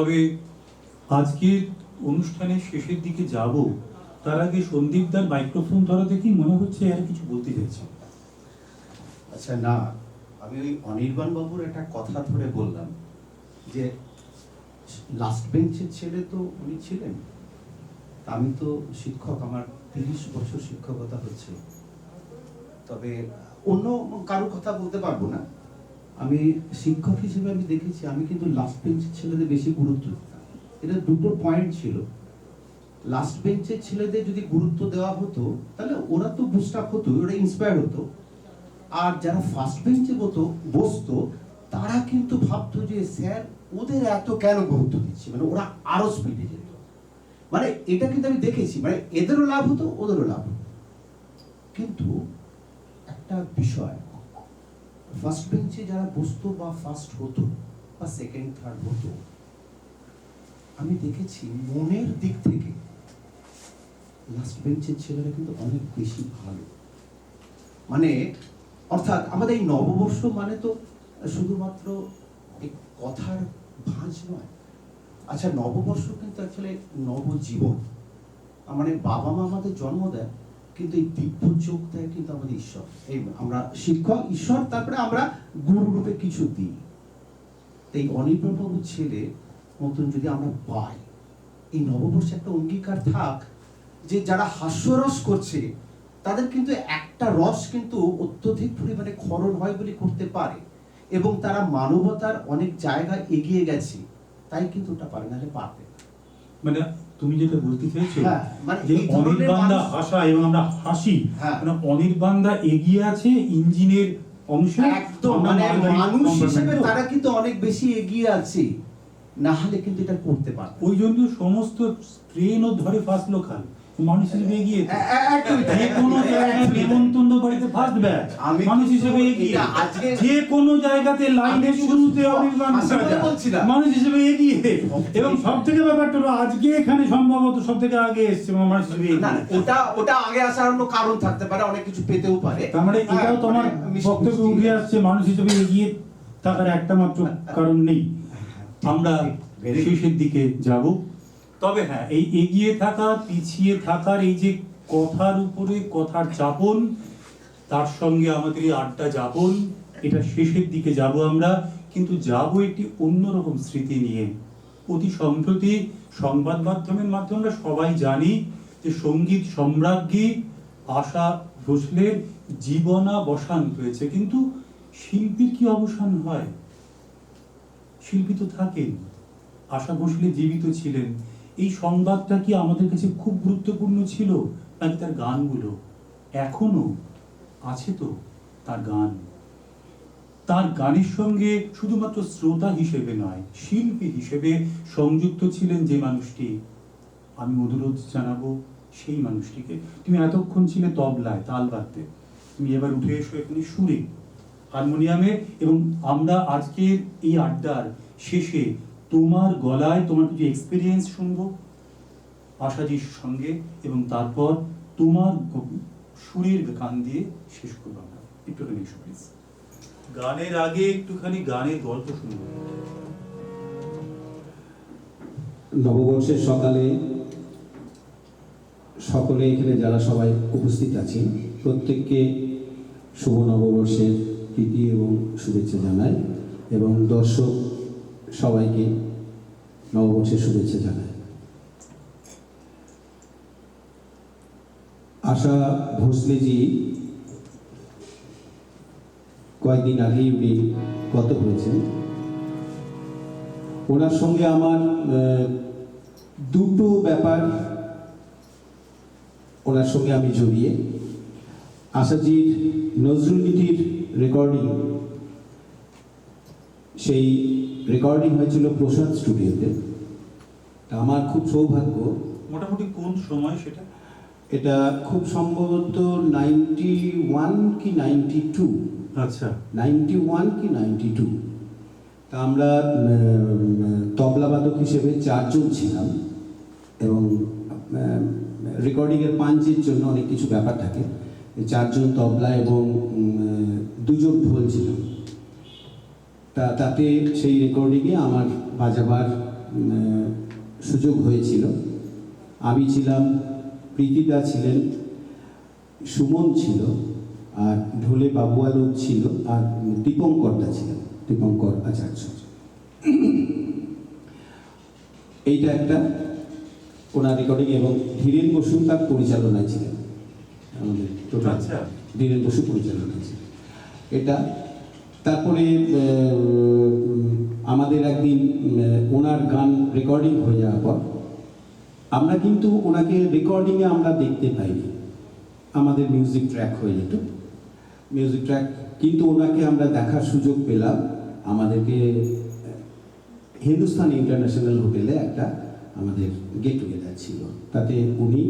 তবে আজকের অনুষ্ঠানের শেষের দিকে যাব, তার আগে সন্দীপদার মাইক্রোফোন ধরা দেখি মনে হচ্ছে আর কিছু বলতে চাইছে। আচ্ছা, না, আমি ওই অনির্বাণ বাবুর একটা কথা ধরে বললাম যে লাস্ট বেঞ্চের ছেলে তো উনি ছিলেন। আমি তো শিক্ষক, আমার 30 বছর শিক্ষকতা হচ্ছে, তবে অন্য কারো কথা বলতে পারবো না। আমি শিক্ষক হিসেবে আমি দেখেছি, আমি কিন্তু লাস্ট বেঞ্চের ছেলেদের বেশি গুরুত্ব দিতাম। এটা দুটো পয়েন্ট ছিল। লাস্ট বেঞ্চের ছেলেদের যদি গুরুত্ব দেওয়া হতো তাহলে ওরা তো বুস্ট আপ হতো, ওরা ইন্সপায়ার হতো। আর যারা ফার্স্ট বেঞ্চে বসতো তারা কিন্তু ভাবতো যে স্যার ওদের এত কেন গুরুত্ব দিচ্ছে, মানে ওরা আরো স্পিডে যেত। মানে এটা কিন্তু আমি দেখেছি, মানে এদেরও লাভ হতো, ওদেরও লাভ হতো। কিন্তু একটা বিষয়, ফার্স্ট বেঞ্চে যারা বসতো বা ফার্স্ট হতো বা সেকেন্ড থার্ড হতো, আমি দেখেছি মনের দিক থেকে লাস্ট বেঞ্চের ছেলেরা কিন্তু অনেক বেশি ভালো। মানে অর্থাৎ আমাদের এই নববর্ষ মানে তো শুধুমাত্র এই কথার ভাঁজ নয়। আচ্ছা, নববর্ষ কিন্তু অ্যাকচুয়ালি নবজীবন। মানে বাবা মা আমাদের জন্ম দেয়, কিন্তু এই দিব্য চোখ দেয় কিন্তু আমাদের ঈশ্বর। এই আমরা শিক্ষক ঈশ্বর, তারপরে আমরা গুরু রূপে কিছু দিই। এই অনির্বাণ বাবুর ছেলে মতন যদি আমরা পাই, এই নববর্ষে একটা অঙ্গীকার থাক যে যারা হাস্যরস করছে তাদের কিন্তু একটা রস কিন্তু অত্যধিক পরিমাণে ক্ষরণ হয় বলে করতে পারে, এবং তারা মানবতার অনেক জায়গায় এগিয়ে গেছে, তাই কিন্তু ওটা পারে, নাহলে পারবে না। মানে তুমি যেটা বলতে চাইছো হ্যাঁ, মানে যে এই ধরনের অনির্বাণদা মানুষ- হাসা এবং আমরা হাসি, হ্যাঁ। মানে অনির্বাণদা এগিয়ে আছে ইঞ্জিনের অংশে, একদম, আমরা মানে মালগাড়ি মানুষ হিসেবে compartment তো। তারা কিন্তু অনেক বেশি এগিয়ে আছে, না হলে কিন্তু এটা করতে পারবে। ওই জন্য সমস্ত ট্রেনও ধরে ফার্স্ট লোকাল মানুষ হিসেবে এগিয়ে তো। একদমই তাই, যে কোনো একদমই জায়গায় তাই। নেমন্তন্ন বাড়িতে ফার্স্ট ব্যাচ আমি মানুষ কিন্তু হিসেবে এগিয়ে, এটা আজকে- যে কোনো জায়গাতে লাইনের আমি শুরুতে শুধু অনির্বাণ হাসি বলে রাজা বলছি না। মানুষ হিসেবে এগিয়ে, এবং সব থেকে ব্যাপারটা হলো আজকে এখানে সম্ভবত সব থেকে আগে এসছে মানুষ হিসেবে না, এগিয়ে। ওটা আগে আসার অন্য কারণ থাকতে পারে, অনেক কিছু পেতেও পারে। তার মানে হ্যাঁ, এটাও তোমার মানে মিষ্টি বক্তব্যে মিষ্টি। উঠে আসছে মানুষ হিসেবে এগিয়ে থাকার একটা মাত্র কারণ নেই। আমরা Very good. শেষের দিকে যাব, তবে হ্যাঁ, এই এগিয়ে থাকা পিছিয়ে থাকার এই যে কথার উপরে কথার যাপন, তার সঙ্গে আমাদের এই আড্ডা যাপন, এটা শেষের দিকে যাব আমরা, কিন্তু যাব একটি অন্যরকম স্মৃতি নিয়ে। অতি সম্প্রতি সংবাদ মাধ্যমের মাধ্যমে আমরা সবাই জানি যে সঙ্গীত সম্রাজ্ঞী আশা ভোসলের জীবনাবসান হয়েছে, কিন্তু শিল্পীর কি অবসান হয়? শিল্পী তো থাকেন, আশা ভোসলে জীবিত ছিলেন। এই সংবাদটা কি আমাদের কাছে খুব গুরুত্বপূর্ণ ছিল, নাকি তার গানগুলো? এখনো আছে তো তার গান। তার গানের সঙ্গে শুধুমাত্র শ্রোতা হিসেবে নয়, শিল্পী হিসেবে সংযুক্ত ছিলেন যে মানুষটি, আমি অনুরোধ জানাবো সেই মানুষটিকে। তুমি এতক্ষণ ছিলে তবলায়, তাল বাদ্যে, তুমি এবার উঠে এসো এখানে সুরে, হারমোনিয়ামে, এবং আমরা আজকের এই আড্ডার শেষে তোমার গলায় তোমার কিছু এক্সপিরিয়েন্স শুনবো আশাজির সঙ্গে, এবং তারপর তোমার সুরের গান দিয়ে শেষ করবো আমরা। একটুখানি এসো প্লিজ। গানের আগে একটুখানি গানের গল্প শুনবো। নববর্ষের সকালে সকলে এখানে যারা সবাই উপস্থিত আছেন প্রত্যেককে শুভ নববর্ষের প্রীতি এবং শুভেচ্ছা জানাই, এবং দর্শক সবাইকে নববর্ষের শুভেচ্ছা জানাই। আশা ভোসলেজি কয়েকদিন আগেই উনি গত হয়েছেন। ওনার সঙ্গে আমার দুটো ব্যাপার ওনার সঙ্গে আমি জড়িয়ে। আশাজির নজরুল গীতির রেকর্ডিং, সেই রেকর্ডিং হয়েছিল প্রসাদ স্টুডিওতে। আমার খুব সৌভাগ্য। মোটামুটি কোন সময় সেটা? এটা খুব সম্ভবত 91 কি 92। আচ্ছা, 91 কি 92। তা আমরা তবলাবাদক হিসেবে 4 জন ছিলাম, এবং রেকর্ডিংয়ের পাঞ্চের জন্য অনেক কিছু ব্যাপার থাকে। 4 জন তবলা এবং 2 জন ঢোল ছিলাম। তাতে সেই রেকর্ডিংয়ে আমার বাজাবার সুযোগ হয়েছিল। আমি ছিলাম, প্রীতিদা ছিলেন, সুমন ছিল, আর ঢোলে বাবু আলম ছিল, আর দীপঙ্করদা ছিলেন, দীপঙ্কর আচার্য। এইটা একটা ওনার রেকর্ডিং, এবং ধীরেন বসু তার পরিচালনায় ছিলেন, আমাদের টোটাল আচ্ছা। ধীরেন বসু পরিচালনায় ছিল এটা। তারপরে আমাদের একদিন ওনার গান রেকর্ডিং হয়ে যাওয়ার পর আমরা কিন্তু ওনাকে রেকর্ডিংয়ে আমরা দেখতে পাইনি, আমাদের মিউজিক ট্র্যাক হয়ে যেত, মিউজিক ট্র্যাক, কিন্তু ওনাকে আমরা দেখার সুযোগ পেলাম। আমাদেরকে হিন্দুস্তান ইন্টারন্যাশনাল হোটেলে একটা আমাদের গেট টুগেদার ছিল, তাতে উনি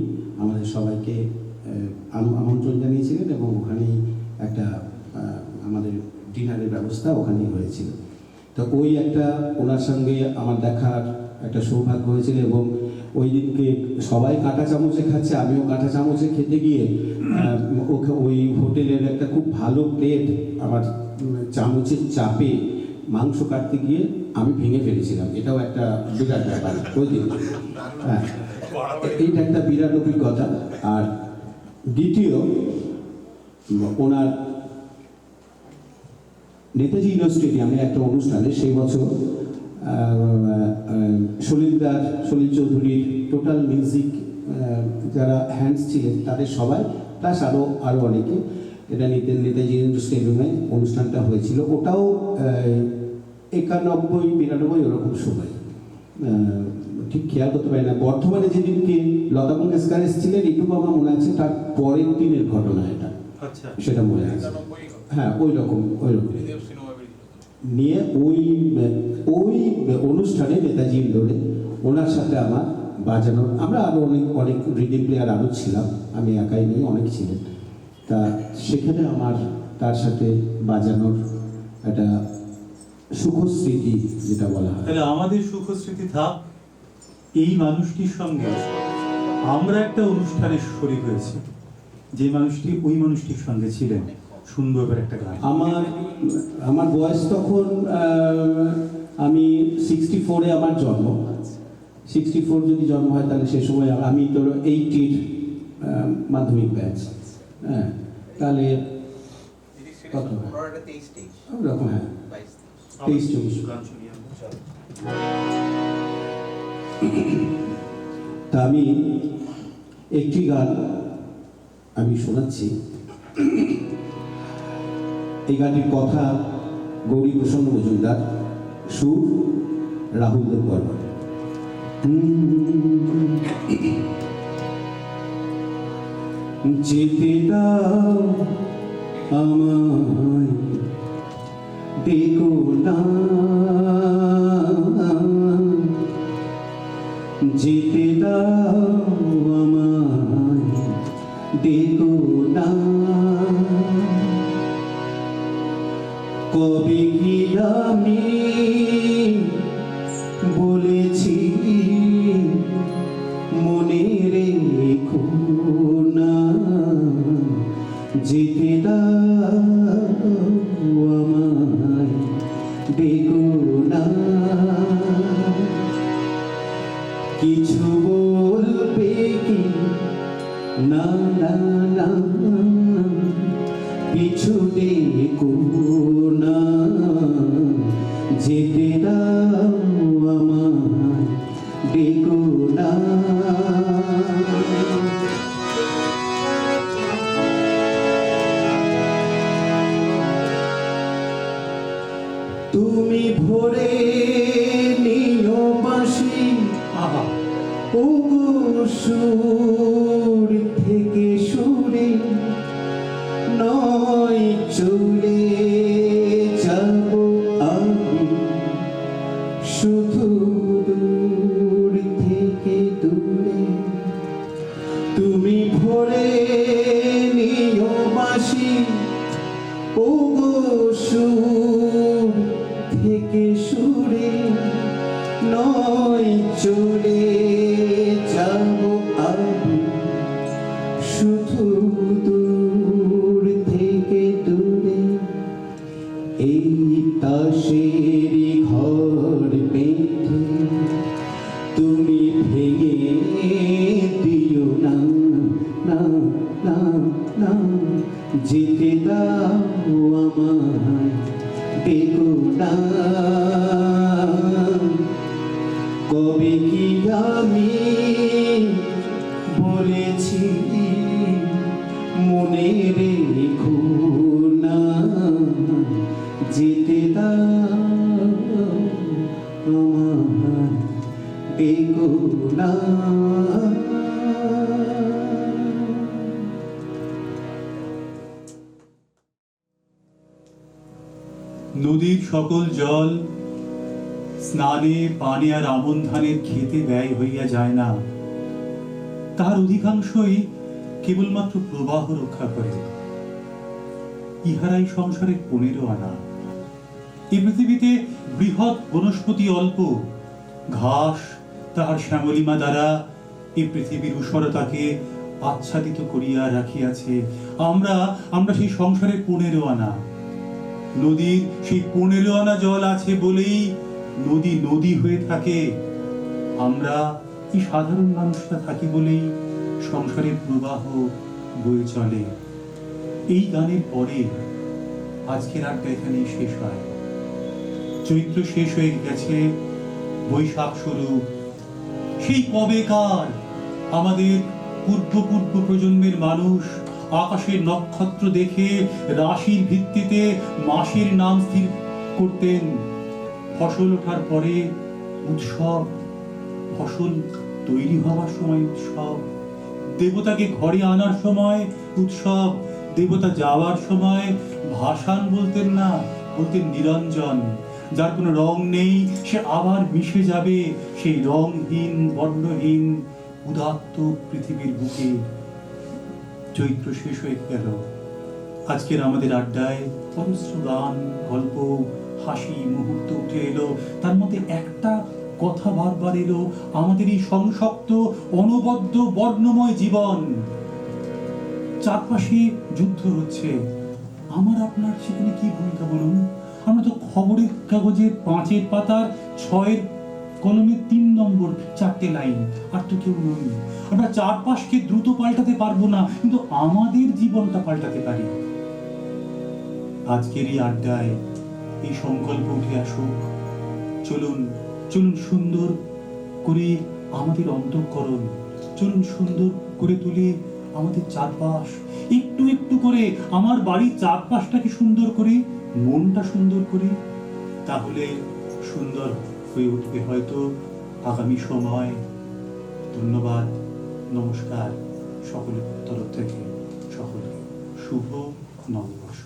আমাদের সবাইকে আমন্ত্রণ জানিয়েছিলেন, এবং ওখানেই একটা আমাদের ডিনারের ব্যবস্থা ওখানেই হয়েছিল। তো ওই একটা ওনার সঙ্গে আমার দেখার একটা সৌভাগ্য হয়েছিল, এবং ওই দিনকে সবাই কাঁটা চামচে খাচ্ছে, আমিও কাঁটা চামচে খেতে গিয়ে ওই হোটেলের একটা খুব ভালো প্লেট আমার চামচের চাপে মাংস কাটতে গিয়ে আমি ভেঙে ফেলেছিলাম। এটাও একটা বিরাট ব্যাপার ওই দিন। হ্যাঁ, এইটা একটা বিরাট অভিজ্ঞতা। আর দ্বিতীয়, ওনার নেতাজি ইন্ডোর স্টেডিয়ামে একটা অনুষ্ঠানে সেই বছর সলিল চৌধুরীর টোটাল মিউজিক যারা হ্যান্ডস ছিলেন তাদের সবাই, প্লাস আরও অনেকে, এটা নেতাজি ইন্ডোর স্টেডিয়ামে অনুষ্ঠানটা হয়েছিল। ওটাও 91-92 ওরকম সময়, ঠিক খেয়াল করতে পারি না। বর্ধমানে যেদিনকে লতা মঙ্গেশকর এসেছিলেন, এটুকু আমার মনে আছে, তার পরের দিনের ঘটনা এটা, আচ্ছা, সেটা মনে আছে। হ্যাঁ, ওই রকম নিয়ে ওই অনুষ্ঠানে নেতাজি ইন্ডোরে ওনার সাথে আমার বাজানোর, আমরা আরও অনেক রিডিং প্লেয়ার আরও ছিলাম, আমি একাই নই, অনেক ছিলেন। তা সেখানে আমার তার সাথে বাজানোর একটা সুখস্মৃতি যেটা বলা হয়। তাহলে আমাদের সুখস্মৃতি থাক এই মানুষটির সঙ্গে আমরা একটা অনুষ্ঠানে শরীক হয়েছি, যে মানুষটি ওই মানুষটির সঙ্গে ছিলেন। শুনবো এবার একটা গান। আমার বয়স তখন, আমি 64-এ আমার জন্ম, 64 যদি জন্ম হয় তাহলে সে সময় আমি তো 80-র মাধ্যমিক ব্যাচ। হ্যাঁ, তাহলে কত ওরকম, হ্যাঁ 23-24। তা আমি একটি গান আমি শোনাচ্ছি। এই গানটির কথা গৌরী প্রসন্ন মজুমদার, সুর রাহুল দেব বর্মন। যেতে দাও আমায়, দেখো না, যেতে দাও আমায়, দেখো না, কবে কি আমি বলেছি মনে রেখো না, যেতে দাও আমায়, দেখো না, কিছু বলবে কি না, না না, পিছু দেখো না, যেতে দাও আমায়, দেখো না। তুমি ভোরে নিও বাঁশি, ও সুর থেকে সুরে নয় চলে যাব আমি, শুধু দূর থেকে দূরে। তুমি ভোরে নিও বাঁশি, ও সুর থেকে সুরে নয় চলে যাব আমি, শুধু দূর থেকে দূরে। এই তাসের ঘর পেতে যেতে দাও আমায় বেগুনা কবে কি আমি বলেছি মনে রেখো না যেতে দাও আমায় বেগুনা নদীর সকল জল স্নানে পানে আর আমন ধানের খেতে ব্যয় হইয়া যায় না, তার অধিকাংশই কেবলমাত্র প্রবাহ রক্ষা করে। ইহারাই সংসারের 15 আনা। এই পৃথিবীতে বৃহৎ বনস্পতি অল্প, ঘাস তাহার শ্যামলিমা দ্বারা এই পৃথিবীর উষরতাকে আচ্ছাদিত করিয়া রাখিয়াছে। আমরা সেই সংসারের 15 আনা। নদীর সেই 15 আনা জল আছে বলেই নদী নদী হয়ে থাকে। আমরা এই সাধারণ মানুষরা থাকি বলেই সংসারের প্রবাহ বয়ে চলে। এই গানের পরে আজকের আড্ডা এখানেই শেষ হয়। চৈত্র শেষ হয়ে গেছে, বৈশাখ শুরু। সেই কবেকার আমাদের পূর্ব প্রজন্মের মানুষ আকাশের নক্ষত্র দেখে রাশির ভিত্তিতে মাসের নাম স্থির করতেন। ফসল ওঠার পরে উৎসব, ফসল তৈরি হওয়ার সময় উৎসব, দেবতাকে ঘরে আনার সময় উৎসব, দেবতা যাওয়ার সময় ভাসান বলতেন না, বলতেন নিরঞ্জন। যার কোনো রং নেই সে আবার মিশে যাবে সেই রংহীন বর্ণহীন উদাত্ত পৃথিবীর বুকে। চৈত্র শেষ হয়ে গেল। আজকের আমাদের আড্ডায় পরশ্র গান, গল্প, হাসি মুহূর্ত উঠে এলো। তার মধ্যে একটা কথা বারবার এলো, আমাদের এই সংসক্ত অনবদ্য বর্ণময় জীবন। চারপাশে যুদ্ধ হচ্ছে, আমার আপনার সেখানে কি ভূমিকা বলুন? আমরা তো খবরের কাগজের 5 পাতার 6 কলমে 3 নম্বর 4টে লাইন, আর তো কেউ নই। আমরা চারপাশকে দ্রুত পাল্টাতে পারবো না, কিন্তু আমাদের জীবনটা পাল্টাতে পারি। আজকের এই আড্ডায় এই সংকল্প উঠে আসুক, চলুন চলুন সুন্দর করে আমাদের অন্তঃকরণ, চলুন সুন্দর করে তুলি আমাদের চারপাশ। একটু একটু করে আমার বাড়ির চারপাশটাকে সুন্দর করি, মনটা সুন্দর করি, তাহলে সুন্দর হয়ে উঠবে হয়তো আগামী সময়। ধন্যবাদ, নমস্কার। সকলের তরফ থেকে সকলকে শুভ নববর্ষ।